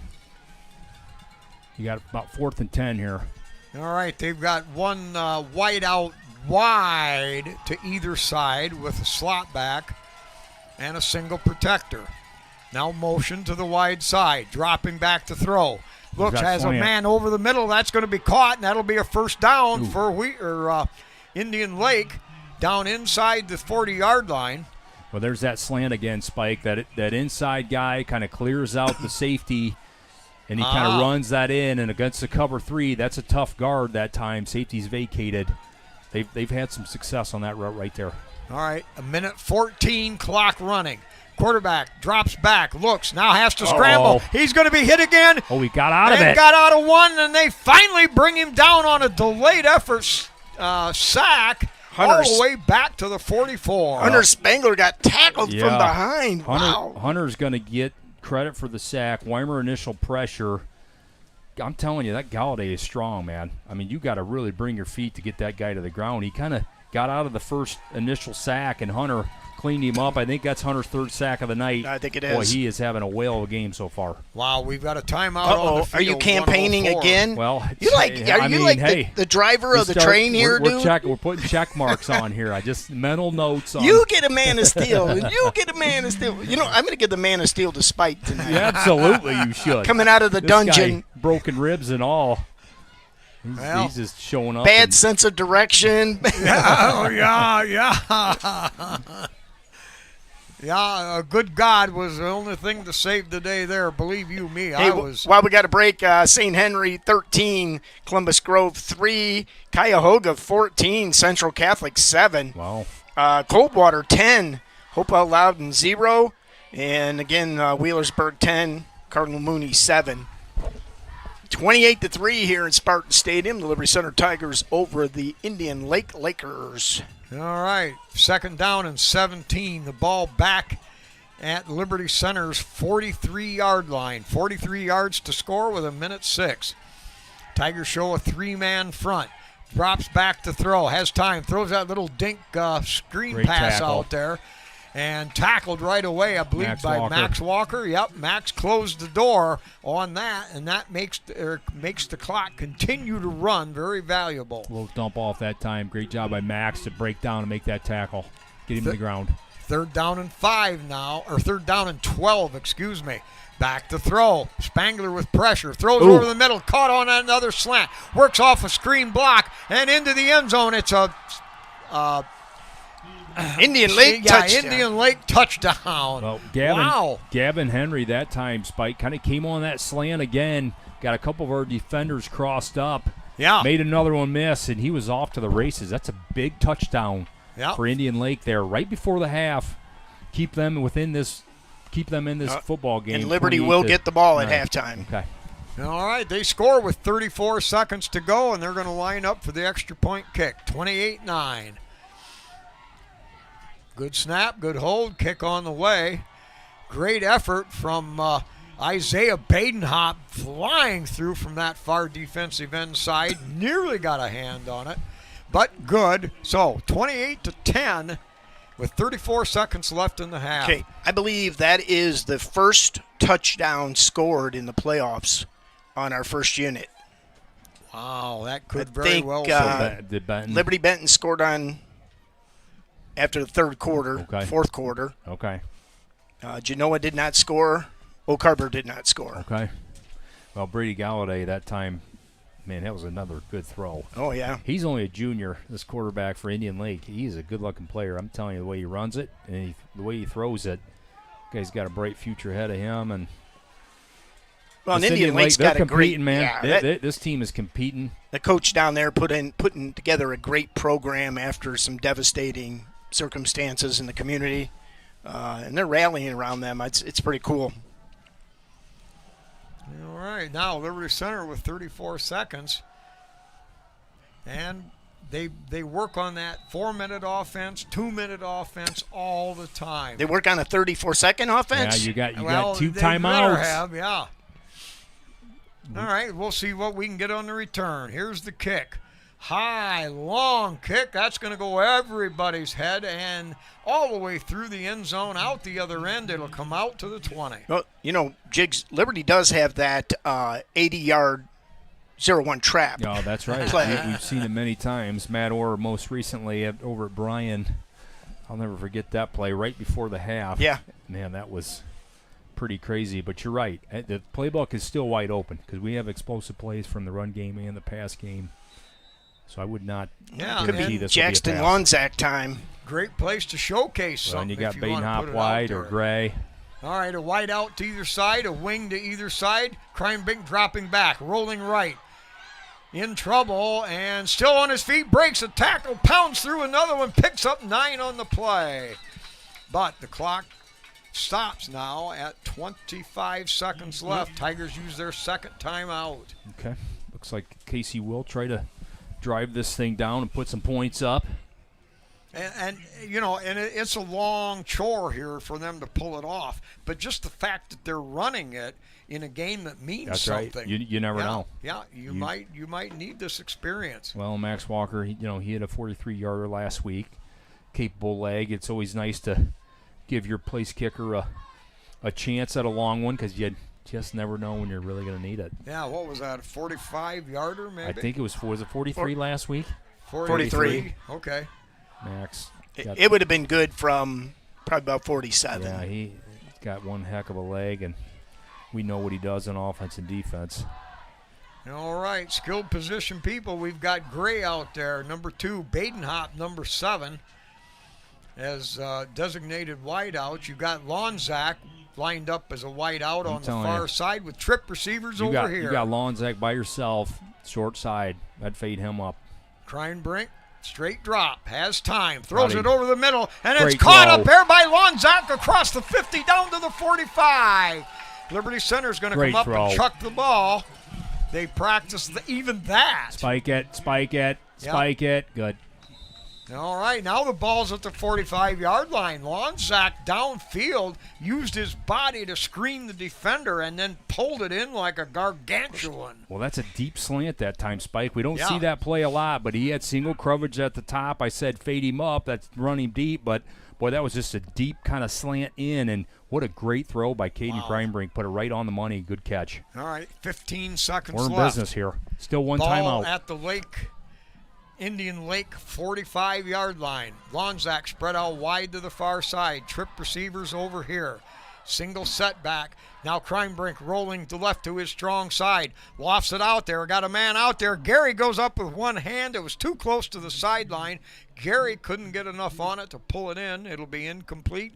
You got about 4th and 10 here. All right, they've got one wide out wide to either side with a slot back and a single protector. Now motion to the wide side, dropping back to throw. Looks, has a man over the middle. That's going to be caught, and that'll be a first down for Indian Lake down inside the 40-yard line. Well, there's that slant again, Spike. That inside guy kind of clears out the safety, and he kind of runs that in. And against the cover 3, that's a tough guard that time. Safety's vacated. They've had some success on that route right there. All right, 1:14 clock running. Quarterback drops back, looks, now has to scramble. He's going to be hit again. Oh, he got out of it. Got out of one, and they finally bring him down on a delayed effort sack all the way back to the 44. Hunter Spangler got tackled from behind. Hunter's going to get credit for the sack. Weimer initial pressure. I'm telling you, that Galladay is strong, man. I mean, you got to really bring your feet to get that guy to the ground. He kind of got out of the first initial sack, and Hunter cleaned him up. I think that's Hunter's 3rd sack of the night. I think it is. Boy, he is having a whale of a game so far. Wow, we've got a timeout on the field. Are you campaigning again? Well, the driver of the train here, dude? We're putting check marks on here. I just mental notes on. You get a man of steel, and you get a man of steel. I'm going to give the man of steel to Spike tonight. Yeah, absolutely, you should. Coming out of the dungeon, broken ribs and all. He's just showing up. Bad sense of direction. Yeah, a good God was the only thing to save the day there. Believe you me, hey, while we got a break, St. Henry 13, Columbus Grove 3, Cuyahoga 14, Central Catholic 7. Wow. Coldwater 10, Hope Out Loudon 0, and again Wheelersburg 10, Cardinal Mooney 7. 28-3 here in Spartan Stadium. The Liberty Center Tigers over the Indian Lake Lakers. All right, 2nd down and 17. The ball back at Liberty Center's 43-yard line. 43 yards to score with 1:06. Tigers show a 3-man front. Drops back to throw. Has time. Throws that little dink screen Great pass tackle. out there. And tackled right away, I believe, by Max Walker. Yep, Max closed the door on that, and that makes the clock continue to run. Very valuable. A little dump off that time. Great job by Max to break down and make that tackle. Get him to the ground. 3rd down and 5 now, or 3rd down and 12, excuse me. Back to throw. Spangler with pressure. Throws over the middle. Caught on another slant. Works off a screen block and into the end zone. It's a Indian Lake touchdown. Indian Lake touchdown. Well, Wow. Gavin Henry that time, Spike, kind of came on that slant again. Got a couple of our defenders crossed up. Yeah. Made another one miss, and he was off to the races. That's a big touchdown for Indian Lake there right before the half. Keep them in this football game. And Liberty will get the ball at halftime. Okay. All right, they score with 34 seconds to go, and they're going to line up for the extra point kick. 28-9. Good snap, good hold, kick on the way. Great effort from Isaiah Badenhop flying through from that far defensive end side. Nearly got a hand on it, but good. So 28-10 with 34 seconds left in the half. Okay, I believe that is the first touchdown scored in the playoffs on our first unit. Wow, that could very well be. Liberty Benton scored on after the third quarter, fourth quarter. Okay. Genoa did not score. Oak Harbor did not score. Okay. Well, Brady Galladay that time, man, that was another good throw. Oh, yeah. He's only a junior, this quarterback for Indian Lake. He's a good-looking player. I'm telling you, the way he runs it and the way he throws it, guy's got a bright future ahead of him. And well, Indian Lake's got a great man. Yeah, this team is competing. The coach down there putting together a great program after some devastating circumstances in the community, and they're rallying around them. It's pretty cool. All right, now Liberty Center with 34 seconds, and they work on that 4-minute offense, 2-minute offense all the time. They work on a 34-second offense. Yeah, you got two timeouts. Have, yeah. All right, we'll see what we can get on the return. Here's the kick. High, long kick. That's going to go everybody's head and all the way through the end zone, out the other end. It'll come out to the 20. Well, Jigs, Liberty does have that 80-yard 0-1 trap. Oh, that's right. We've seen it many times. Matt Orr most recently over at Bryan. I'll never forget that play right before the half. Yeah. Man, that was pretty crazy, but you're right. The playbook is still wide open because we have explosive plays from the run game and the pass game. So I would not guarantee this Jackson will be a pass. Lonzak time. Great place to showcase something. And you got Badenhop wide or Gray. All right, a wide out to either side, a wing to either side. Kreinbink dropping back, rolling right. In trouble and still on his feet, breaks a tackle, pounds through another one, picks up 9 on the play. But the clock stops now at 25 seconds left. Tigers use their second timeout. Okay. Looks like Casey will try to drive this thing down and put some points up. And it's a long chore here for them to pull it off. But just the fact that they're running it in a game that means something. Right. You never know. Yeah, you might need this experience. Well, Max Walker, he hit a 43-yarder last week. Capable leg. It's always nice to give your place kicker a chance at a long one because you just never know when you're really going to need it. Yeah, what was that, a 45-yarder maybe? I think was it 43 last week? 43. Okay. Max. It would have been good from probably about 47. Yeah, he's got one heck of a leg, and we know what he does on offense and defense. All right, skilled position people. We've got Gray out there, number 2, Badenhop, number 7, as designated wideouts. You've got Lonzak lined up as a wideout on the far side with trip receivers over here. You got Lonzak by yourself, short side. I'd fade him up. Kreinbrink, straight drop, has time, throws it over the middle, and it's Great caught throw. up there by Lonzak across the 50 down to the 45. Liberty Center's going to come up and chuck the ball. They practice even that. Spike it. Good. All right, now the ball's at the 45-yard line. Lonzak downfield used his body to screen the defender and then pulled it in like a gargantuan. Well, that's a deep slant that time, Spike. We don't see that play a lot, but he had single coverage at the top. I said fade him up. That's run him deep, but, boy, that was just a deep kind of slant in, and what a great throw by Caden Kreinbrink. Put it right on the money. Good catch. All right, 15 seconds left. left. We're in business here. Still one ball timeout. At the Indian Lake 45-yard line. Lonzak spread out wide to the far side. Trip receivers over here. Single setback. Now Kreinbrink rolling to left to his strong side. Lofts it out there. Got a man out there. Gary goes up with one hand. It was too close to the sideline. Gary couldn't get enough on it to pull it in. It'll be incomplete.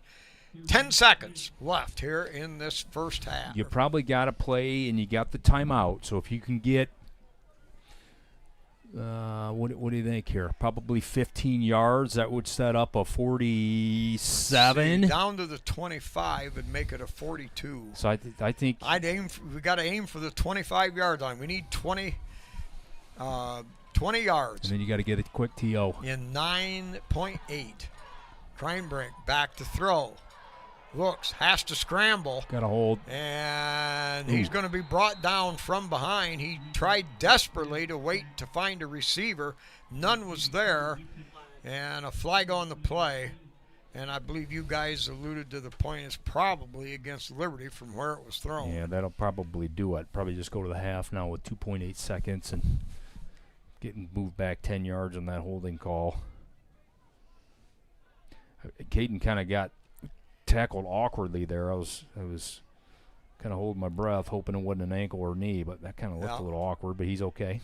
10 seconds left here in this first half. You probably got to play, and you got the timeout. So if you can get, what do you think here? Probably 15 yards. That would set up a 47. See, down to the 25 and make it a 42. So I think we got to aim for the 25-yard line. We need 20 yards. And then you got to get a quick TO. In 9.8. Kreinbrink back to throw. Looks, has to scramble. Got to hold. And he's going to be brought down from behind. He tried desperately to wait to find a receiver. None was there. And a flag on the play. And I believe you guys alluded to the point is probably against Liberty from where it was thrown. Yeah, that'll probably do it. Probably just go to the half now with 2.8 seconds and getting moved back 10 yards on that holding call. Caden kind of got tackled awkwardly there. I was kind of holding my breath, hoping it wasn't an ankle or knee, but that kind of looked a little awkward, but he's okay.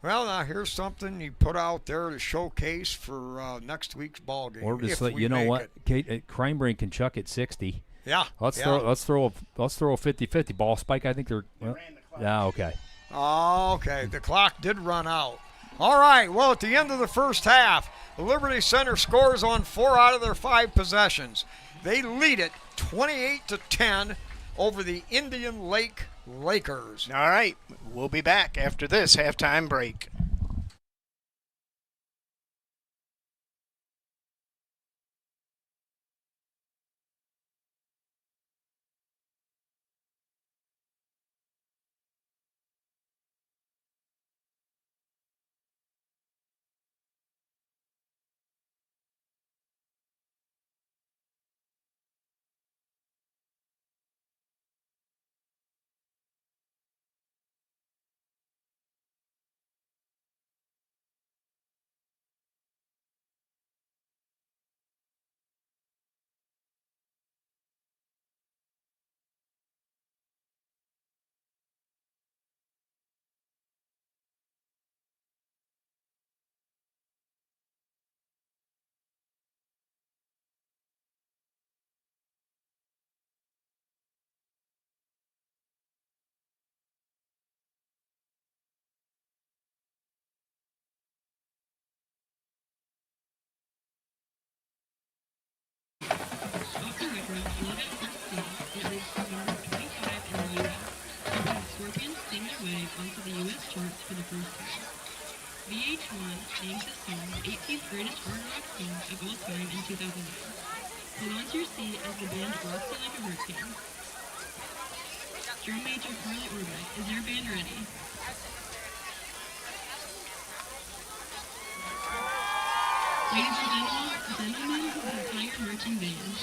Well, now here's something you put out there to showcase for next week's ball game. Or just let you know what, Kreinbrink can chuck it 60. Yeah. Let's throw a 50-50 ball spike. I think they're yeah, okay. Okay, the clock did run out. All right, well, at the end of the first half, the Liberty Center scores on 4 out of their 5 possessions. They lead it 28-10 over the Indian Lake Lakers. All right, we'll be back after this halftime break. Onto the U.S. charts for the first time. VH1 named this song the 18th greatest hard rock song of all time in 2009. Hold on to your seat as the band rocks it like a hurricane. Drum Major Carly Orbeck, is your band ready? Ladies and gentlemen, the Tiger Marching Band.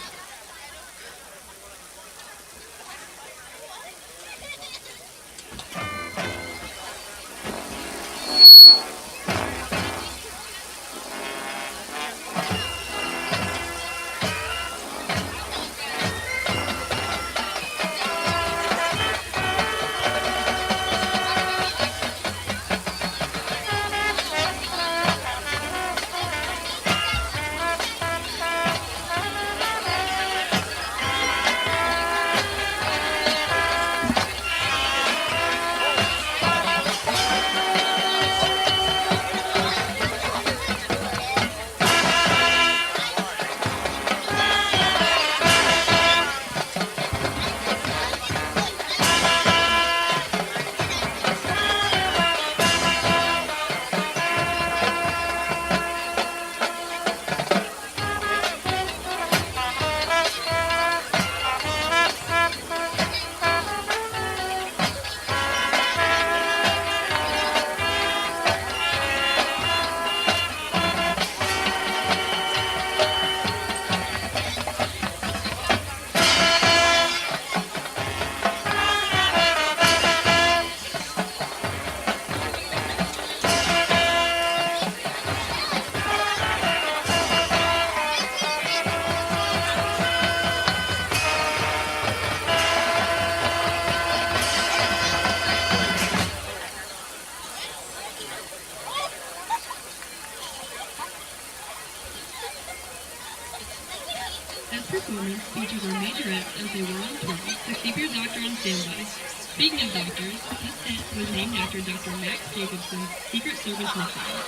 Past performance features our majorettes as they whirl and twirl, so keep your doctor on standby. Speaking of doctors, this hit was named after Dr. Max Jacobson's Secret Service nickname.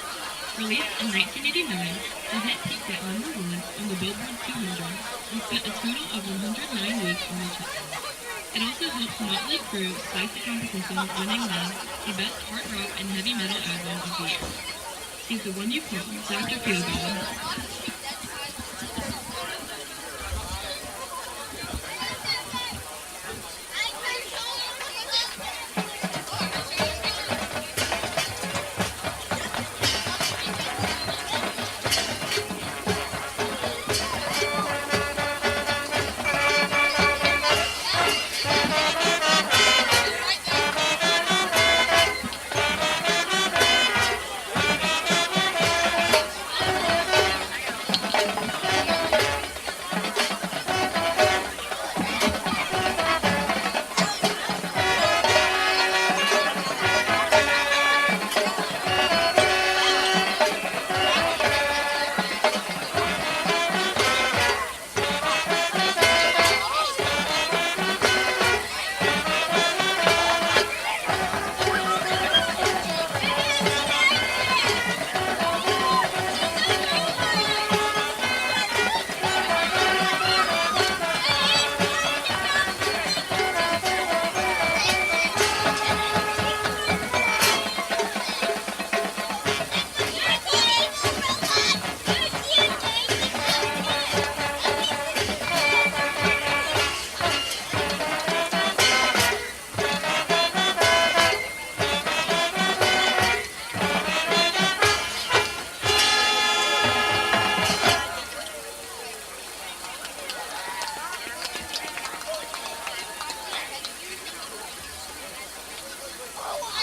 Released in 1989, the hit peaked at number 1 on the Billboard 200 and spent a total of 109 weeks on the chart. It also helped Motley Crue spice the competition, winning them the Best Hard Rock and Heavy Metal Album of the Year. He's the one you call Dr. Feelgood.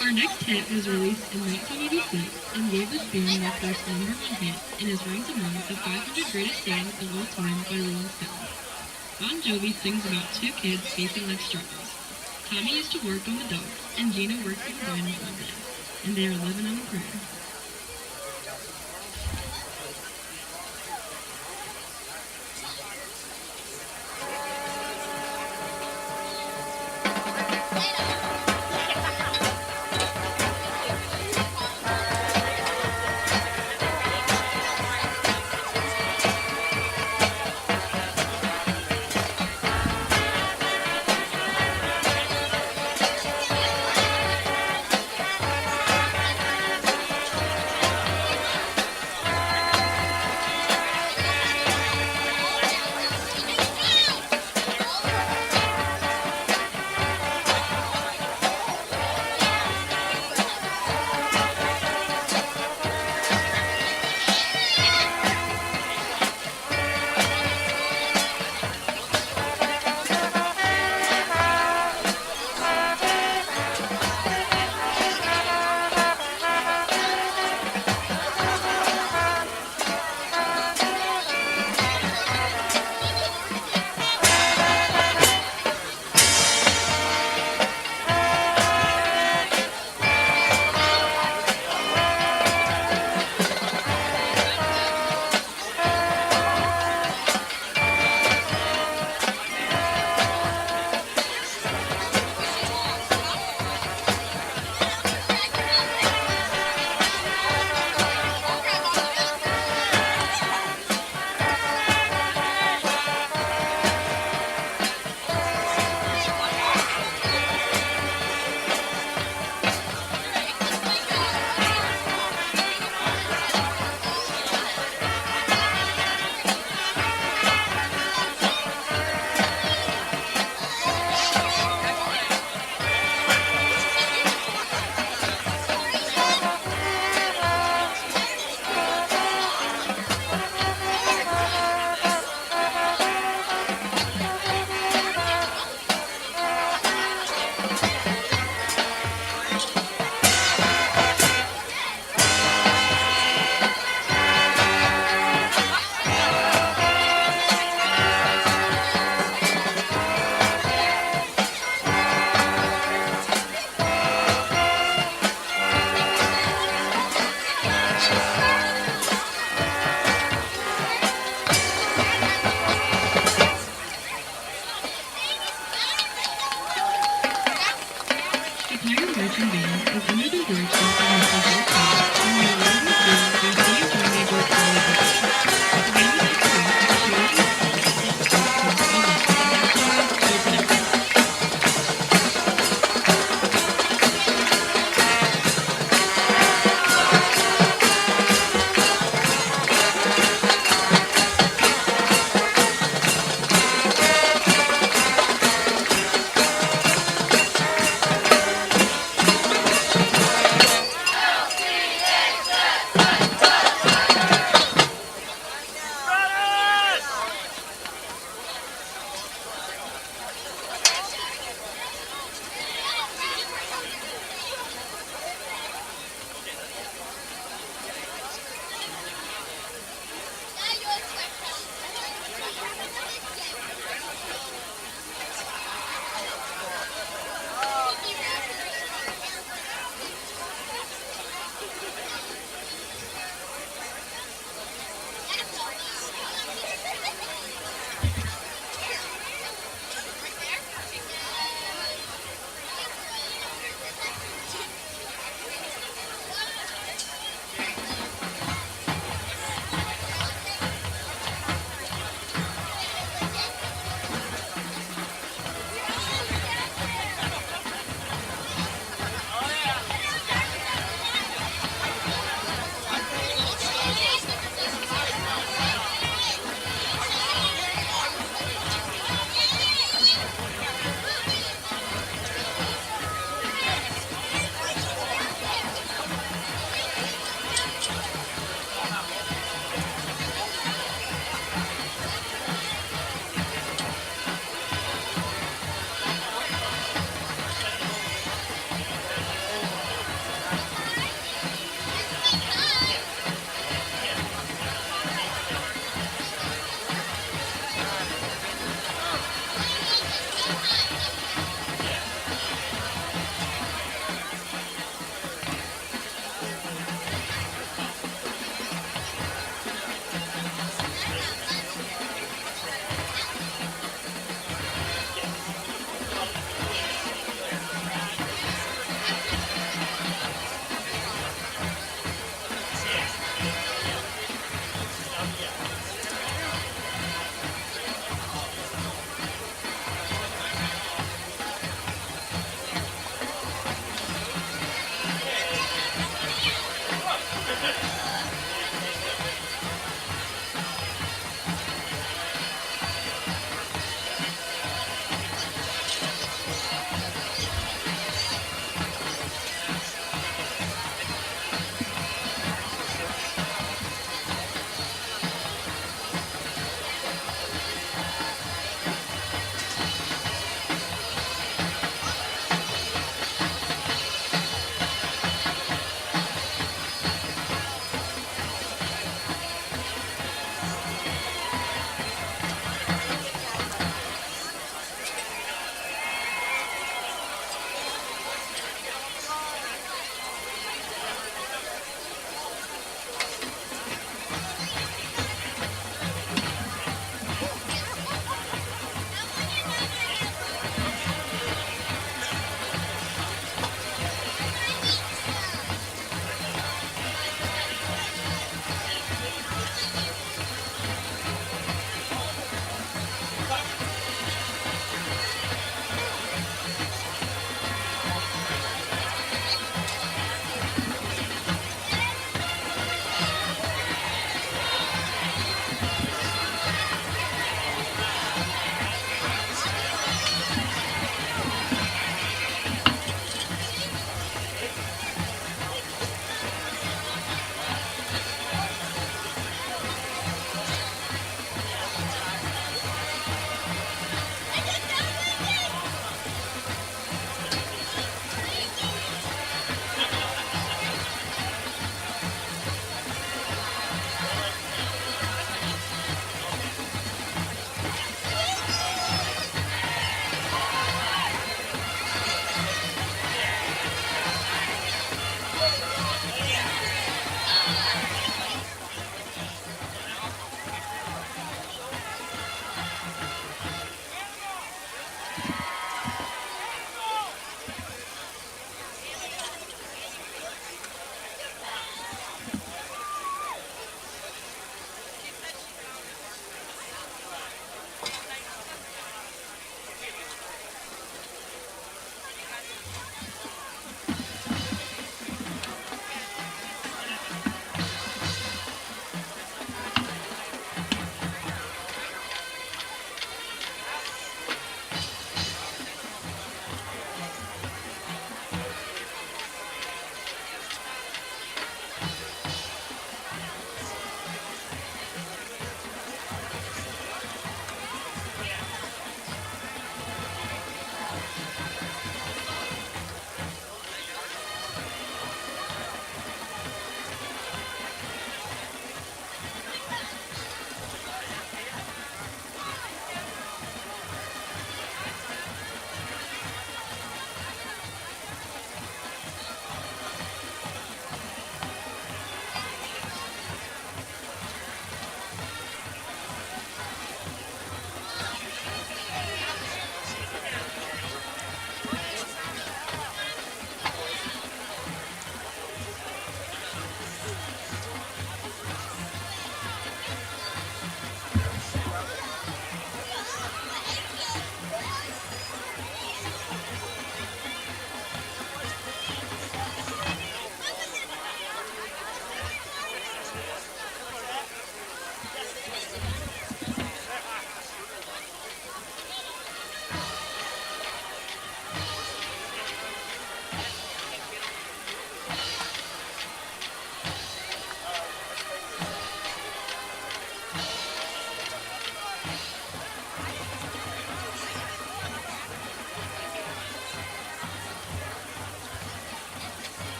Our next hit was released in 1986 and gave the band their first number 1 hit and is ranked among the 500 greatest songs of all time by Rolling Stone. Bon Jovi sings about 2 kids facing life struggles. Tommy used to work on the docks and Gina works at the diner all day, and they are living on a prayer.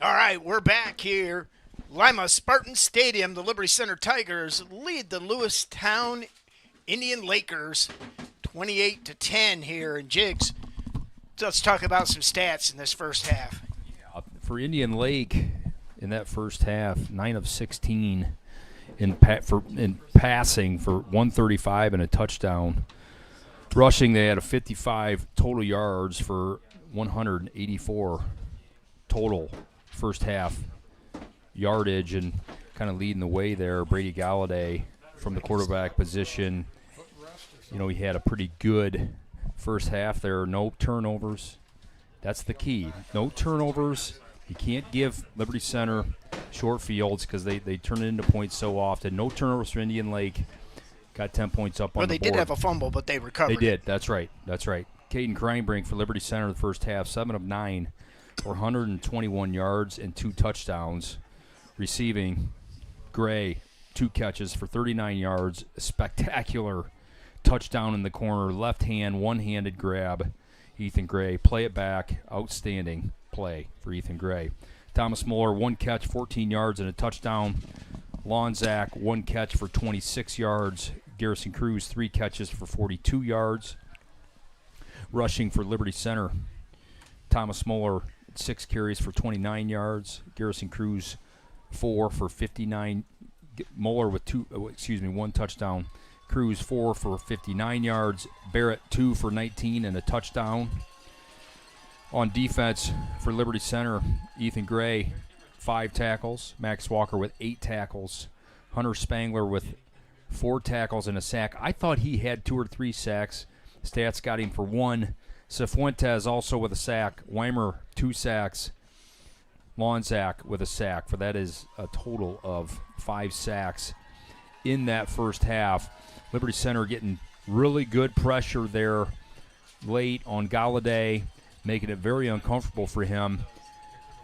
All right, we're back here. Lima Spartan Stadium, the Liberty Center Tigers lead the Lewistown Indian Lakers 28-10 here in Jigs. So let's talk about some stats in this first half. For Indian Lake, in that first half, 9 of 16 in passing for 135 and a touchdown. Rushing, they had a 55 total yards for 184 total first half yardage, and kind of leading the way there, Brady Galladay from the quarterback position. You know, he had a pretty good first half there. No turnovers. That's the key. No turnovers. You can't give Liberty Center short fields because they turn it into points so often. No turnovers for Indian Lake. Got 10 points up on the board. Well, they did have a fumble, but they recovered. They did. That's right. That's right. Caden Kreinbrink for Liberty Center the first half, 7 of 9 for 121 yards and 2 touchdowns. Receiving, Gray, 2 catches for 39 yards. A spectacular touchdown in the corner. Left hand, one-handed grab. Ethan Gray. Play it back. Outstanding play for Ethan Gray. Thomas Muller, 1 catch, 14 yards and a touchdown. Lonzak, 1 catch for 26 yards. Garrison Cruz, 3 catches for 42 yards. Rushing for Liberty Center, Thomas Muller, 6 carries for 29 yards. Garrison Cruz, 4 for 59. Muller with 1 touchdown. Cruz, 4 for 59 yards. Barrett, 2 for 19 and a touchdown. On defense for Liberty Center, Ethan Gray, 5 tackles. Max Walker with 8 tackles. Hunter Spangler with 4 tackles and a sack. I thought he had 2 or 3 sacks. Stats got him for 1. Cifuentes also with a sack. Weimer, 2 sacks. Lonzak with a sack. For that is a total of 5 sacks in that first half. Liberty Center getting really good pressure there late on Galladay, making it very uncomfortable for him.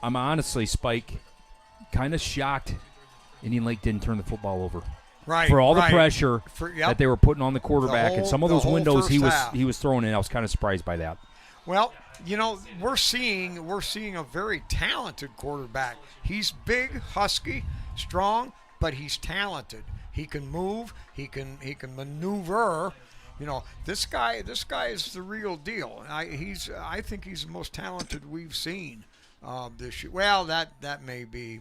I'm honestly, Spike, kind of shocked Indian Lake didn't turn the football over. Right, for all the pressure that they were putting on the quarterback, and some of those windows he was throwing in. I was kind of surprised by that. Well, you know, we're seeing a very talented quarterback. He's big, husky, strong, but he's talented. He can move. He can maneuver. You know, this guy is the real deal. I think he's the most talented we've seen this year. Well, that may be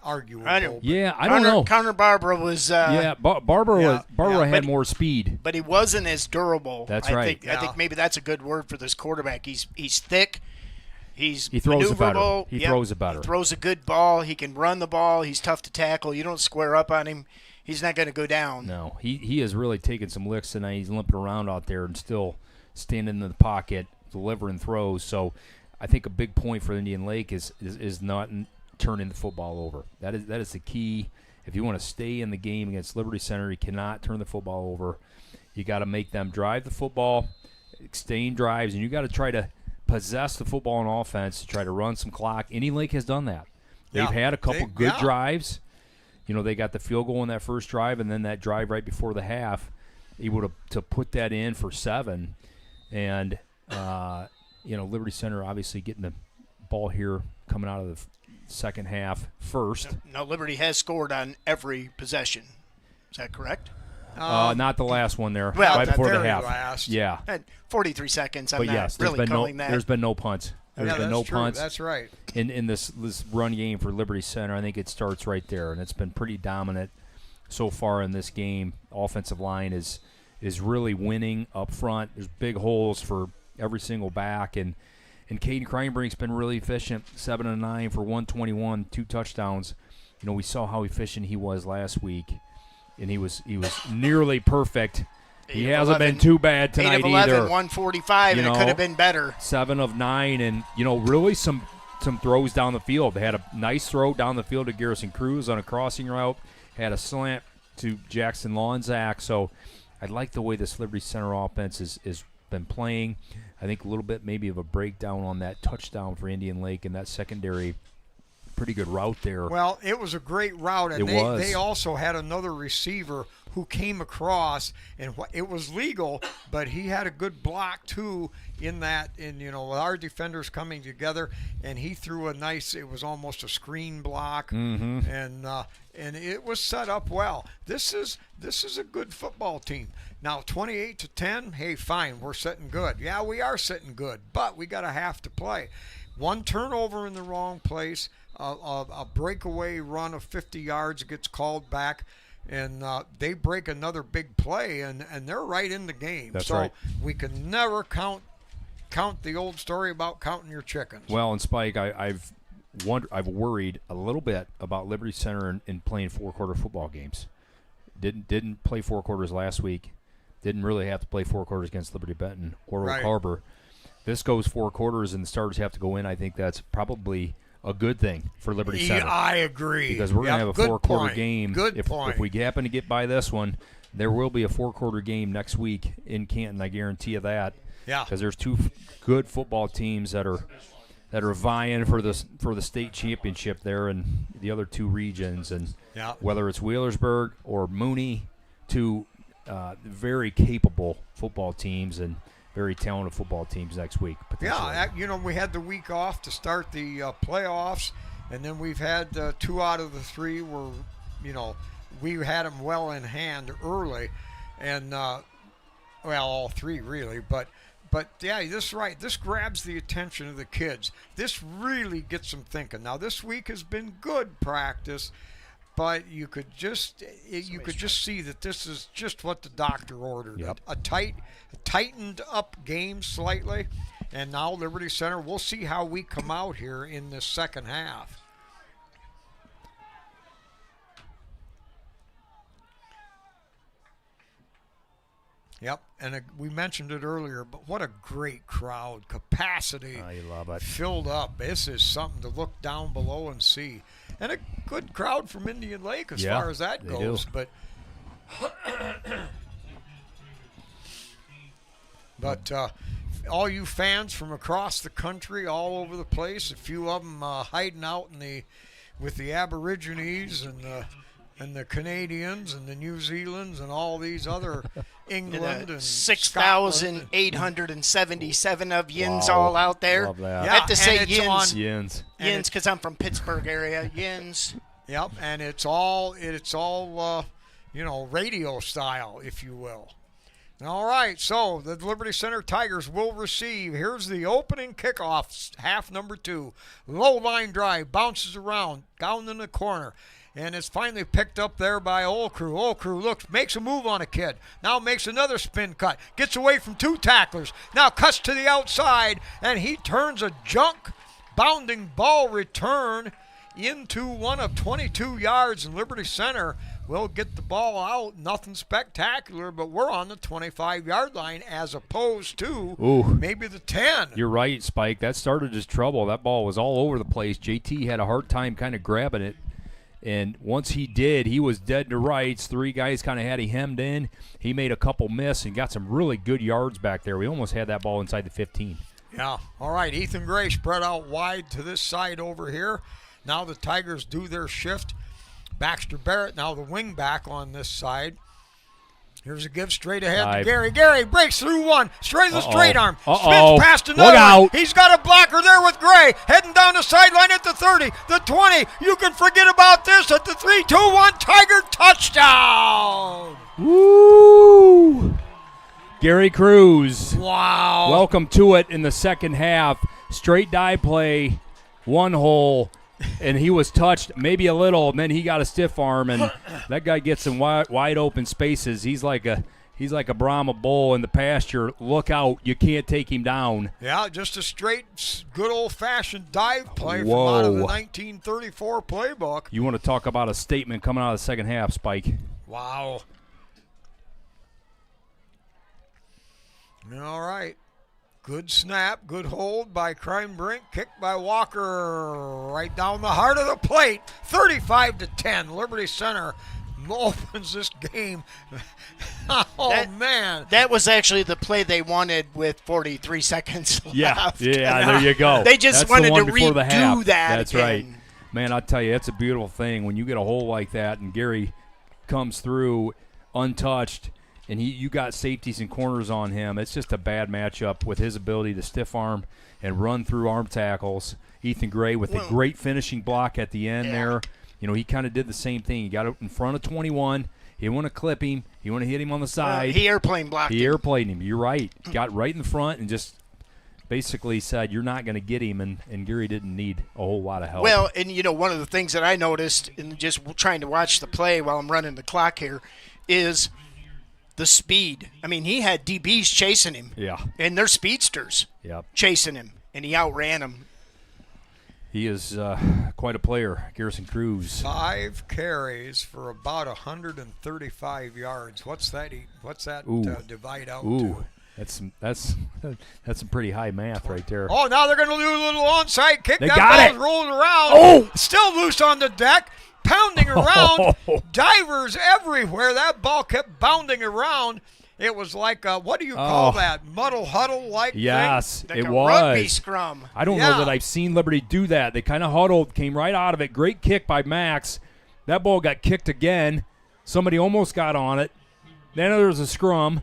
arguable. I don't know. Connor Barbara was. Barbara had more speed, but he wasn't as durable. That's right. I think maybe that's a good word for this quarterback. He's thick. He throws it better. He throws it better. He throws a good ball. He can run the ball. He's tough to tackle. You don't square up on him, he's not going to go down. No, he has really taken some licks tonight. He's limping around out there and still standing in the pocket, delivering throws. So I think a big point for Indian Lake is not turning the football over. That is the key. If you want to stay in the game against Liberty Center, you cannot turn the football over. You got to make them drive the football, extend drives, and you got to try to possess the football on offense to try to run some clock. Indian Lake has done that. They've had a couple good drives. You know, they got the field goal in that first drive, and then that drive right before the half, able to put that in for 7. And, Liberty Center obviously getting the ball here coming out of the second half first. Now, Liberty has scored on every possession. Is that correct? Not the last one there, well, right before the half. Last. Yeah. At 43 seconds, I'm but not yes, really calling that. There's been no punts. There's been no punts. That's right. In this run game for Liberty Center, I think it starts right there, and it's been pretty dominant so far in this game. Offensive line is really winning up front. There's big holes for every single back, and Caden Kreinbrink's been really efficient, 7 of 9 for 121, 2 touchdowns. You know, we saw how efficient he was last week, and he was nearly perfect. He hasn't been too bad tonight 8 of 11, either. 145, and it could have been better. 7 of 9, and really some throws down the field. They had a nice throw down the field to Garrison Cruz on a crossing route. Had a slant to Jackson Lonzak. So I like the way this Liberty Center offense is been playing. I think a little bit maybe of a breakdown on that touchdown for Indian Lake and that secondary. Pretty good route there. Well, it was a great route, and they also had another receiver who came across, and it was legal, but he had a good block too in that, and with our defenders coming together, and he threw a nice, it was almost a screen block, and it was set up well. This is a good football team. Now 28-10, hey, fine, we're sitting good. Yeah, we are sitting good, but we got a half to play. One turnover in the wrong place, a breakaway run of 50 yards gets called back, and they break another big play, and they're right in the game. That's so right. We can never count the old story about counting your chickens. Well, and Spike, I've worried a little bit about Liberty Center in playing 4-quarter football games. Didn't play 4 quarters last week. Didn't really have to play 4 quarters against Liberty Benton or Oak Harbor. This goes 4 quarters, and the starters have to go in. I think that's probably a good thing for Liberty Center. I agree. Because we're going to have a 4-quarter game. Good point. If we happen to get by this one, there will be a 4-quarter game next week in Canton. I guarantee you that. Yeah. Because there's 2 good football teams that are vying for the state championship there in the other 2 regions, and whether it's Wheelersburg or Mooney, 2 very capable football teams and very talented football teams next week. Yeah, we had the week off to start the playoffs, and then we've had 2 out of the 3 where, we had them well in hand early, and all 3 really, but yeah, this is right. This grabs the attention of the kids. This really gets them thinking. Now, this week has been good practice, but you could just see that this is just what the doctor ordered. Yep. A tightened up game slightly, and now Liberty Center. We'll see how we come out here in the second half. Yep, and we mentioned it earlier, but what a great crowd. Capacity. I love it. Filled up. This is something to look down below and see. And a good crowd from Indian Lake as far as that goes. Do. But all you fans from across the country, all over the place, a few of them hiding out with the Aborigines and the Canadians and the New Zealands and all these other England and 6,877 of yins all out there. Love that. I have to say yins. Yins. Yins because I'm from Pittsburgh area. Yins. Yep, and it's all radio style, if you will. All right, so the Liberty Center Tigers will receive. Here's the opening kickoff, half number 2. Low line drive, bounces around, down in the corner. And it's finally picked up there by Old Crew. Old Crew makes a move on a kid. Now makes another spin cut. Gets away from 2 tacklers. Now cuts to the outside, and he turns a junk bounding ball return into one of 22 yards, and Liberty Center will get the ball out. Nothing spectacular, but we're on the 25-yard line as opposed to maybe the 10. You're right, Spike. That started as trouble. That ball was all over the place. JT had a hard time kind of grabbing it. And once he did, he was dead to rights. 3 guys kind of had him hemmed in. He made a couple miss and got some really good yards back there. We almost had that ball inside the 15. Yeah. All right, Ethan Gray spread out wide to this side over here. Now the Tigers do their shift. Baxter Barrett now the wing back on this side. Here's a give straight ahead to Gary. Gary breaks through one. Straight the straight arm. Spins past another. Look out. He's got a blocker there with Gray. Heading down the sideline at the 30, the 20. You can forget about this at the 3, 2, 1. Tiger touchdown. Woo! Gary Cruz. Wow. Welcome to it in the second half. Straight die play, 1 hole. And he was touched maybe a little, and then he got a stiff arm, and that guy gets some wide open spaces. He's like a Brahma bull in the pasture. Look out, you can't take him down. Yeah, just a straight, good old-fashioned dive play from out of the 1934 playbook. You want to talk about a statement coming out of the second half, Spike? Wow. All right. Good snap, good hold by Crime Brink, kick by Walker, right down the heart of the plate, 35-10. Liberty Center opens this game. Man. That was actually the play they wanted with 43 seconds left. Yeah, there you go. They just wanted to redo that. That's again. right. Man, I tell you, it's a beautiful thing when you get a hole like that and Gary comes through untouched, and you got safeties and corners on him. It's just a bad matchup with his ability to stiff arm and run through arm tackles. Ethan Gray with a great finishing block at the end there. You know, he kind of did the same thing. He got up in front of 21. He didn't want to clip him. He wanted to hit him on the side. He airplane blocked him. He airplaned him. You're right. Got right in the front and just basically said, you're not going to get him, and Gary didn't need a whole lot of help. Well, and, you know, one of the things that I noticed in just trying to watch the play while I'm running the clock here is the speed. I mean, he had DBs chasing him. Yeah. And they're speedsters chasing him, and he outran them. He is quite a player, Garrison Cruz. 5 carries for about 135 yards. What's that divide out to? That's some pretty high math right there. Oh, now they're going to do a little onside kick. They that got ball's it. rolling around. Oh! Still loose on the deck, pounding around. Divers everywhere. That ball kept bounding around. It was like what do you call that? Muddle huddle like yes, thing? Like it a was. rugby scrum. I don't know that I've seen Liberty do that. They kind of huddled, came right out of it. Great kick by Max. That ball got kicked again. Somebody almost got on it. Then there was a scrum.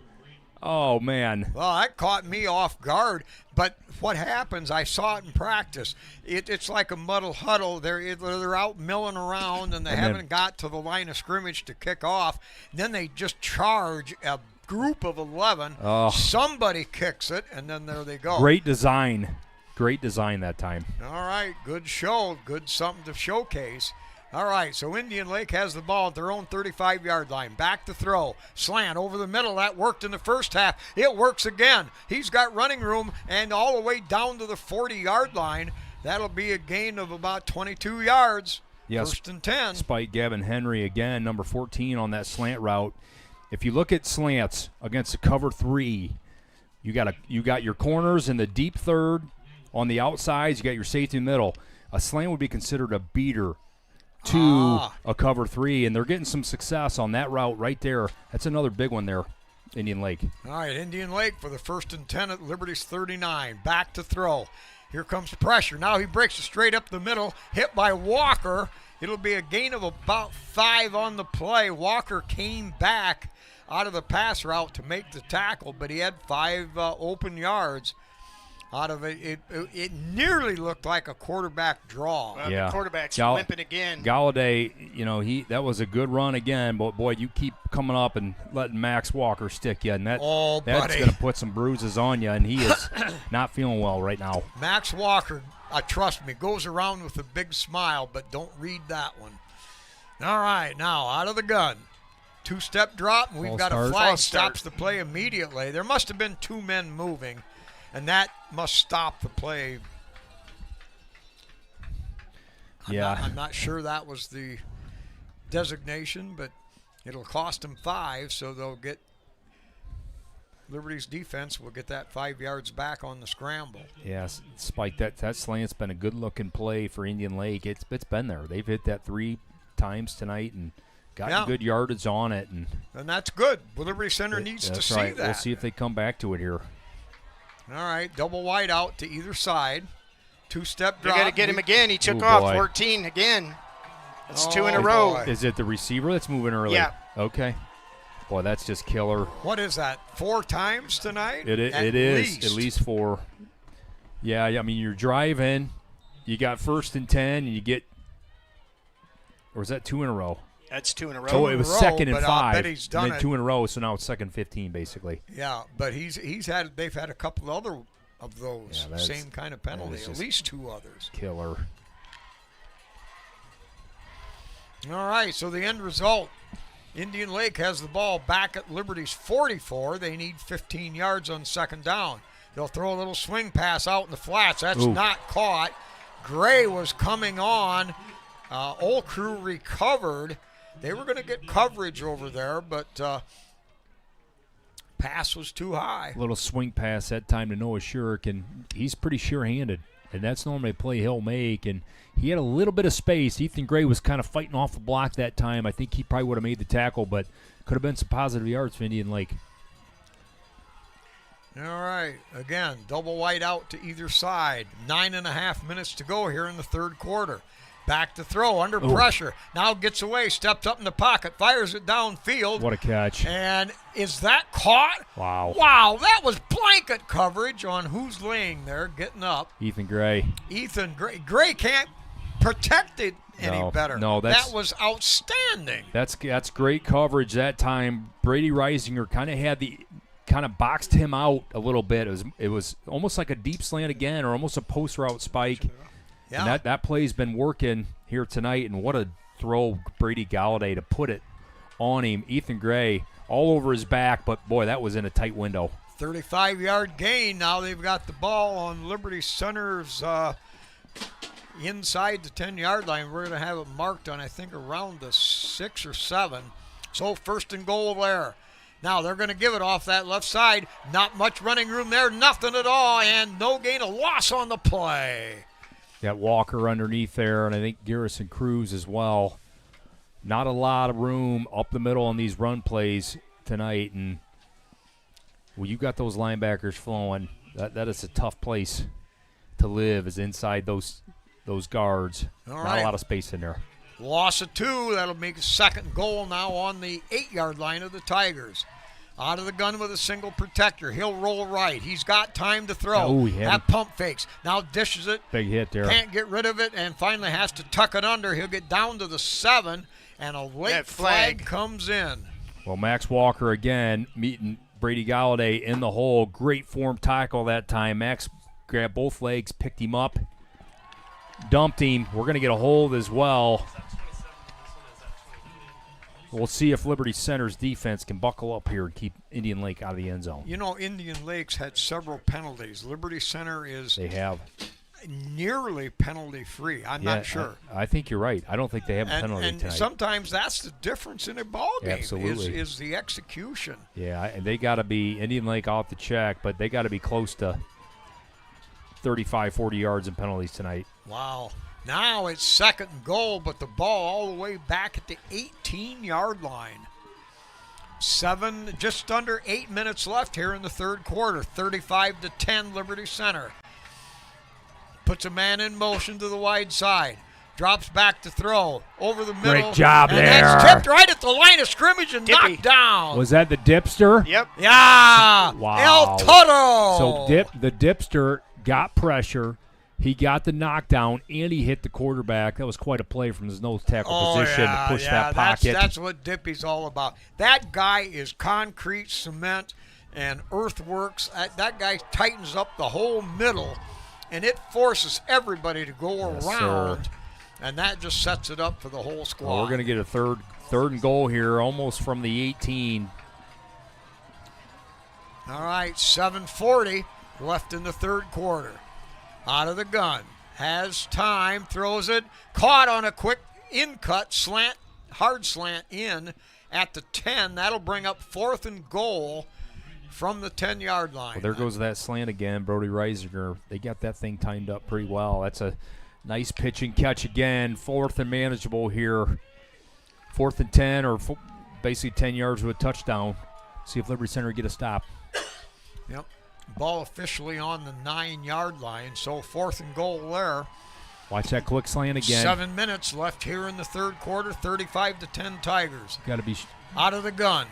Oh, man. Well, that caught me off guard. But what happens, I saw it in practice. It's like a muddle huddle. They're out milling around, and they haven't got to the line of scrimmage to kick off. And then they just charge a group of 11. Somebody kicks it, and then there they go. Great design. Great design that time. All right, good show. Good something to showcase. All right, so Indian Lake has the ball at their own 35-yard line. Back to throw. Slant over the middle. That worked in the first half. It works again. He's got running room and all the way down to the 40-yard line. That'll be a gain of about 22 yards. Yes. 1st and 10. Spike Gavin Henry again, number 14 on that slant route. If you look at slants against a cover 3, you got your corners in the deep third. On the outsides, you got your safety in the middle. A slant would be considered a beater to a cover 3, and they're getting some success on that route right there. That's another big one there, Indian Lake. All right, Indian Lake for the 1st and 10 at Liberty's 39. Back to throw. Here comes pressure. Now he breaks it straight up the middle, hit by Walker. It'll be a gain of about 5 on the play. Walker came back out of the pass route to make the tackle, but he had 5 open yards out of it. It nearly looked like a quarterback draw. The quarterback's limping again. Galladay, that was a good run again, but boy, you keep coming up and letting Max Walker stick you, and that's going to put some bruises on you, and he is not feeling well right now. Max Walker, trust me, goes around with a big smile, but don't read that one. All right, now out of the gun. 2-step drop, and we've got a flag. Stops the play immediately. There must have been 2 men moving, and that must stop the play. I'm not sure that was the designation, but it'll cost them 5, so they'll get Liberty's defense will get that 5 yards back on the scramble. Yes, Spike, that slant's been a good-looking play for Indian Lake. It's been there. They've hit that 3 times tonight and gotten good yardage on it. And that's good. Liberty Center needs to see that. We'll see if they come back to it here. All right, double wide out to either side. 2-step drop. You got to get him again. He took off 14 again. That's 2 in a row. Boy. Is it the receiver that's moving early? Yeah. Okay. Boy, that's just killer. What is that, 4 times tonight? It is. At least 4. Yeah, I mean, you're driving. You got 1st and 10, and you get – or is that 2 in a row? That's 2 in a row. So it was 2nd and 5, I bet he's done and then 2 in a row, so now it's 2nd 15, basically. Yeah, but they've had a couple other of those same kind of penalties, at least 2 others. Killer. All right, so the end result, Indian Lake has the ball back at Liberty's 44. They need 15 yards on 2nd down. They'll throw a little swing pass out in the flats. That's not caught. Gray was coming on. Old Crew recovered. They were going to get coverage over there, but pass was too high. A little swing pass that time to Noah Shirk, and he's pretty sure-handed, and that's normally a play he'll make, and he had a little bit of space. Ethan Gray was kind of fighting off the block that time. I think he probably would have made the tackle, but could have been some positive yards for Indian Lake. All right, again, double wide out to either side. 9.5 minutes to go here in the 3rd quarter. Back to throw, under pressure. Now gets away, steps up in the pocket, fires it downfield. What a catch. And is that caught? Wow. Wow, that was blanket coverage on who's laying there, getting up. Ethan Gray. Ethan Gray. Gray can't protect it any better. No, that was outstanding. That's great coverage that time. Brady Reisinger kind of boxed him out a little bit. It was almost like a deep slant again, or almost a post route spike. Yeah. And that play's been working here tonight, and what a throw Brady Galladay to put it on him. Ethan Gray all over his back, but boy, that was in a tight window. 35-yard gain. Now they've got the ball on Liberty Center's inside the 10-yard line. We're going to have it marked on, I think, around the 6 or 7. So first and goal there. Now they're going to give it off that left side. Not much running room there, nothing at all, and no gain of loss on the play. Got Walker underneath there, and I think Garrison Cruz as well. Not a lot of room up the middle on these run plays tonight, and well, you got those linebackers flowing. That is a tough place to live, is inside those guards. All Not right. a lot of space in there. Loss of 2. That'll make a second goal now on the 8-yard line of the Tigers. Out of the gun with a single protector. He'll roll right. He's got time to throw. Oh, he had that pump fakes. Now dishes it. Big hit there. Can't get rid of it, and finally has to tuck it under. He'll get down to the 7, and a late That flag flag comes in. Well, Max Walker again meeting Brady Galladay in the hole. Great form tackle that time. Max grabbed both legs, picked him up, dumped him. We're going to get a hold as well. We'll see if Liberty Center's defense can buckle up here and keep Indian Lake out of the end zone. You know, Indian Lakes had several penalties. Liberty Center is They have. nearly penalty-free. I'm not sure. I think you're right. I don't think they have a penalty And tonight. sometimes that's the difference in a ball game. Absolutely. Is the execution. Yeah, and they got to be Indian Lake off the check, but they got to be close to 35, 40 yards in penalties tonight. Wow. Now it's second and goal, but the ball all the way back at the 18-yard line. Just under 8 minutes left here in the third quarter. 35-10 Liberty Center. Puts a man in motion to the wide side. Drops back to throw. Over the middle. Great job and there. That's tipped right at the line of scrimmage and Dippy. knocked down. Was that the dipster? Yep. Yeah. Wow. El Toto. So the dipster got pressure. He got the knockdown, and he hit the quarterback. That was quite a play from his nose tackle position to push that pocket. That's what Dippy's all about. That guy is concrete, cement, and earthworks. That guy tightens up the whole middle, and it forces everybody to go Yes, around, sir. and that just sets it up for the whole squad. Well, we're going to get a third and goal here, almost from the 18. All right, 7:40 left in the third quarter. Out of the gun. Has time. Throws it. Caught on a quick in-cut slant. Hard slant in at the 10. That'll bring up fourth and goal from the 10-yard line. Well, there goes that slant again. Brody Reisinger. They got that thing timed up pretty well. That's a nice pitch and catch again. Fourth and manageable here. 4th and 10, or basically 10 yards with a touchdown. See if Liberty Center get a stop. Yep. Ball officially on the 9-yard line, so fourth and goal there. Watch that click slant again. 7 minutes left here in the third quarter, 35-10 Tigers. Got to be. Out of the gun.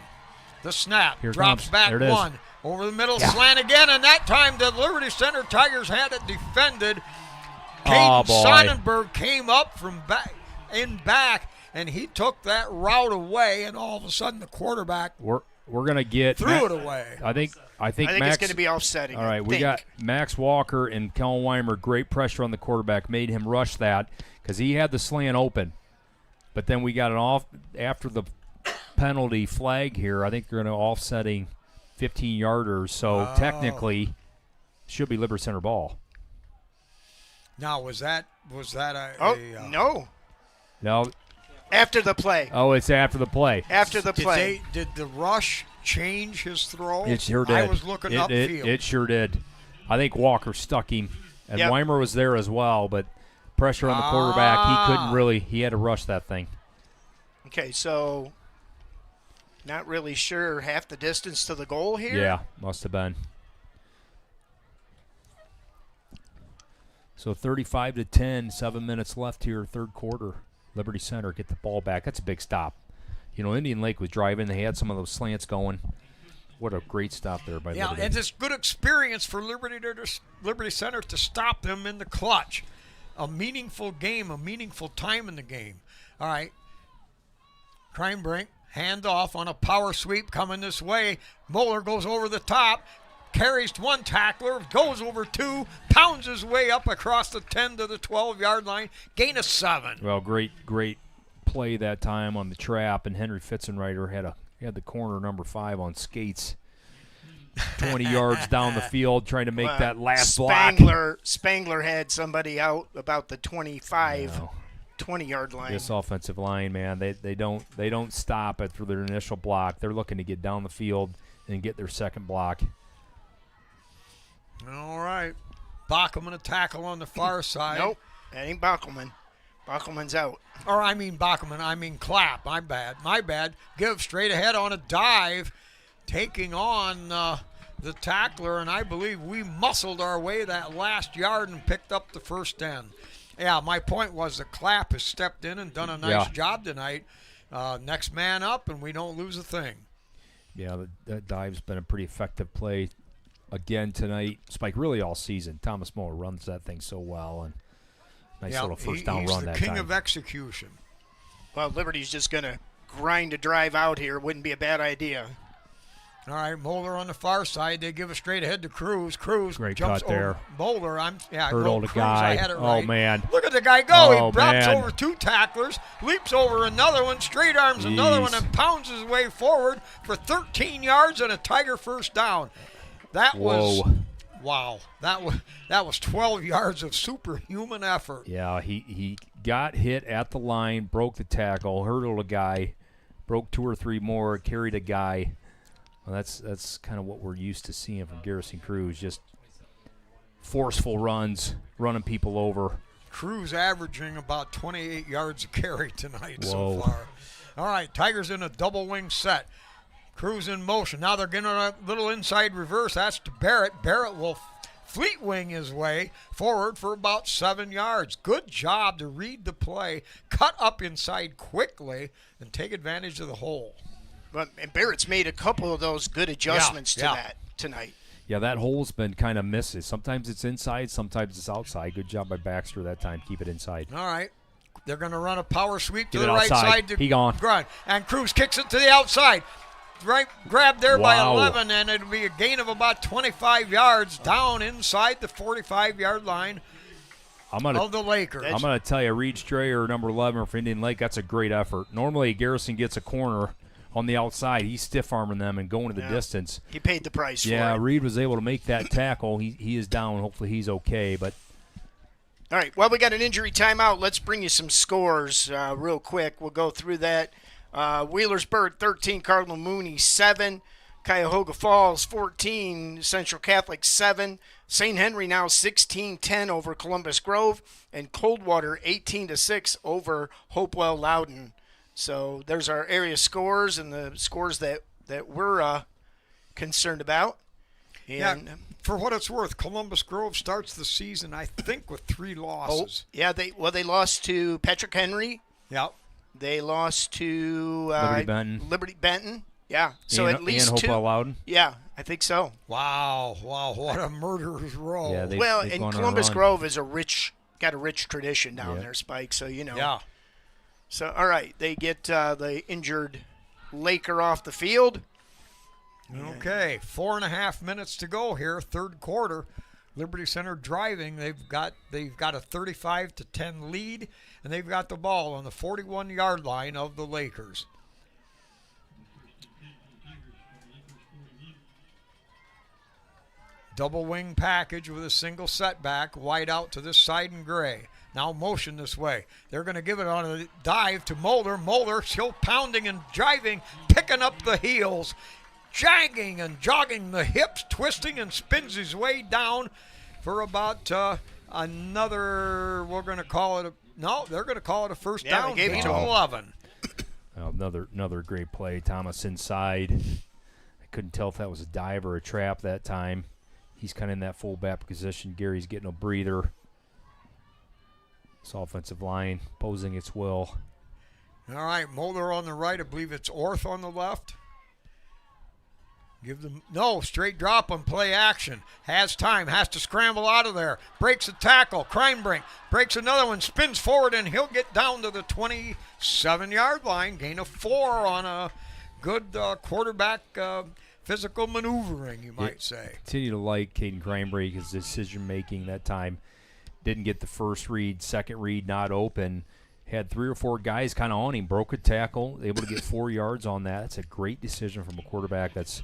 The snap. Here Drops comes. back There it is. one. Over the middle, slant again, and that time the Liberty Center Tigers had it defended. Caden boy. Sonnenberg came up from back, and he took that route away, and all of a sudden the quarterback We're gonna get. threw it away. I think I think Max, it's going to be offsetting. All right, we got Max Walker and Kellen Weimer. Great pressure on the quarterback, made him rush that because he had the slant open. But then we got an off after the penalty flag here. I think they're going to offsetting 15-yarders. So technically, should be Liberty Center ball. Now was that no. No. After the play. Oh, it's after the play. After the play. Did the rush change his throw? It sure did. I was looking upfield. It sure did. I think Walker stuck him, and Yep. Weimer was there as well, but pressure on the quarterback, he couldn't really, he had to rush that thing. Okay, so not really sure half the distance to the goal here. Yeah, must have been. So 35-10, 7 minutes left here, third quarter. Liberty Center get the ball back. That's a big stop. You know, Indian Lake was driving. They had some of those slants going. What a great stop there by Liberty. Yeah, and it's good experience for Liberty Center to stop them in the clutch. A meaningful game, a meaningful time in the game. All right. Kreinbrink, hand off on a power sweep coming this way. Moeller goes over the top, carries one tackler, goes over two, pounds his way up across the 10 to the 12-yard line, gain of 7. Well, great play that time on the trap, and Henry Fitzenreiter had the corner number 5 on skates. 20 yards down the field trying to make that last block. Spangler had somebody out about the 20-yard line. This offensive line, man, they don't stop after their initial block. They're looking to get down the field and get their second block. All right. Bachman a tackle on the far side. Nope, that ain't Bachman. Bachman's out. Or I mean Bachman, I mean Clapp. My bad. Give straight ahead on a dive, taking on the tackler, and I believe we muscled our way that last yard and picked up the first 10. Yeah, my point was that Clapp has stepped in and done a nice job tonight. Next man up, and we don't lose a thing. Yeah, that dive's been a pretty effective play again tonight. Spike, really all season. Thomas Moore runs that thing so well, and nice little first down run that time. He's the king of execution. Well, Liberty's just going to grind a drive out here. Wouldn't be a bad idea. All right, Moeller on the far side. They give it straight ahead to Cruz. Cruz great jumps cut there. over Moeller. Hurdled a guy. I had it right. Oh, man. Look at the guy go. He drops over 2 tacklers, leaps over another one, straight arms another one, and pounds his way forward for 13 yards and a Tiger first down. That was wow. That was 12 yards of superhuman effort. Yeah, he got hit at the line, broke the tackle, hurdled a guy, broke 2 or 3 more, carried a guy. Well, that's kind of what we're used to seeing from Garrison Cruz, just forceful runs, running people over. Cruz averaging about 28 yards a carry tonight so far. All right, Tigers in a double wing set. Cruz in motion. Now they're getting a little inside reverse. That's to Barrett. Barrett will fleet wing his way forward for about 7 yards. Good job to read the play, cut up inside quickly, and take advantage of the hole. And Barrett's made a couple of those good adjustments to that tonight. Yeah, that hole's been kind of missing. Sometimes it's inside, sometimes it's outside. Good job by Baxter that time. Keep it inside. All right. They're going to run a power sweep to the right side. He gone. Grunt. And Cruz kicks it to the outside. Right, grabbed there by 11, and it'll be a gain of about 25 yards down inside the 45-yard line of the Lakers. I'm going to tell you, Reed Strayer, number 11 for Indian Lake, that's a great effort. Normally, Garrison gets a corner on the outside. He's stiff-arming them and going to the distance. He paid the price for it. Yeah, Reed was able to make that tackle. He is down. Hopefully he's okay. But all right, well, we got an injury timeout. Let's bring you some scores real quick. We'll go through that. Wheelersburg 13, Cardinal Mooney 7, Cuyahoga Falls 14, Central Catholic 7, St. Henry now 16-10 over Columbus Grove, and Coldwater 18-6 over Hopewell Loudon. So there's our area scores and the scores that we're concerned about. And for what it's worth, Columbus Grove starts the season, I think, with 3 losses. They lost to Patrick Henry. Yep. They lost to Liberty Benton. Yeah. So and, at least and 2. Hopewell Loudon. Yeah, I think so. Wow, what a murderer's row. Yeah, they've and Columbus Grove is got a rich tradition down there, Spike. So Yeah. So all right, they get the injured Laker off the field. Okay, 4.5 minutes to go here, third quarter. Liberty Center driving. They've got a 35-10 lead, and they've got the ball on the 41-yard line of the Lakers. Double wing package with a single setback, wide out to this side in gray. Now motion this way. They're going to give it on a dive to Mulder. Mulder still pounding and driving, picking up the heels, jagging and jogging the hips, twisting and spins his way down for about another, they're going to call it a first down, gain of 11. Another great play. Thomas inside. I couldn't tell if that was a dive or a trap that time. He's kind of in that fullback position. Gary's getting a breather. This offensive line posing its will. All right, Moeller on the right. I believe it's Orth on the left. Straight drop on play action. Has time, has to scramble out of there. Breaks a tackle. Kreinbrink breaks another one, spins forward, and he'll get down to the 27-yard line. Gain of 4 on a good quarterback physical maneuvering, you might say. Continue to like Caden Kreinbrink, his decision-making that time. Didn't get the first read, second read not open. Had 3 or 4 guys kind of on him. Broke a tackle, able to get 4 yards on that. That's a great decision from a quarterback that's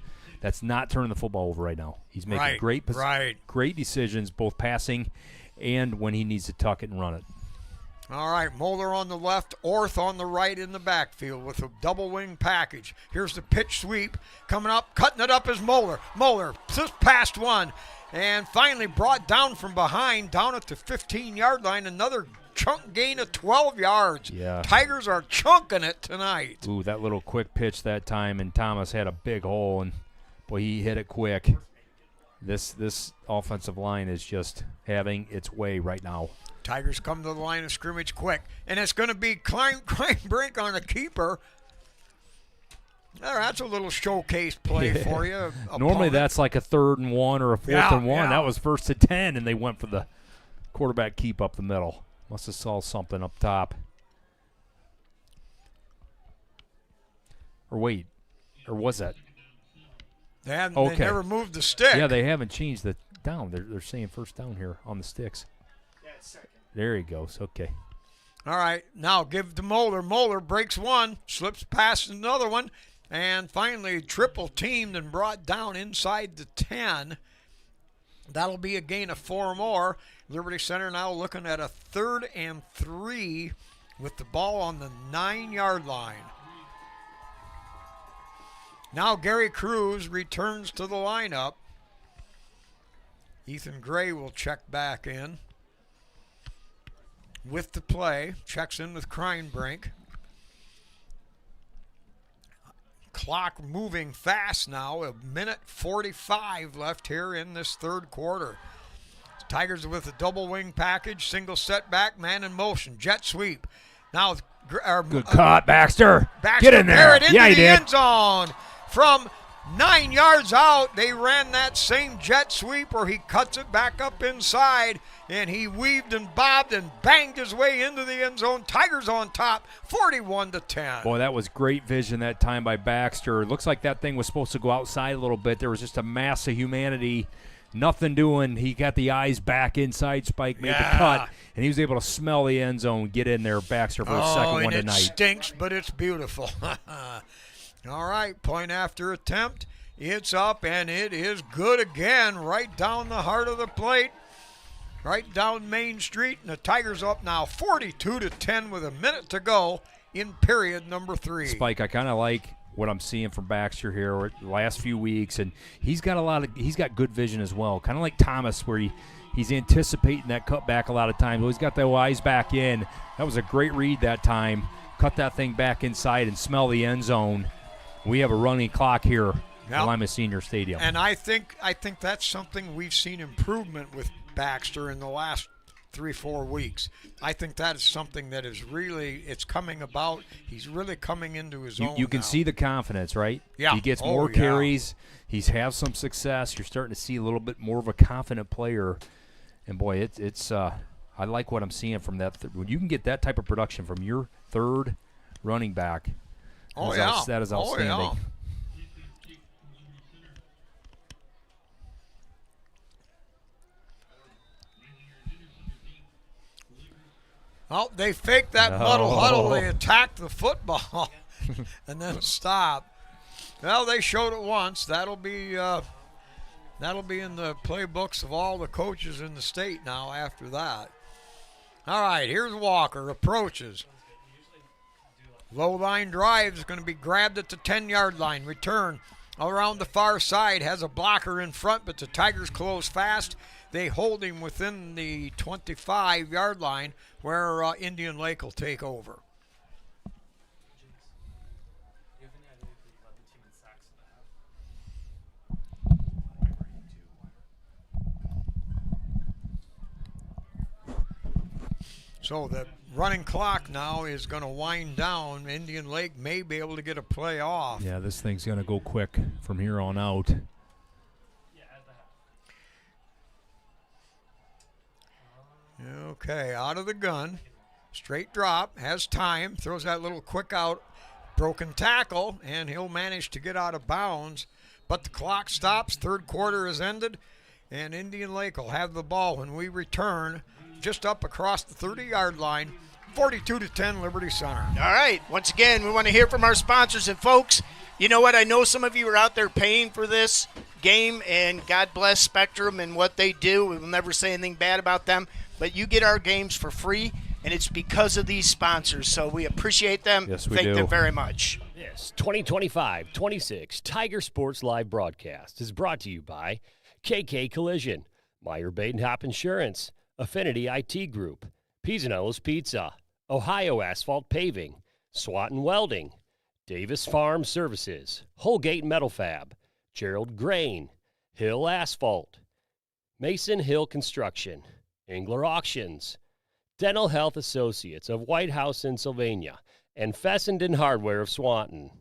not turning the football over right now. He's making great decisions, both passing and when he needs to tuck it and run it. All right, Moeller on the left, Orth on the right in the backfield with a double wing package. Here's the pitch sweep coming up, cutting it up is Moeller. Moeller just past one and finally brought down from behind, down at the 15-yard line. Another chunk gain of 12 yards. Yeah. Tigers are chunking it tonight. Ooh, that little quick pitch that time, and Thomas had a big hole, and boy, he hit it quick. This offensive line is just having its way right now. Tigers come to the line of scrimmage quick, and it's going to be Kreinbrink on a keeper. That's a little showcase play for you. Normally that's like a 3rd and 1 or a 4th and 1. That was 1st and 10, and they went for the quarterback keep up the middle. Must have saw something up top. Or wait, or was that? They never moved the stick. Yeah, they haven't changed the down. They're saying first down here on the sticks. Yeah, it's second. There he goes. Okay. All right, now give to Moeller. Moeller breaks one, slips past another one, and finally triple teamed and brought down inside the 10. That'll be a gain of 4 more. Liberty Center now looking at a 3rd and 3 with the ball on the 9-yard line. Now Gary Cruz returns to the lineup. Ethan Gray will check back in with the play. Checks in with Kreinbrink. Clock moving fast now. 1:45 left here in this 3rd quarter. Tigers with a double wing package, single setback, man in motion, jet sweep. Now, good caught, Baxter. Baxter get in there. Into the end zone. From 9 yards out, they ran that same jet sweep where he cuts it back up inside, and he weaved and bobbed and banged his way into the end zone. Tigers on top, 41-10. Boy, that was great vision that time by Baxter. Looks like that thing was supposed to go outside a little bit. There was just a mass of humanity. Nothing doing. He got the eyes back inside. Spike made the cut, and he was able to smell the end zone, get in there, Baxter, for his second one tonight. It stinks, but it's beautiful. All right, point after attempt. It's up, and it is good again, right down the heart of the plate, right down Main Street. And the Tigers up now 42-10 with a minute to go in period number 3. Spike, I kind of like what I'm seeing from Baxter here the last few weeks, and he's got good vision as well, kind of like Thomas, where he's anticipating that cutback a lot of times. He's got the eyes back in. That was a great read that time. Cut that thing back inside and smell the end zone. We have a running clock here at Lima Senior Stadium. And I think that's something we've seen improvement with Baxter in the last 3-4 weeks. I think that is something that is really, it's coming about. He's really coming into his own. You can see the confidence, right? Yeah. He gets more carries. He's had some success. You're starting to see a little bit more of a confident player. And boy, it's I like what I'm seeing from that. When you can get that type of production from your 3rd running back, that is outstanding. Oh, yeah. Oh, they faked that muddle huddle. They attacked the football and then stopped. Well, they showed it once. That'll be in the playbooks of all the coaches in the state now after that. All right, here's Walker. Approaches. Low line drive is going to be grabbed at the 10-yard line. Return around the far side. Has a blocker in front, but the Tigers close fast. They hold him within the 25-yard line where Indian Lake will take over. So the running clock now is going to wind down. Indian Lake may be able to get a play off. Yeah, this thing's going to go quick from here on out. Okay, out of the gun. Straight drop, has time, throws that little quick out, broken tackle, and he'll manage to get out of bounds. But the clock stops, third quarter is ended, and Indian Lake will have the ball when we return just up across the 30-yard line, 42-10 Liberty Center. All right, once again, we want to hear from our sponsors. And folks, you know what? I know some of you are out there paying for this game, and God bless Spectrum and what they do. We will never say anything bad about them, but you get our games for free, and it's because of these sponsors. So we appreciate them. Yes, we Thank do. them very much. This 2025-26 Tiger Sports Live broadcast is brought to you by KK Collision, Meyer Badenhop Insurance, Affinity IT Group, Pisanello's Pizza, Ohio Asphalt Paving, Swanton Welding, Davis Farm Services, Holgate Metal Fab, Gerald Grain, Hill Asphalt, Mason Hill Construction, Engler Auctions, Dental Health Associates of White House in Sylvania, and Fessenden Hardware of Swanton.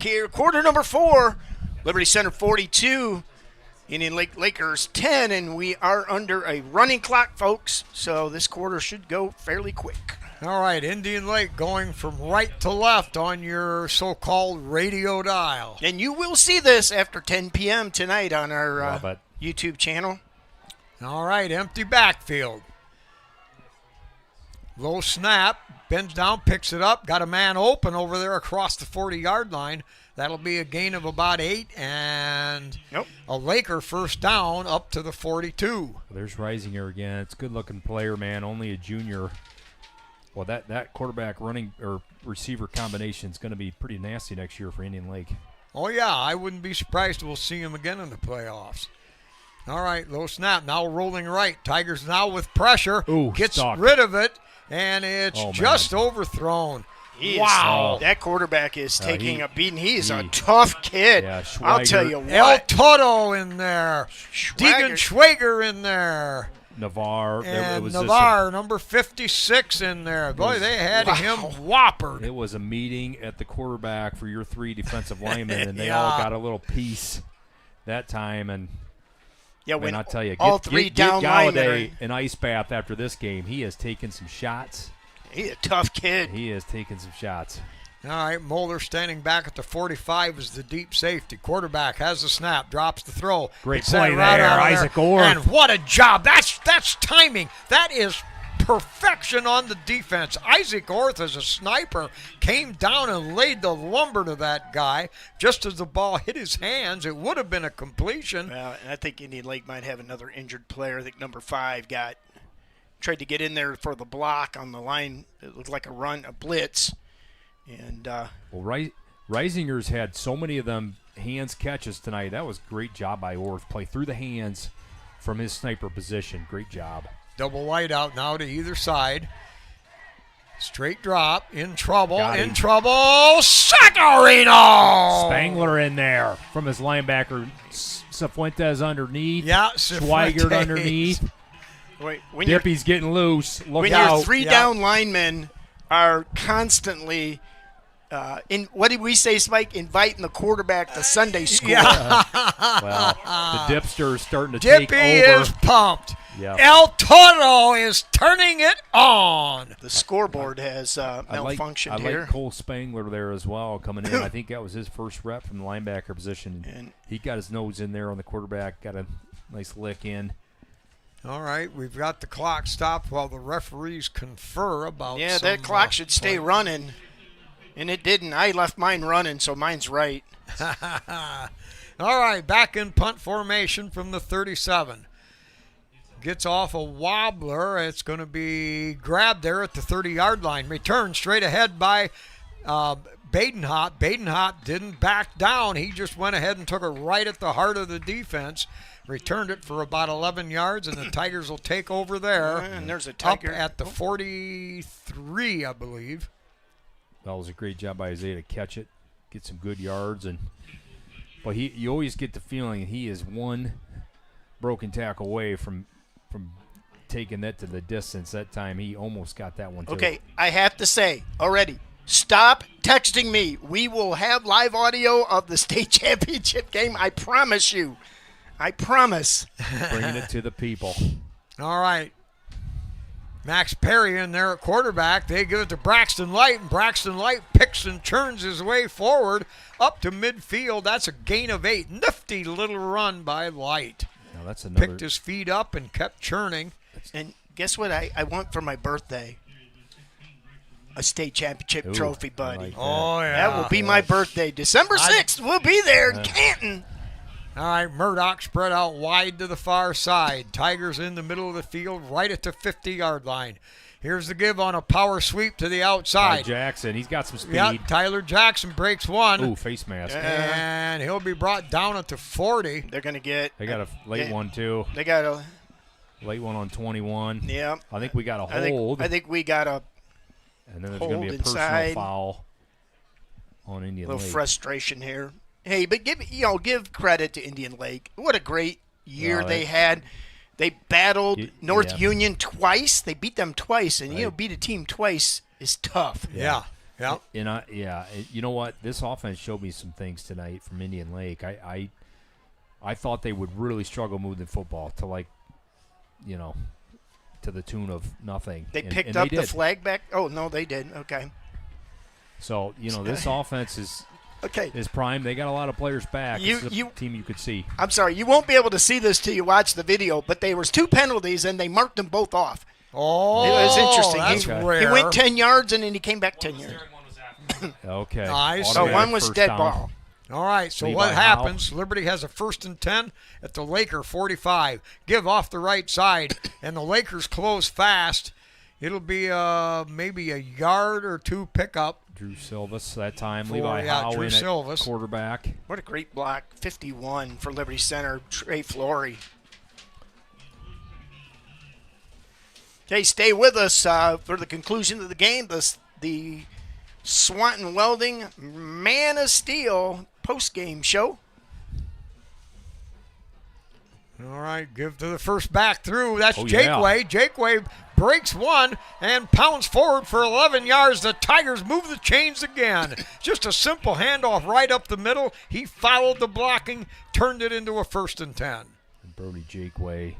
Here, quarter number 4, Liberty Center 42, Indian Lake Lakers 10, and we are under a running clock, folks, so this quarter should go fairly quick. All right, Indian Lake going from right to left on your so-called radio dial. And you will see this after 10 p.m. tonight on our Love it. YouTube channel. All right, empty backfield. Low snap, bends down, picks it up, got a man open over there across the 40-yard line. That'll be a gain of about 8, and a Laker first down up to the 42. There's Reisinger again. It's a good-looking player, man. Only a junior. Well, that quarterback running or receiver combination is going to be pretty nasty next year for Indian Lake. Oh, yeah, I wouldn't be surprised we'll see him again in the playoffs. All right, low snap, now rolling right. Tigers now with pressure. Ooh, gets stuck. rid of it, and it's just overthrown. Wow. That quarterback is taking a beating. He is a tough kid. Yeah, I'll tell you what. El Toto in there. Deegan Schwager in there. Navarre. And Navarre, number 56 in there. Boy, they had him whoppered. It was a meeting at the quarterback for your 3 defensive linemen, and they all got a little piece that time. And when I'll tell you, all three down Galladay an ice bath after this game. He has taken some shots. He's a tough kid. He has taken some shots. All right, Moeller standing back at the 45 is the deep safety. Quarterback has the snap, drops the throw. Great play there, Isaac Orr. And what a job. That's timing. That is perfection on the defense. Isaac Orth, as a sniper, came down and laid the lumber to that guy. Just as the ball hit his hands, it would have been a completion. Well, and I think Indian Lake might have another injured player. I think number 5 tried to get in there for the block on the line. It looked like a blitz. And Reisinger's had so many of them hands catches tonight. That was a great job by Orth. Play through the hands from his sniper position. Great job. Double wide out now to either side. Straight drop. In trouble. Sacarino! Spangler in there from his linebacker. Cifuentes underneath. Yeah, Schweigert underneath. When Dippy's getting loose. Look out. your 3 down linemen are constantly what did we say, Spike? Inviting the quarterback to Sunday school. Yeah. Well, the Dipster's starting to take over. Dippy is pumped. Yep. El Toro is turning it on. The scoreboard has malfunctioned here. I like Cole Spangler there as well coming in. I think that was his first rep from the linebacker position. And he got his nose in there on the quarterback, got a nice lick in. All right, we've got the clock stopped while the referees confer about that clock should stay running. And it didn't. I left mine running, so mine's right. All right, back in punt formation from the 37. Gets off a wobbler. It's going to be grabbed there at the 30-yard line. Return straight ahead by Badenhop. Badenhop didn't back down. He just went ahead and took it right at the heart of the defense. Returned it for about 11 yards, and the Tigers will take over there. And there's a Tiger. Up at the 43, I believe. That was a great job by Isaiah to catch it, get some good yards. But you always get the feeling he is one broken tackle away from taking that to the distance. That time he almost got that one too. Okay, I have to say already, stop texting me. We will have live audio of the state championship game. I promise you. I promise. Bringing it to the people. All right. Max Perry in there at quarterback. They give it to Braxton Light, and Braxton Light picks and churns his way forward up to midfield. That's a gain of 8. Nifty little run by Light. Now that's another. Picked his feet up and kept churning. And guess what I want for my birthday? A state championship trophy, buddy. Like that. Oh, yeah. That will be my birthday. December 6th, we'll be there in Canton. All right, Murdoch spread out wide to the far side. Tigers in the middle of the field, right at the 50-yard line. Here's the give on a power sweep to the outside. Jackson, he's got some speed. Yeah, Tyler Jackson breaks one. Ooh, face mask. And he'll be brought down at the 40. They're going to get. They got a late one, too. They got a. Late one on 21. Yeah. I think we got a hold. I think we got a and then there's going to be a personal inside. Foul on Indian little Lake. Frustration here. Hey, but give credit to Indian Lake. What a great year they had. They battled North Union twice. They beat them twice, and beat a team twice is tough. Yeah. And you know what? This offense showed me some things tonight from Indian Lake. I thought they would really struggle moving the football to to the tune of nothing. They picked up the flag back. Oh no, they did. Okay. So this offense is prime. They got a lot of players back. It's a team you could see. I'm sorry, you won't be able to see this till you watch the video, but there was 2 penalties and they marked them both off. Oh, it was interesting. That's rare. He went 10 yards and then he came back 10 yards. Okay. Nice. So one was dead ball. All right, so what happens? Liberty has a 1st and 10 at the Laker 45. Give off the right side, and the Lakers close fast. It'll be maybe a yard or 2 pickup. Drew Silvas that time. Levi Howe in at quarterback. What a great block. 51 for Liberty Center. Trey Flory. Okay, stay with us for the conclusion of the game. The Swanton Welding Man of Steel post-game show. All right, give to the first back through. That's Jakeway. Jakeway breaks one and pounds forward for 11 yards. The Tigers move the chains again. Just a simple handoff right up the middle. He followed the blocking, turned it into a 1st and 10. And Brody Jakeway,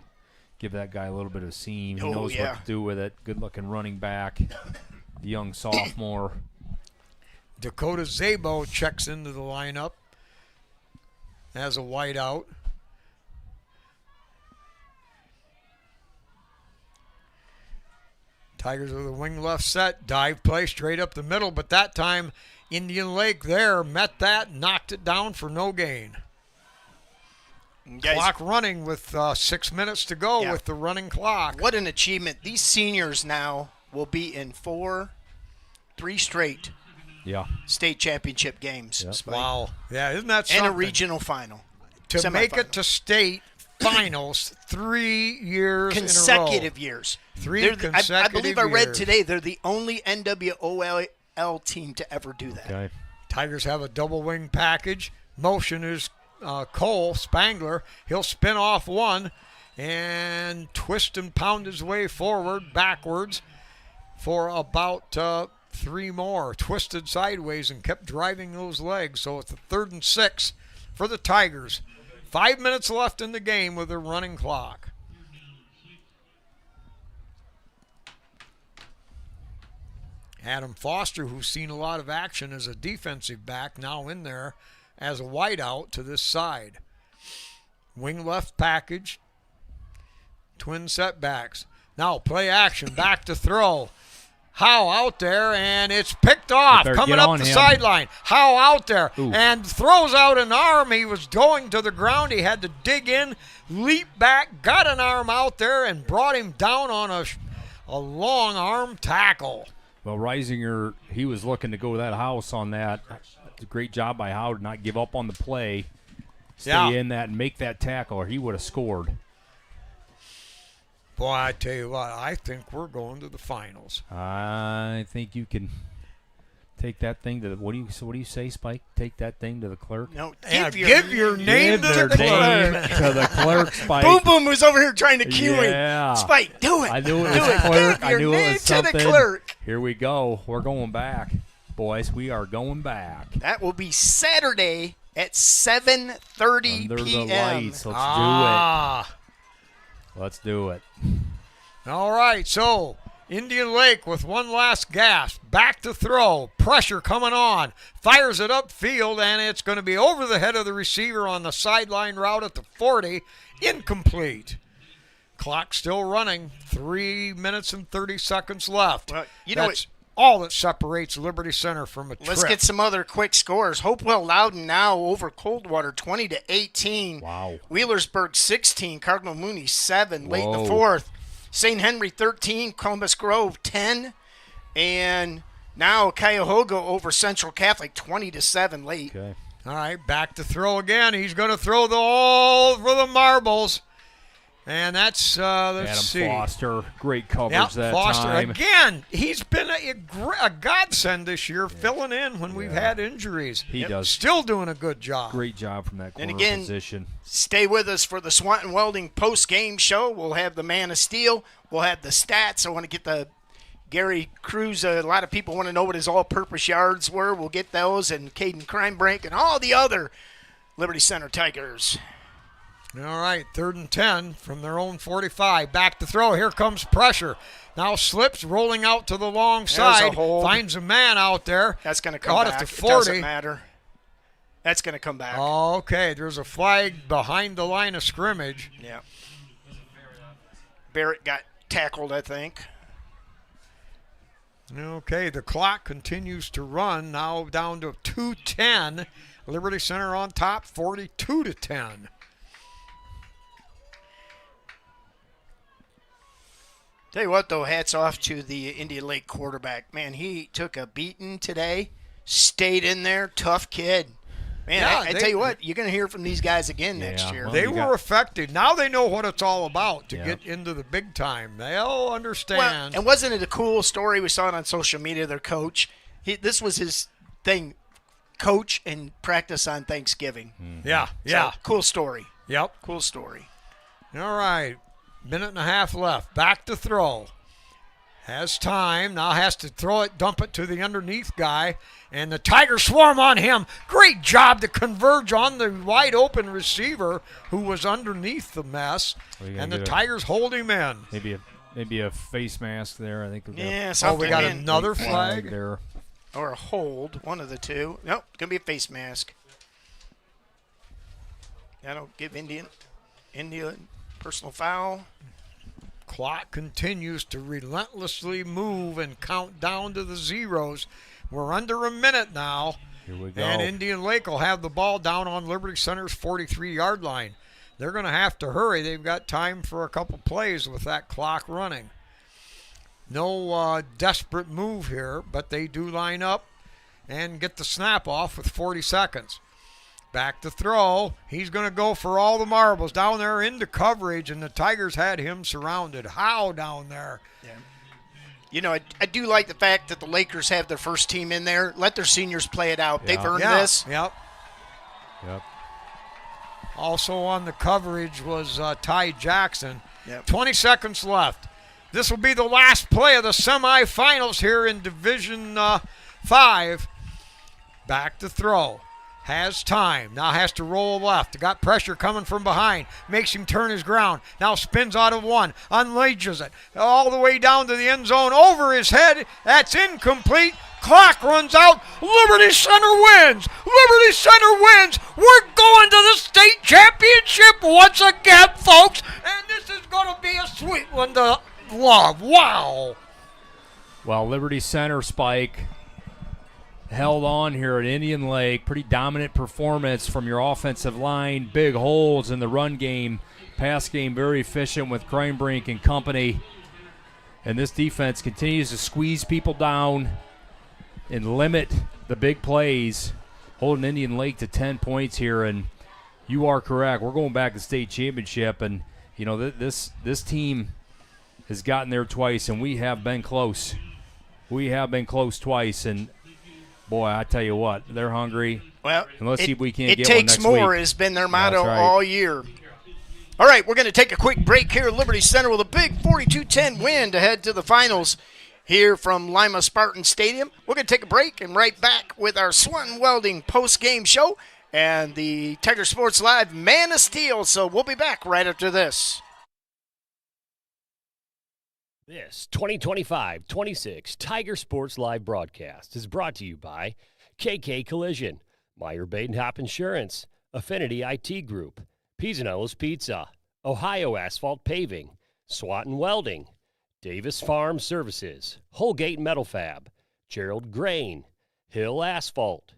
give that guy a little bit of seam. He knows what to do with it. Good-looking running back. The young sophomore. Dakota Zabo checks into the lineup as a wideout. Tigers with a wing left set, dive play straight up the middle, but that time Indian Lake there met that, knocked it down for no gain. Clock running with 6 minutes to go with the running clock. What an achievement. These seniors now will be in 3 straight state championship games. Yep. Wow. Yeah, isn't that something? And a regional final. To make it to state finals 3 years consecutive in a row. Years. 3 consecutive I believe I read years. today they're the only NWOL team to ever do that. Okay. Tigers have a double wing package. Motion is Cole Spangler. He'll spin off one and twist and pound his way forward, backwards for about 3 more. Twisted sideways and kept driving those legs. So it's a 3rd and 6 for the Tigers. 5 minutes left in the game with a running clock. Adam Foster, who's seen a lot of action as a defensive back, now in there as a wideout to this side. Wing left package. Twin setbacks. Now play action, back to throw. Howe out there, and it's picked off. Coming up the sideline. Howe out there, and throws out an arm. He was going to the ground. He had to dig in, leap back, got an arm out there, and brought him down on a long arm tackle. Well, Reisinger, he was looking to go to that house on that. It's a great job by Howe to not give up on the play, stay in that and make that tackle, or he would have scored. Boy, I tell you what, I think we're going to the finals. I think you can take that thing to the, what do you say, Spike? Take that thing to the clerk? No, give your name to the clerk. To the clerk, Spike. Boom Boom was over here trying to cue Yeah. him. Spike, do it. I knew it do was it. clerk. Give I your knew it name was to something. the clerk. Here we go. We're going back, boys. We are going back. That will be Saturday at 7:30 Under p.m. the lights. Let's do it. Let's do it. All right, so Indian Lake with one last gasp. Back to throw. Pressure coming on. Fires it upfield, and it's going to be over the head of the receiver on the sideline route at the 40. Incomplete. Clock still running. 3 minutes and 30 seconds left. Well, you know That's all that separates Liberty Center from a trip. Let's get some other quick scores. Hopewell Loudon now over Coldwater 20-18. Wow. Wheelersburg 16. Cardinal Mooney 7 late in the Whoa. fourth. St. Henry 13. Columbus Grove 10. And now Cuyahoga over Central Catholic 20-7 late. Okay. All right, back to throw again. He's going to throw the all for the marbles. And that's, let's see. Adam Foster, great coverage Yep, that Foster time. again. He's been a godsend this year, filling in when we've had injuries. He does. Still doing a good job. Great job from that corner And again, position. Stay with us for the Swanton Welding post-game show. We'll have the Man of Steel. We'll have the stats. I want to get the Gary Cruz. A lot of people want to know what his all-purpose yards were. We'll get those, and Caden Crimebreak and all the other Liberty Center Tigers. All right, 3rd and 10 from their own 45. Back to throw. Here comes pressure. Now slips, rolling out to the long side. Finds a man out there. That's going to come Caught back. at the It 40. doesn't matter. That's going to come back. Okay, there's a flag behind the line of scrimmage. Yeah. Barrett got tackled, I think. Okay, the clock continues to run. Now down to 2:10. Liberty Center on top, 42-10. Tell you what, though, hats off to the Indian Lake quarterback. Man, he took a beating today, stayed in there, tough kid. Man, Yeah, I tell you what, you're going to hear from these guys again next year. well, They were affected. Now they know what it's all about to Yeah. get into the big time. They'll Well, understand. and wasn't it a cool story? We saw it on social media, their coach. This was his thing, coach and practice on Thanksgiving. Yeah. So, cool story. Yep. Cool story. All right. Minute and a half left. Back to throw. Has time. Now has to throw it, dump it to the underneath guy. And the Tigers swarm on him. Great job to converge on the wide open receiver who was underneath the mess. And the Tigers hold him in. Maybe a face mask there. I think. Yeah, Oh, something we got in. another flag. there. Or a hold, one of the two. Nope, going to be a face mask. That'll give Indian personal foul. Clock continues to relentlessly move and count down to the zeros. We're under a minute now. Here we go. And Indian Lake will have the ball down on Liberty Center's 43-yard line. They're going to have to hurry. They've got time for a couple plays with that clock running. No desperate move here, but they do line up and get the snap off with 40 seconds. Back to throw. He's going to go for all the marbles down there into coverage, and the Tigers had him surrounded. How down there? Yeah. You know, I do like the fact that the Lakers have their first team in there. Let their seniors play it out. They've earned this. Yep. Yep. Also on the coverage was Ty Jackson. Yep. 20 seconds left. This will be the last play of the semifinals here in Division 5. Back to throw. Has time. Now has to roll left. Got pressure coming from behind. Makes him turn his ground. Now spins out of one. Unleashes it. All the way down to the end zone. Over his head. That's incomplete. Clock runs out. Liberty Center wins. Liberty Center wins. We're going to the state championship once again, folks. And this is going to be a sweet one to love. Wow. Well, Liberty Center, Spike, held on here at Indian Lake. Pretty dominant performance from your offensive line. Big holes in the run game. Pass game very efficient with Cranebrink and company. And this defense continues to squeeze people down and limit the big plays, holding Indian Lake to 10 points here. And you are correct. We're going back to state championship, and you know this team has gotten there twice, and we have been close. We have been close twice, and boy, I tell you what, they're hungry. Well, and let's see if we can't get one next week. It takes takes more week. has been their motto right. all year. All right, we're going to take a quick break here at Liberty Center with a big 42-10 win to head to the finals here from Lima Spartan Stadium. We're going to take a break and right back with our Swanton Welding post-game show and the Tiger Sports Live Man of Steel. So we'll be back right after this. This 2025-26 Tiger Sports Live broadcast is brought to you by KK Collision, Meyer Badenhop Insurance, Affinity IT Group, Pisanello's Pizza, Ohio Asphalt Paving, Swanton Welding, Davis Farm Services, Holgate Metal Fab, Gerald Grain, Hill Asphalt,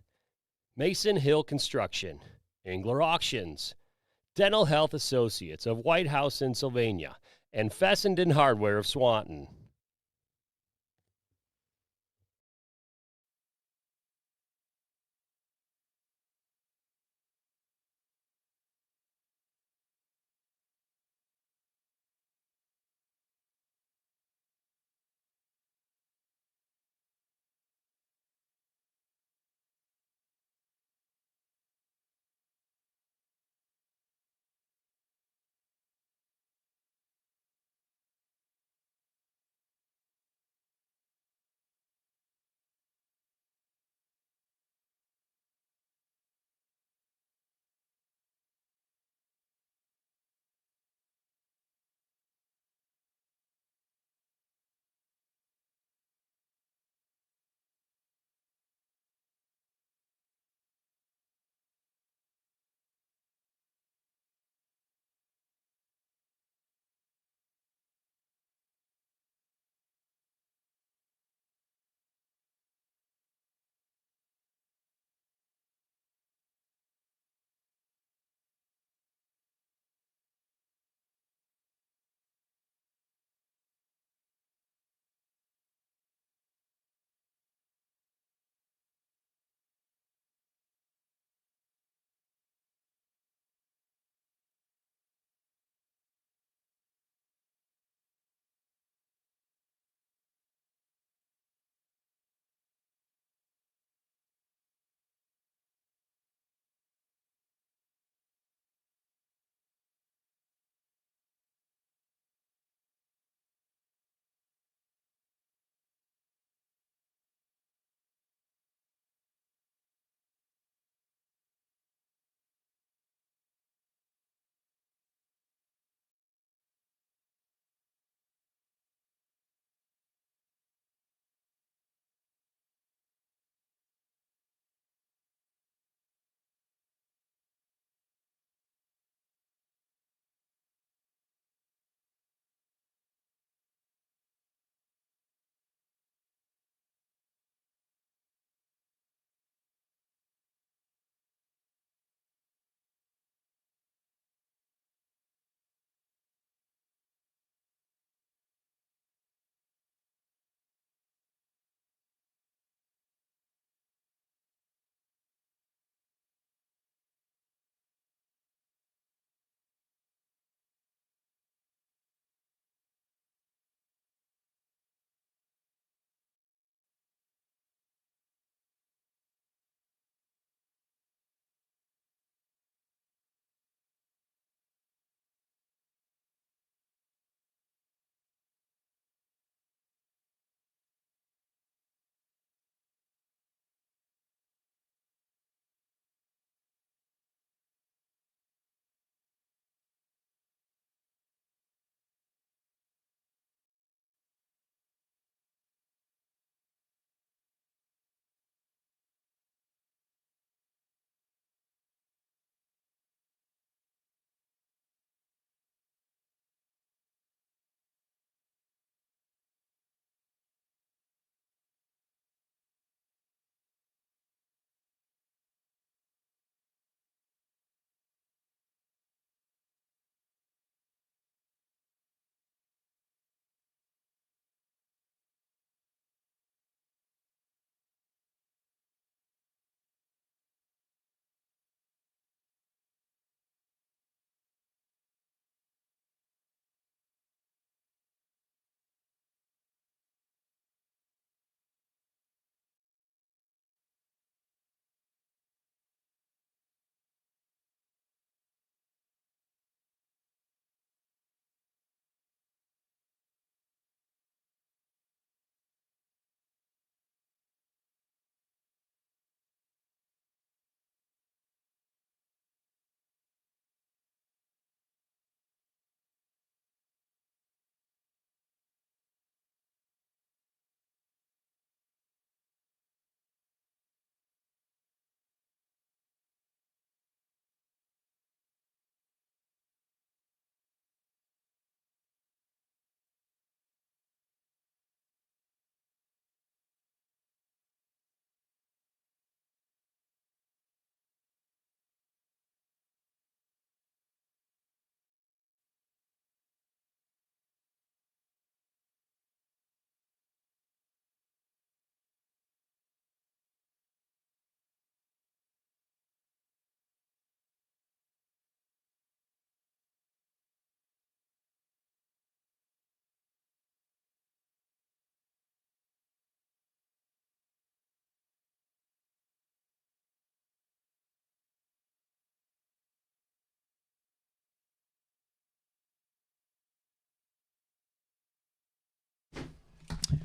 Mason Hill Construction, Engler Auctions, Dental Health Associates of White House in Sylvania, and Fessenden Hardware of Swanton.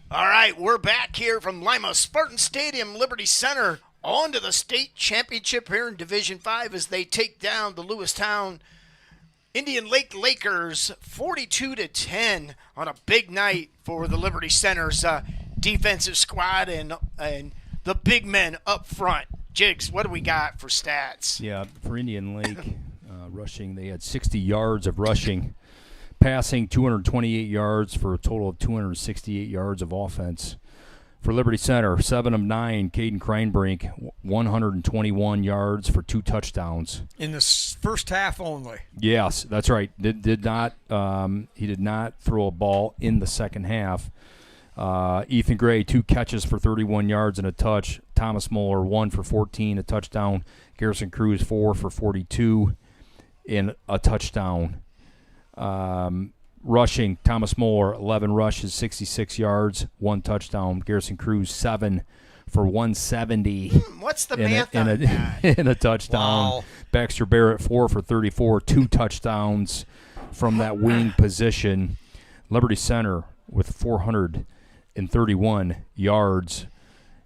All right, we're back here from Lima Spartan Stadium, Liberty Center, on to the state championship here in Division 5 as they take down the Lewistown Indian Lake Lakers 42-10 on a big night for the Liberty Center's defensive squad and the big men up front. Jigs, what do we got for stats? Yeah, for Indian Lake rushing, they had 60 yards of rushing. Passing 228 yards for a total of 268 yards of offense. For Liberty Center, 7 of 9, Caden Kreinbrink, 121 yards for 2 touchdowns. In the first half only. Yes, that's right. He did not throw a ball in the second half. Ethan Gray, 2 catches for 31 yards and a touch. Thomas Muller, 1 for 14, a touchdown. Garrison Cruz, 4 for 42 and a touchdown. Rushing, Thomas Muller, 11 rushes, 66 yards, 1 touchdown. Garrison Cruz, 7 for 170. What's the math on that? And a touchdown. Wow. Baxter Barrett, 4 for 34, 2 touchdowns from that wing position. Liberty Center with 431 yards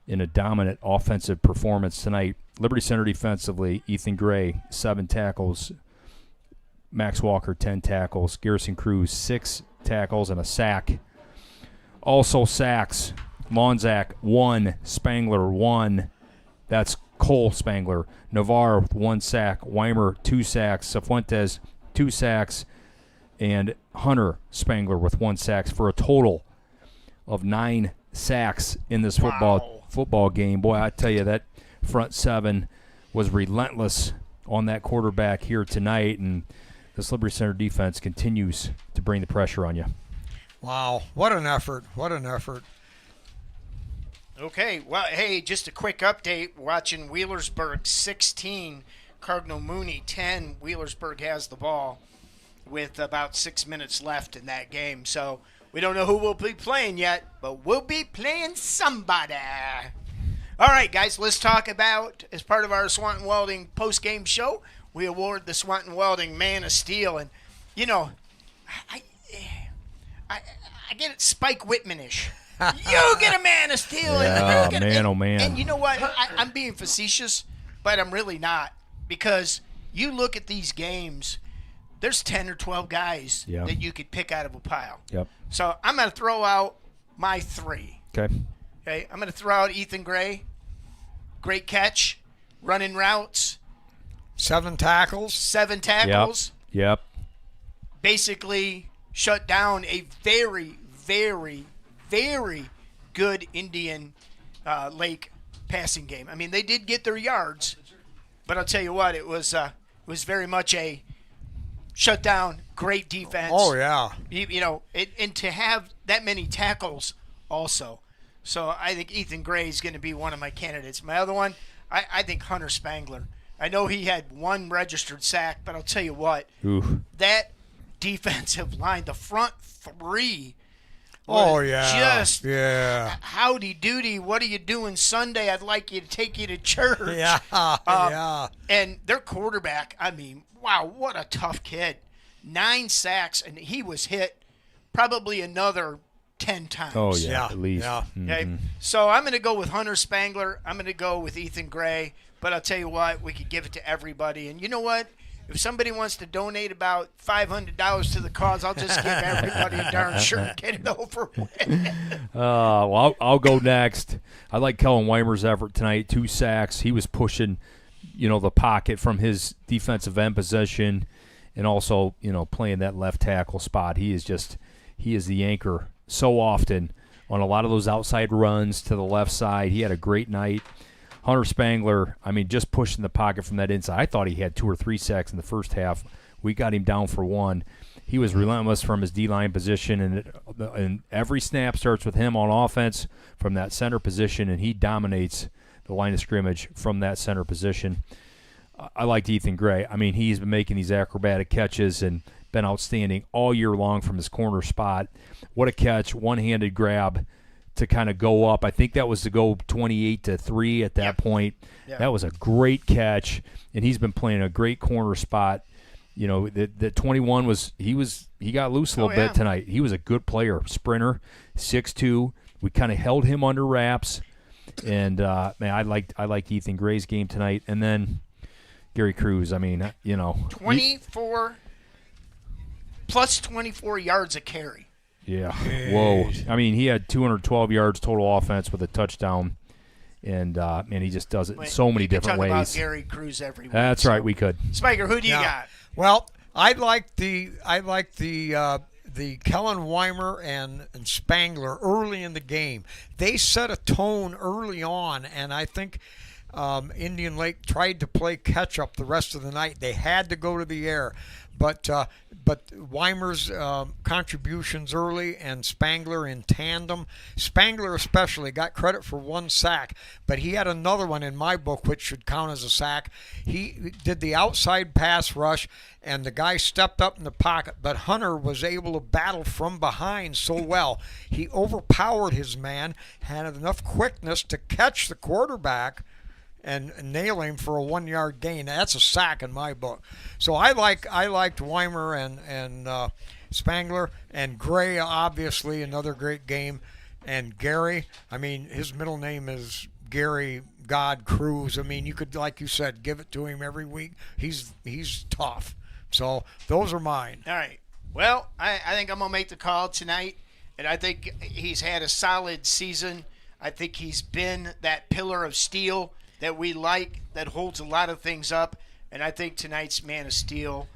in a dominant offensive performance tonight. Liberty Center defensively, Ethan Gray, 7 tackles. Max Walker, 10 tackles. Garrison Cruz, 6 tackles and a sack. Also sacks, Monzak, 1. Spangler, 1. That's Cole Spangler. Navarre with 1 sack. Weimer, 2 sacks. Cifuentes, 2 sacks. And Hunter Spangler with 1 sack for a total of 9 sacks in this football game. Boy, I tell you, that front 7 was relentless on that quarterback here tonight, and this Liberty Center defense continues to bring the pressure on you. Wow, what an effort. What an effort. Okay, well, hey, just a quick update. Watching Wheelersburg 16, Cardinal Mooney 10. Wheelersburg has the ball with about 6 minutes left in that game. So we don't know who we'll be playing yet, but we'll be playing somebody. All right, guys, let's talk about, as part of our Swanton Welding post-game show, we award the Swanton Welding Man of Steel. And, you know, I get it Spike Whitman-ish. You get a Man of Steel. Yeah, and man, oh, man. And you know what? I'm being facetious, but I'm really not. Because you look at these games, there's 10 or 12 guys that you could pick out of a pile. Yep. So I'm going to throw out my 3. Okay. Okay, I'm going to throw out Ethan Gray. Great catch. Running routes. 7 tackles. 7 tackles. Yep. Basically shut down a very, very, very good Indian Lake passing game. I mean, they did get their yards, but I'll tell you what, it was very much a shut down, great defense. Oh, yeah. You know, and to have that many tackles also. So I think Ethan Gray is going to be one of my candidates. My other one, I think Hunter Spangler. I know he had 1 registered sack, but I'll tell you what, that defensive line, the front 3, just howdy doody, what are you doing Sunday? I'd like you to take you to church. Yeah. And their quarterback, I mean, wow, what a tough kid. 9 sacks, and he was hit probably another 10 times. Oh, yeah, at least. Yeah. Okay, so I'm going to go with Hunter Spangler. I'm going to go with Ethan Gray. But I'll tell you what, we could give it to everybody. And you know what? If somebody wants to donate about $500 to the cause, I'll just give everybody a darn shirt and get it over with. Well, I'll go next. I like Kellen Weimer's effort tonight. 2 sacks. He was pushing, the pocket from his defensive end position, and also, playing that left tackle spot. He is the anchor so often on a lot of those outside runs to the left side. He had a great night. Hunter Spangler, I mean, just pushing the pocket from that inside. I thought he had 2 or 3 sacks in the first half. We got him down for 1. He was relentless from his D-line position, and every snap starts with him on offense from that center position, and he dominates the line of scrimmage from that center position. I liked Ethan Gray. I mean, he's been making these acrobatic catches and been outstanding all year long from his corner spot. What a catch, one-handed grab to kind of go up. I think that was to go 28-3 at that point. Yep. That was a great catch, and he's been playing a great corner spot. The 21 he got loose a little bit tonight. He was a good player, sprinter, 6'2", we kind of held him under wraps. And man, I liked Ethan Gray's game tonight, and then Gary Cruz. I mean, 24 plus 24 yards a carry. Yeah. Whoa. I mean, he had 212 yards total offense with a touchdown, and he just does it in so many different ways. Talk about Gary Cruz every week. That's right. We could. Spiker, who do you got? Well, I like the Kellen Weimer and Spangler early in the game. They set a tone early on, and I think Indian Lake tried to play catch up the rest of the night. They had to go to the air, but Weimer's contributions early and Spangler in tandem. Spangler especially got credit for 1 sack, but he had another one in my book which should count as a sack. He did the outside pass rush, and the guy stepped up in the pocket, but Hunter was able to battle from behind so well. He overpowered his man, had enough quickness to catch the quarterback and nail him for a 1-yard gain. That's a sack in my book. So I liked Weimer and Spangler, and Gray, obviously another great game, and Gary. I mean, his middle name is Gary God Cruz. I mean, you could, like you said, give it to him every week. He's tough. So those are mine. All right. Well, I think I'm gonna make the call tonight, and I think he's had a solid season. I think he's been that pillar of steel that we like, that holds a lot of things up, and I think tonight's Man of Steel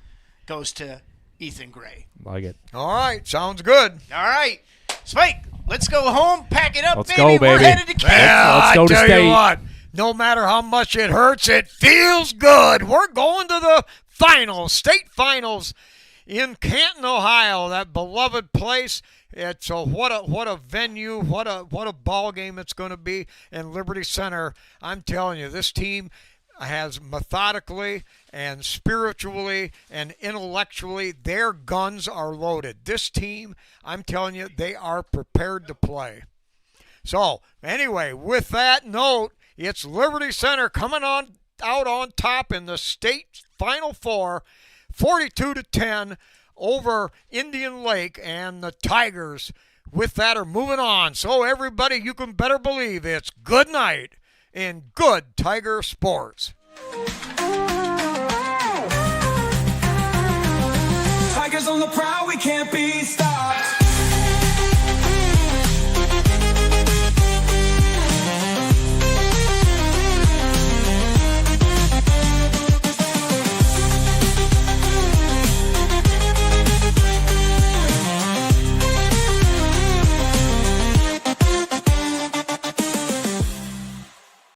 goes to Ethan Gray. Like it. All right, sounds good. All right, Spike, let's go home, pack it up, Let's baby. go, baby. We're headed to camp. Let's go to I tell state. you what, no matter how much it hurts, it feels good. We're going to the finals, state finals in Canton, Ohio, that beloved place. It's what a venue, what a ball game it's going to be in Liberty Center. I'm telling you, this team has methodically and spiritually and intellectually, their guns are loaded. This team, I'm telling you, they are prepared to play. So anyway, with that note, it's Liberty Center coming on out on top in the state Final Four, 42-10. Over Indian Lake, and the Tigers with that are moving on. So everybody, you can better believe it's good night in good Tiger sports. Tigers on the prowl, we can't